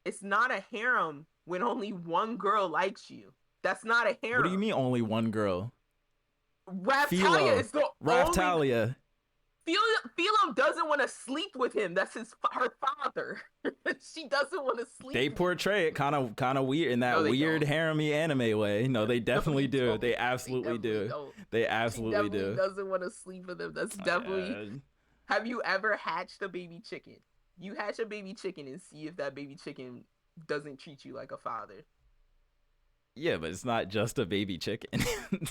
it's not a harem when only one girl likes you. That's not a harem. What do you mean only one girl? Raphtalia is the Raphtalia. Philo doesn't want to sleep with him. That's her father. She doesn't want to sleep. They portray it kind of weird in that weird harem-y anime way. No, they definitely do. Don't. They absolutely do. They absolutely do. Doesn't want to sleep with him. That's definitely. Have you ever hatched a baby chicken? You hatch a baby chicken and see if that baby chicken doesn't treat you like a father. Yeah, but it's not just a baby chicken.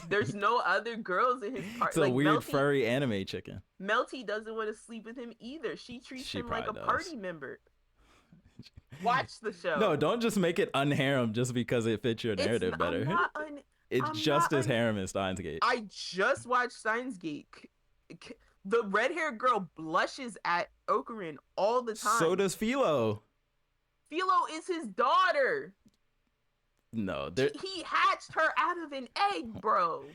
There's no other girls in his party. It's a weird furry anime chicken. Melty doesn't want to sleep with him either. She treats him like a party member. Watch the show. No, don't just make it unharem just because it fits your narrative better. It's just as harem as Steins Gate. I just watched Steins Gate. The red-haired girl blushes at Ocarin all the time. So does Philo. Philo is his daughter. No, he hatched her out of an egg, bro.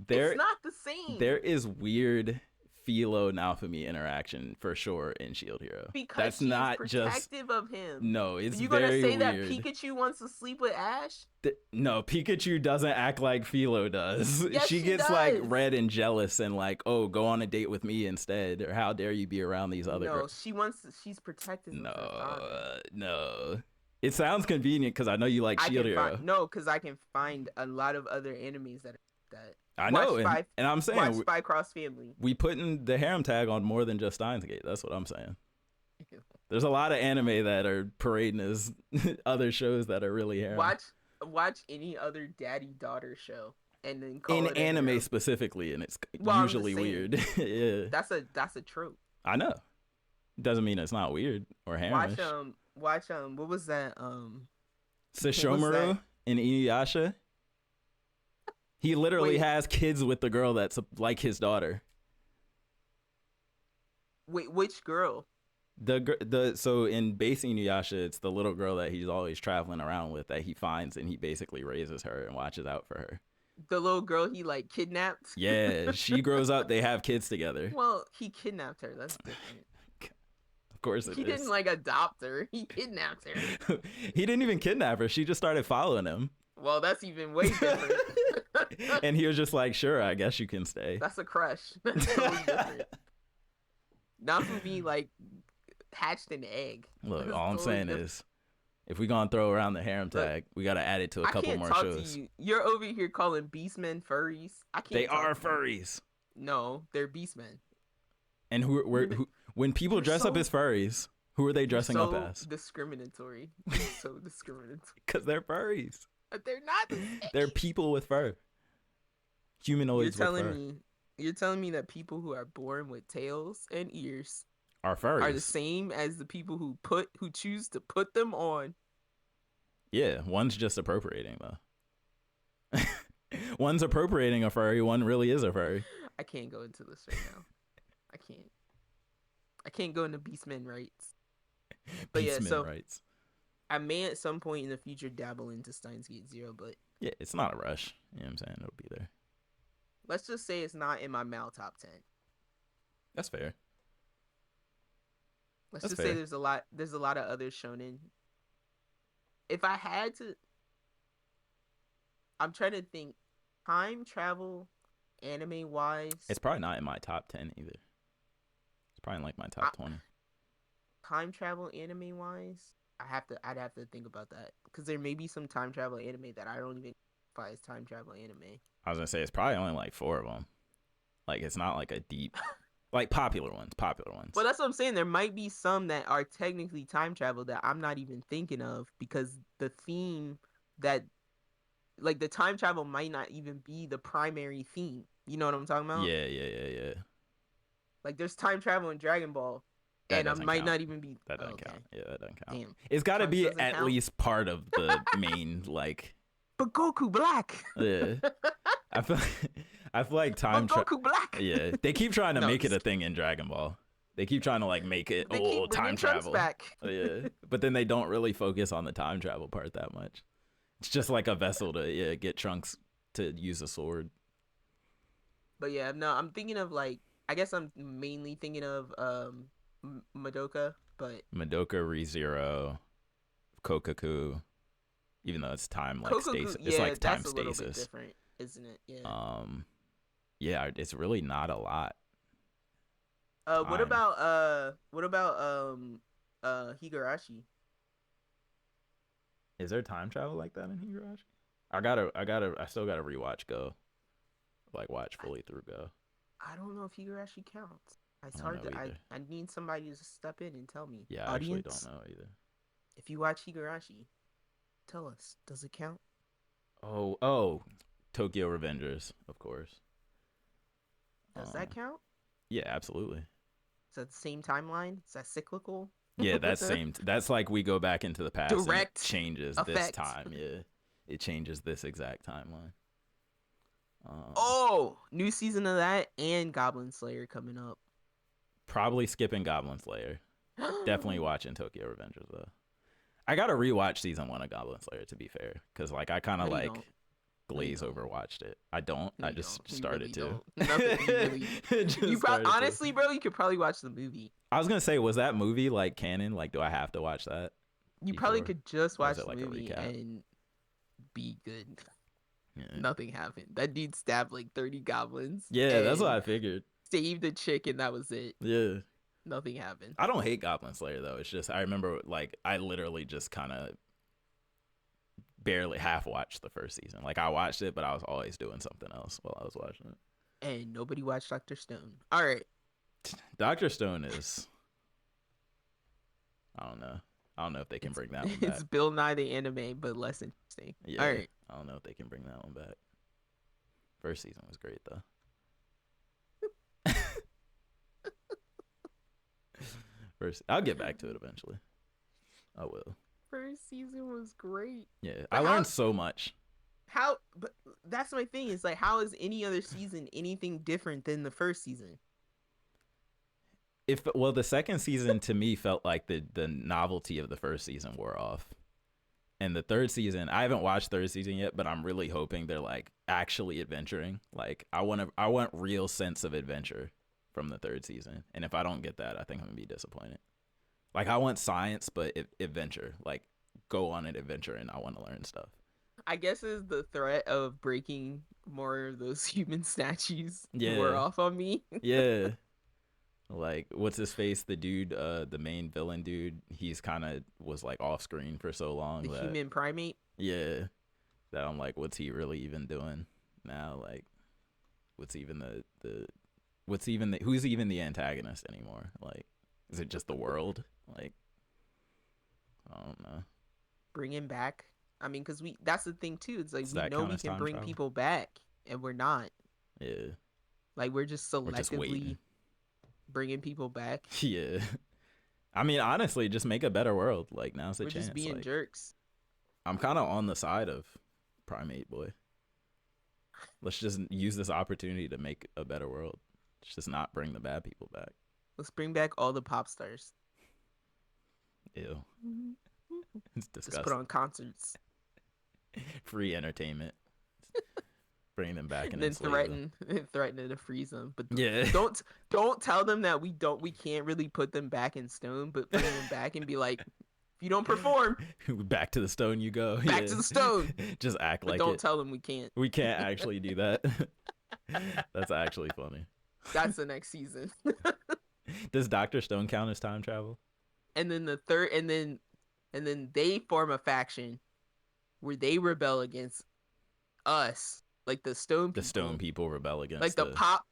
It's not the same. There is weird Philo Naofumi interaction for sure in Shield Hero. Because that's not protective of him. No, it's you very gonna say weird. that Pikachu wants to sleep with Ash? No, Pikachu doesn't act like Philo does. Yes, she gets like red and jealous and like, oh, go on a date with me instead, or how dare you be around these other girls? She's protective of her father. No. It sounds convenient because I know you like Shield Hero. Because I can find a lot of other enemies that. I know, and I'm saying watch Spy Cross Family. We putting the harem tag on more than just Steins Gate. That's what I'm saying. There's a lot of anime that are parading as other shows that are really harem. Watch any other daddy-daughter show, and then call in it anime specifically, and it's usually weird. Yeah, that's a trope. I know. Doesn't mean it's not weird or haremish. Watch what was that? Sesshomaru in Inuyasha. He literally has kids with the girl that's like his daughter. Wait, which girl? So in base Inuyasha, it's the little girl that he's always traveling around with that he finds, and he basically raises her and watches out for her. The little girl he like kidnapped? Yeah, she grows up, they have kids together. Well, he kidnapped her. That's different. Of course it is. He didn't like adopt her. He kidnapped her. He didn't even kidnap her. She just started following him. Well, that's even way different. And he was just like, sure, I guess you can stay. That's a crush. That's totally different. Not for me, like, hatched an egg. Look, all I'm saying is, if we gonna throw around the harem tag, we gotta add it to a couple more shows. To you. You're over here calling beastmen furries. I can't. They are furries. No, they're beastmen. And when people dress up as furries, who are they dressing up as? Discriminatory. So discriminatory. Because they're furries. But they're not. They're people with fur. Humanoids with fur. You're telling me that people who are born with tails and ears are furries. Are the same as the people who choose to put them on. Yeah, one's just appropriating though. One's appropriating a furry, one really is a furry. I can't go into this right now. I can't go into Beastmen rights. But Beastmen rights. I may at some point in the future dabble into Steins Gate Zero, but yeah, it's not a rush. You know what I'm saying? It'll be there. Let's just say it's not in my Mal top 10. That's fair. Let's just say there's a lot of other shonen. If I had to, I'm trying to think time travel anime wise. It's probably not in my top 10 either. It's probably in like my top 20. Time travel anime wise, I'd have to think about that, because there may be some time travel anime that I don't even classify as time travel anime. I was gonna say it's probably only like 4 of them. Like it's not like a deep, like popular ones. Well, that's what I'm saying. There might be some that are technically time travel that I'm not even thinking of, because the theme that like the time travel might not even be the primary theme. You know what I'm talking about? Yeah. Like there's time travel in Dragon Ball, That and I doesn't might count. not even be. That doesn't Okay. count. Yeah, that doesn't count. Damn. It's got to Trunks be doesn't at count? least part of the main, like. But Goku Black. Yeah. I feel like time But Goku Black. Yeah, they keep trying to No, make it just a thing in Dragon Ball. They keep trying to like make it They keep time bringing Trunks travel. back. Yeah, but then they don't really focus on the time travel part that much. It's just like a vessel to get Trunks to use a sword. But yeah, no, I'm thinking of like I guess I'm mainly thinking of Madoka, but Madoka, ReZero, Kokaku, even though it's time like Kokoku, stasis. yeah, It's like time that's a little stasis. bit different, isn't it? Yeah. Yeah, it's really not a lot. What about Higurashi? Is there time travel like that in Higurashi? I still gotta rewatch Go. Like watch fully through Go. I don't know if Higurashi counts. It's I hard don't to. know either. I need somebody to step in and tell me. Yeah, I Audience, actually don't know either. if you watch Higurashi, tell us. Does it count? Oh, Tokyo Revengers, of course. Does that count? Yeah, absolutely. Is that the same timeline? Is that cyclical? Yeah, that's same. That's like we go back into the past. Direct and it changes effect. This time. Yeah, it changes this exact timeline. New season of that and Goblin Slayer coming up. Probably skipping Goblin Slayer. Definitely watching Tokyo Revengers though. I gotta rewatch season 1 of Goblin Slayer to be fair, because like I kind of like glaze over watched it. I don't. I just started to. Nothing. You honestly, bro, you could probably watch the movie. I was gonna say, was that movie like canon? Like, do I have to watch that? You probably could just watch the like movie and be good. Yeah. Nothing happened. That dude stabbed like 30 goblins. Yeah, that's what I figured. Saved a chick and that was it. Yeah. Nothing happened. I don't hate Goblin Slayer though. It's just I remember like I literally just kind of barely half watched the first season. Like I watched it, but I was always doing something else while I was watching it. And nobody watched Dr. Stone. All right. Dr. Stone is. I don't know if they can bring that one back. It's Bill Nye the anime, but less interesting. Yeah. All right. I don't know if they can bring that one back. First season was great though. I'll get back to it eventually. I will. First season was great. Yeah, I learned so much. But that's my thing. Is like, how is any other season anything different than the first season? The second season to me felt like the novelty of the first season wore off. And the third season, I haven't watched third season yet, but I'm really hoping they're like actually adventuring. Like I want real sense of adventure from the third season. And if I don't get that, I think I'm gonna be disappointed. Like I want science, but adventure. Like go on an adventure, and I want to learn stuff. I guess is the threat of breaking more of those human statues wore off on me. Yeah. Like what's his face? The dude, the main villain dude. He's kind of was like off screen for so long. The human primate. Yeah. That I'm like, what's he really even doing now? Like, who's even the antagonist anymore? Like, is it just the world? Like, I don't know. Bring him back. I mean, because that's the thing too. It's like we know we can bring people back, and we're not. Yeah. Like we're just selectively bringing people back. Yeah. I mean, honestly, just make a better world. Like now's the chance. We're just being jerks. I'm kind of on the side of Primate Boy. Let's just use this opportunity to make a better world. Let's just not bring the bad people back. Let's bring back all the pop stars. Ew. It's disgusting. Just put on concerts. Free entertainment. Bring them back and then threaten to freeze them. But yeah, don't tell them that we can't really put them back in stone, but bring them back and be like, if you don't perform, back to the stone you go. Back to the stone. Just act but like don't tell them we can't. We can't actually do that. That's actually funny. That's the next season. Does Dr. Stone count as time travel? And then the third, and then they form a faction where they rebel against us. Like the stone people. The stone people rebel against like the pop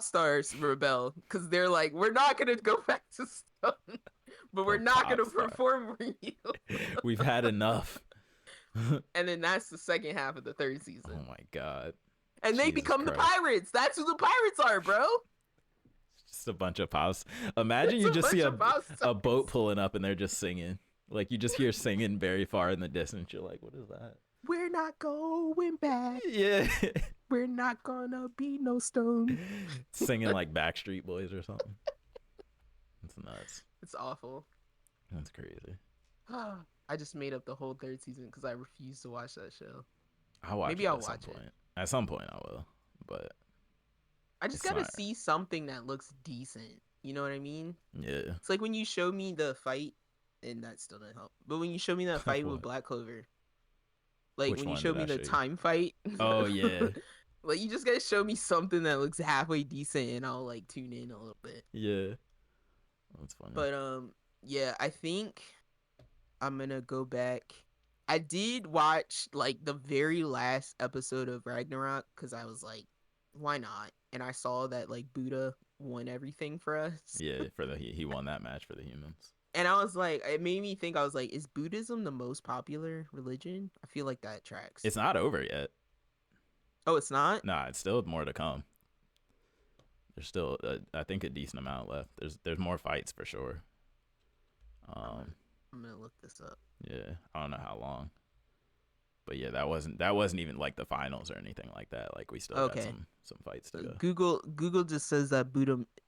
stars rebel because they're like, we're not gonna go back to stone, but we're not gonna perform for you. We've had enough. And then that's the second half of the third season. Oh my god. And they become the pirates. That's who the pirates are, bro. Just a bunch of pops. Imagine you just see a boat pulling up and they're just singing. Like you just hear singing very far in the distance. You're like, what is that? We're not going back. Yeah. We're not gonna be no stone. Singing like Backstreet Boys or something. It's nuts. It's awful. That's crazy. I just made up the whole third season because I refuse to watch that show. I'll watch it at some point. At some point I will, but I just gotta see something that looks decent. You know what I mean? Yeah. It's like when you show me the fight, and that still didn't help. But when you show me that fight with Black Clover, like when you showed me the time fight. Oh yeah. Like you just gotta show me something that looks halfway decent, and I'll like tune in a little bit. Yeah. That's funny. But yeah, I think I'm gonna go back. I did watch like the very last episode of Ragnarok because I was like, why not? And I saw that like Buddha won everything for us. Yeah, he won that match for the humans. And I was like, it made me think. I was like, is Buddhism the most popular religion? I feel like that tracks. It's not over yet. Oh, it's not? Nah, it's still more to come. There's still, I think, a decent amount left. There's more fights for sure. I'm gonna look this up. Yeah, I don't know how long, but yeah, that wasn't even like the finals or anything like that. Like we still got some fights to go. Google just says that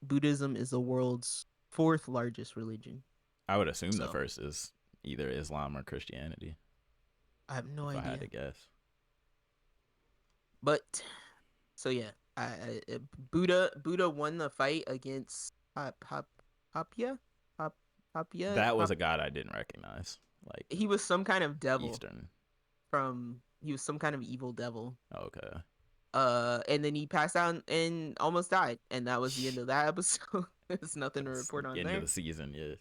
Buddhism is the world's fourth largest religion. I would assume the first is either Islam or Christianity. I have no idea. If I had to guess. But so yeah, Buddha won the fight against Papia. That was a god I didn't recognize. Like he was some kind of devil. Eastern. He was some kind of evil devil. Okay. And then he passed out and almost died, and that was the end of that episode. There's nothing to report on there. End of the season, yeah.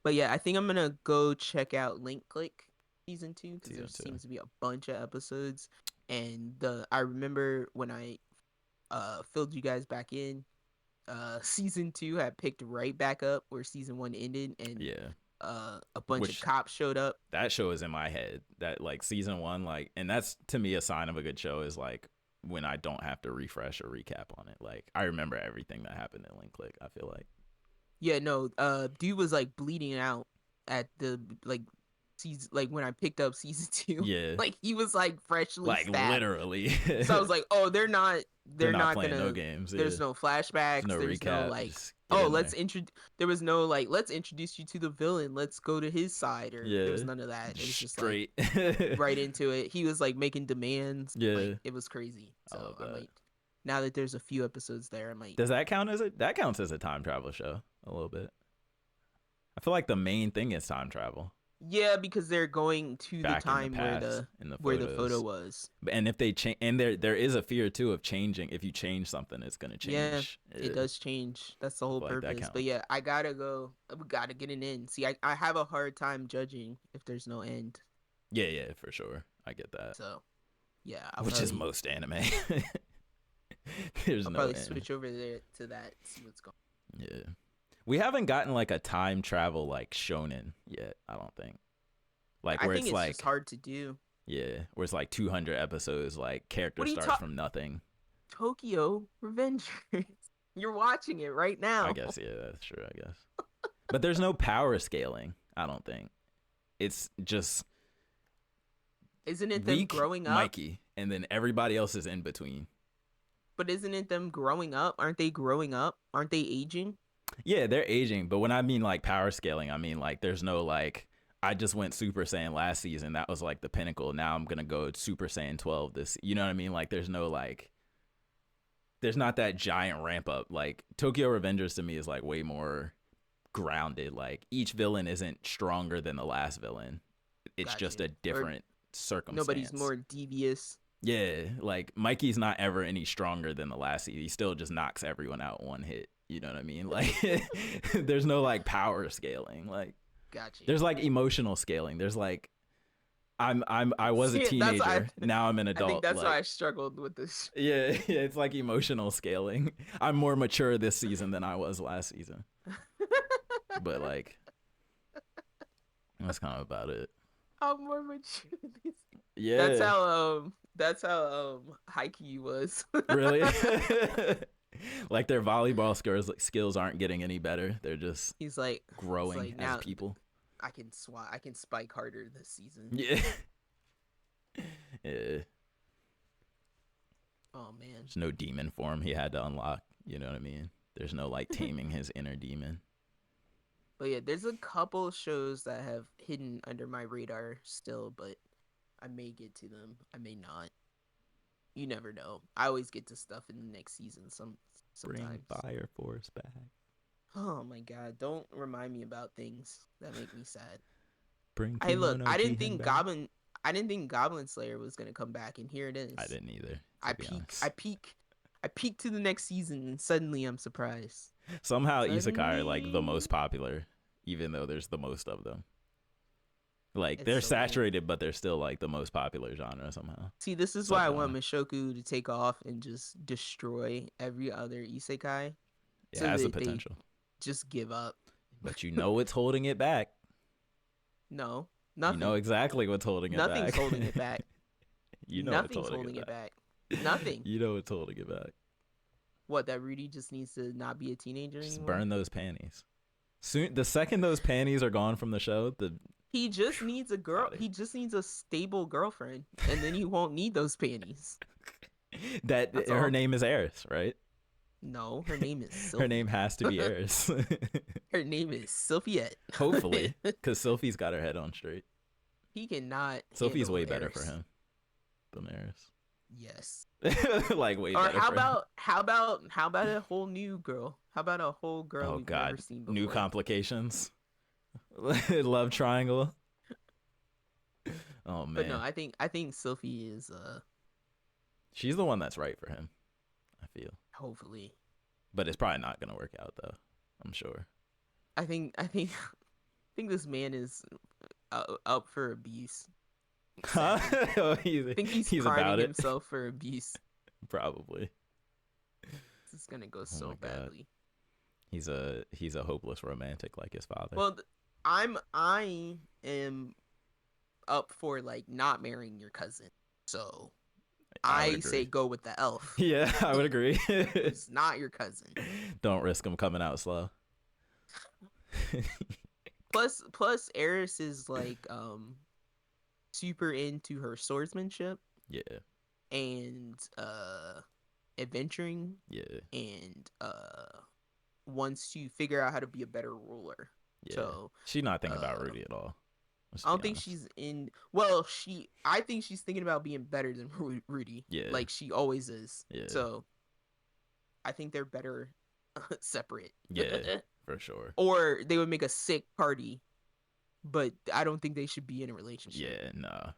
But yeah, I think I'm gonna go check out Link Click season 2 because there seems to be a bunch of episodes, and I remember when I filled you guys back in, season 2 had picked right back up where season 1 ended, and a bunch of cops showed up. That show is in my head. That like season 1, like, and that's to me a sign of a good show is like when I don't have to refresh or recap on it. Like I remember everything that happened in Link Click. I feel like. Yeah, no. Dude was like bleeding out at the like season, like when I picked up season 2. Yeah. Like he was like freshly like stabbed. Literally. So I was like, oh, they're not playing gonna no games. There's no flashbacks. There's no recap. No like there was no like let's introduce you to the villain. Let's go to his side or there was none of that. It was just straight like, right into it. He was like making demands. Yeah. Like, it was crazy. So I'm like, now that there's a few episodes there, I'm like, does that count as that counts as a time travel show a little bit? I feel like the main thing is time travel. Yeah, because they're going to the time where the photo was. And if they change, and there is a fear too of changing. If you change something, it's gonna change. Yeah, it does change. That's the whole purpose. But yeah, I gotta go. We gotta get an end. See, I have a hard time judging if there's no end. Yeah, for sure. I get that. So, yeah, which is most anime. I'll probably switch over there to that. See what's going on. Yeah. We haven't gotten like a time travel like shonen yet, I don't think. Like where it's like just hard to do. Yeah, where it's like 200 episodes, like character starts from nothing. Tokyo Revengers. You're watching it right now. I guess, yeah, that's true, I guess. But there's no power scaling, I don't think. It's just isn't it them growing up? Mikey, and then everybody else is in between. But isn't it them growing up? Aren't they growing up? Aren't they aging? Yeah, they're aging, but when I mean like power scaling, I mean like there's no like I just went Super Saiyan last season. That was like the pinnacle. Now I'm gonna go Super Saiyan 12 this. You know what I mean? Like there's no like there's not that giant ramp up. Like Tokyo Revengers to me is like way more grounded. Like each villain isn't stronger than the last villain. It's just a different circumstance. Nobody's more devious. Yeah, like Mikey's not ever any stronger than the last season. He still just knocks everyone out one hit. You know what I mean? Like there's no like power scaling. Like gotcha. There's like emotional scaling. There's like I was a teenager. Now I'm an adult. I think that's like, why I struggled with this. Yeah, it's like emotional scaling. I'm more mature this season than I was last season. But like that's kind of about it. I'm more mature than this. Yeah. That's how Haikyuu was. Really? Like their volleyball skills aren't getting any better. They're just growing as now people. I can spike harder this season. Yeah. Yeah. Oh man. There's no demon form he had to unlock. You know what I mean? There's no like taming his inner demon. But yeah, there's a couple shows that have hidden under my radar still, but I may get to them. I may not. You never know. I always get to stuff in the next season. Sometimes. Bring Fire Force back. Oh my god! Don't remind me about things that make me sad. Bring. Hey, look, I didn't think back. Goblin Slayer was gonna come back, and here it is. I didn't either. I peek to the next season, and suddenly I'm surprised. Somehow isekai are like the most popular, even though there's the most of them. Like they're so saturated, weird. But they're still like the most popular genre somehow. See, this is why I want Mushoku to take off and just destroy every other isekai. It has the potential. Just give up. But you know what's holding it back? No, nothing. You know exactly what's holding it back. Nothing's holding it back. You know nothing's holding it back. Nothing. You know what's holding it back. What, that Rudy just needs to not be a teenager anymore? Just burn those panties. Soon, the second those panties are gone from the show, he just needs a girl. He just needs a stable girlfriend, and then he won't need those panties. That's her name is Eris, right? No, her name is Sylphie. Her name has to be Eris. Her name is Sylphiette. Hopefully, because Sophie's got her head on straight. He cannot. Sophie's way better for him than Eris. Yes. Like way or better. Or how about a whole new girl? How about a whole girl we've never seen before? New complications. Love triangle. Oh man. But no, I think Sophie is she's the one that's right for him, I feel. Hopefully. But it's probably not gonna work out though, I'm sure. I think this man is up for abuse. Huh? I think he's about himself for abuse. Probably. This is gonna go so badly. He's a hopeless romantic like his father. Well, I am up for like not marrying your cousin, so I say go with the elf. Yeah, I would agree. It's not your cousin. Don't risk him coming out slow. Plus Eris is like super into her swordsmanship. Yeah. And adventuring. Yeah. And wants to figure out how to be a better ruler. Yeah. So she's not thinking about Rudy at all. I don't think she's in. Well, I think she's thinking about being better than Rudy. Yeah. Like she always is. Yeah. So I think they're better separate. Yeah, for sure. Or they would make a sick party, but I don't think they should be in a relationship. Yeah, no.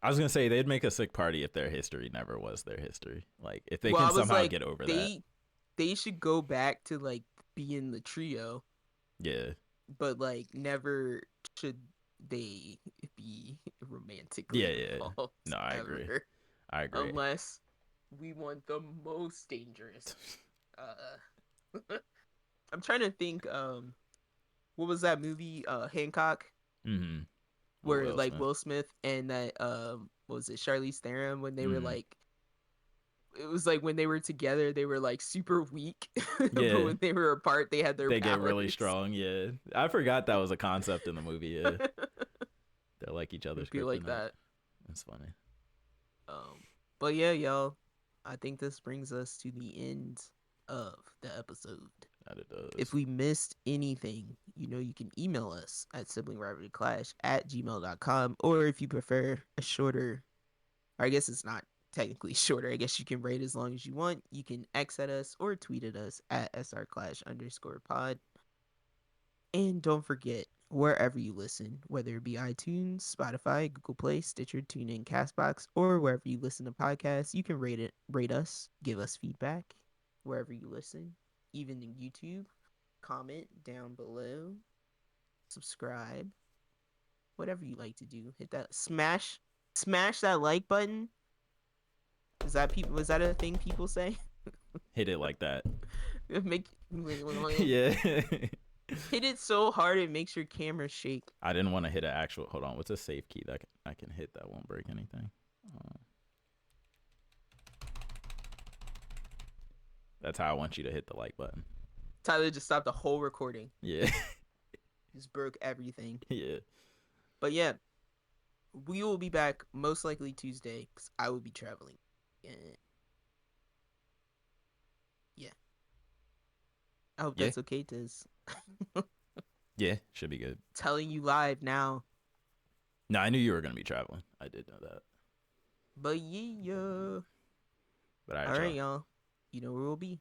I was gonna say they'd make a sick party if their history never was their history. Like if they can somehow get over that. They should go back to like being the trio. Yeah. But like never should they be romantically involved. No, I agree. Unless we want the most dangerous. I'm trying to think. What was that movie? Hancock. Mm-hmm. Where like Will Smith and that what was it, Charlize Theron, when they were like, it was like when they were together they were like super weak. Yeah. But when they were apart they had their powers. Get really strong. Yeah, I forgot that was a concept in the movie. Yeah. They're like each other's feel like that. That's funny. But yeah, y'all, I think this brings us to the end of the episode. That it does. If we missed anything, you can email us at siblingrivalryclash@gmail.com, or if you prefer a shorter, or I guess it's not technically shorter, I guess you can rate as long as you want. You can X at us or tweet at us at @srclash_pod. And don't forget, wherever you listen, whether it be iTunes, Spotify, Google Play, Stitcher, TuneIn, CastBox, or wherever you listen to podcasts, you can rate us, give us feedback wherever you listen, even in YouTube. Comment down below, subscribe, whatever you like to do. Hit that smash that like button. Was that a thing people say? Hit it like that. Make yeah. Hit it so hard it makes your camera shake. I didn't want to hit an actual. Hold on, what's a safe key that I can hit that won't break anything? That's how I want you to hit the like button. Tyler just stopped the whole recording. Yeah. Just broke everything. Yeah. But yeah, we will be back most likely Tuesday because I will be traveling. Yeah. I hope that's okay, Tiz. Yeah, should be good. Telling you live now. No, I knew you were going to be traveling. I did know that. But yeah. But all right, y'all. You know where we'll be.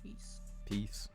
Peace. Peace.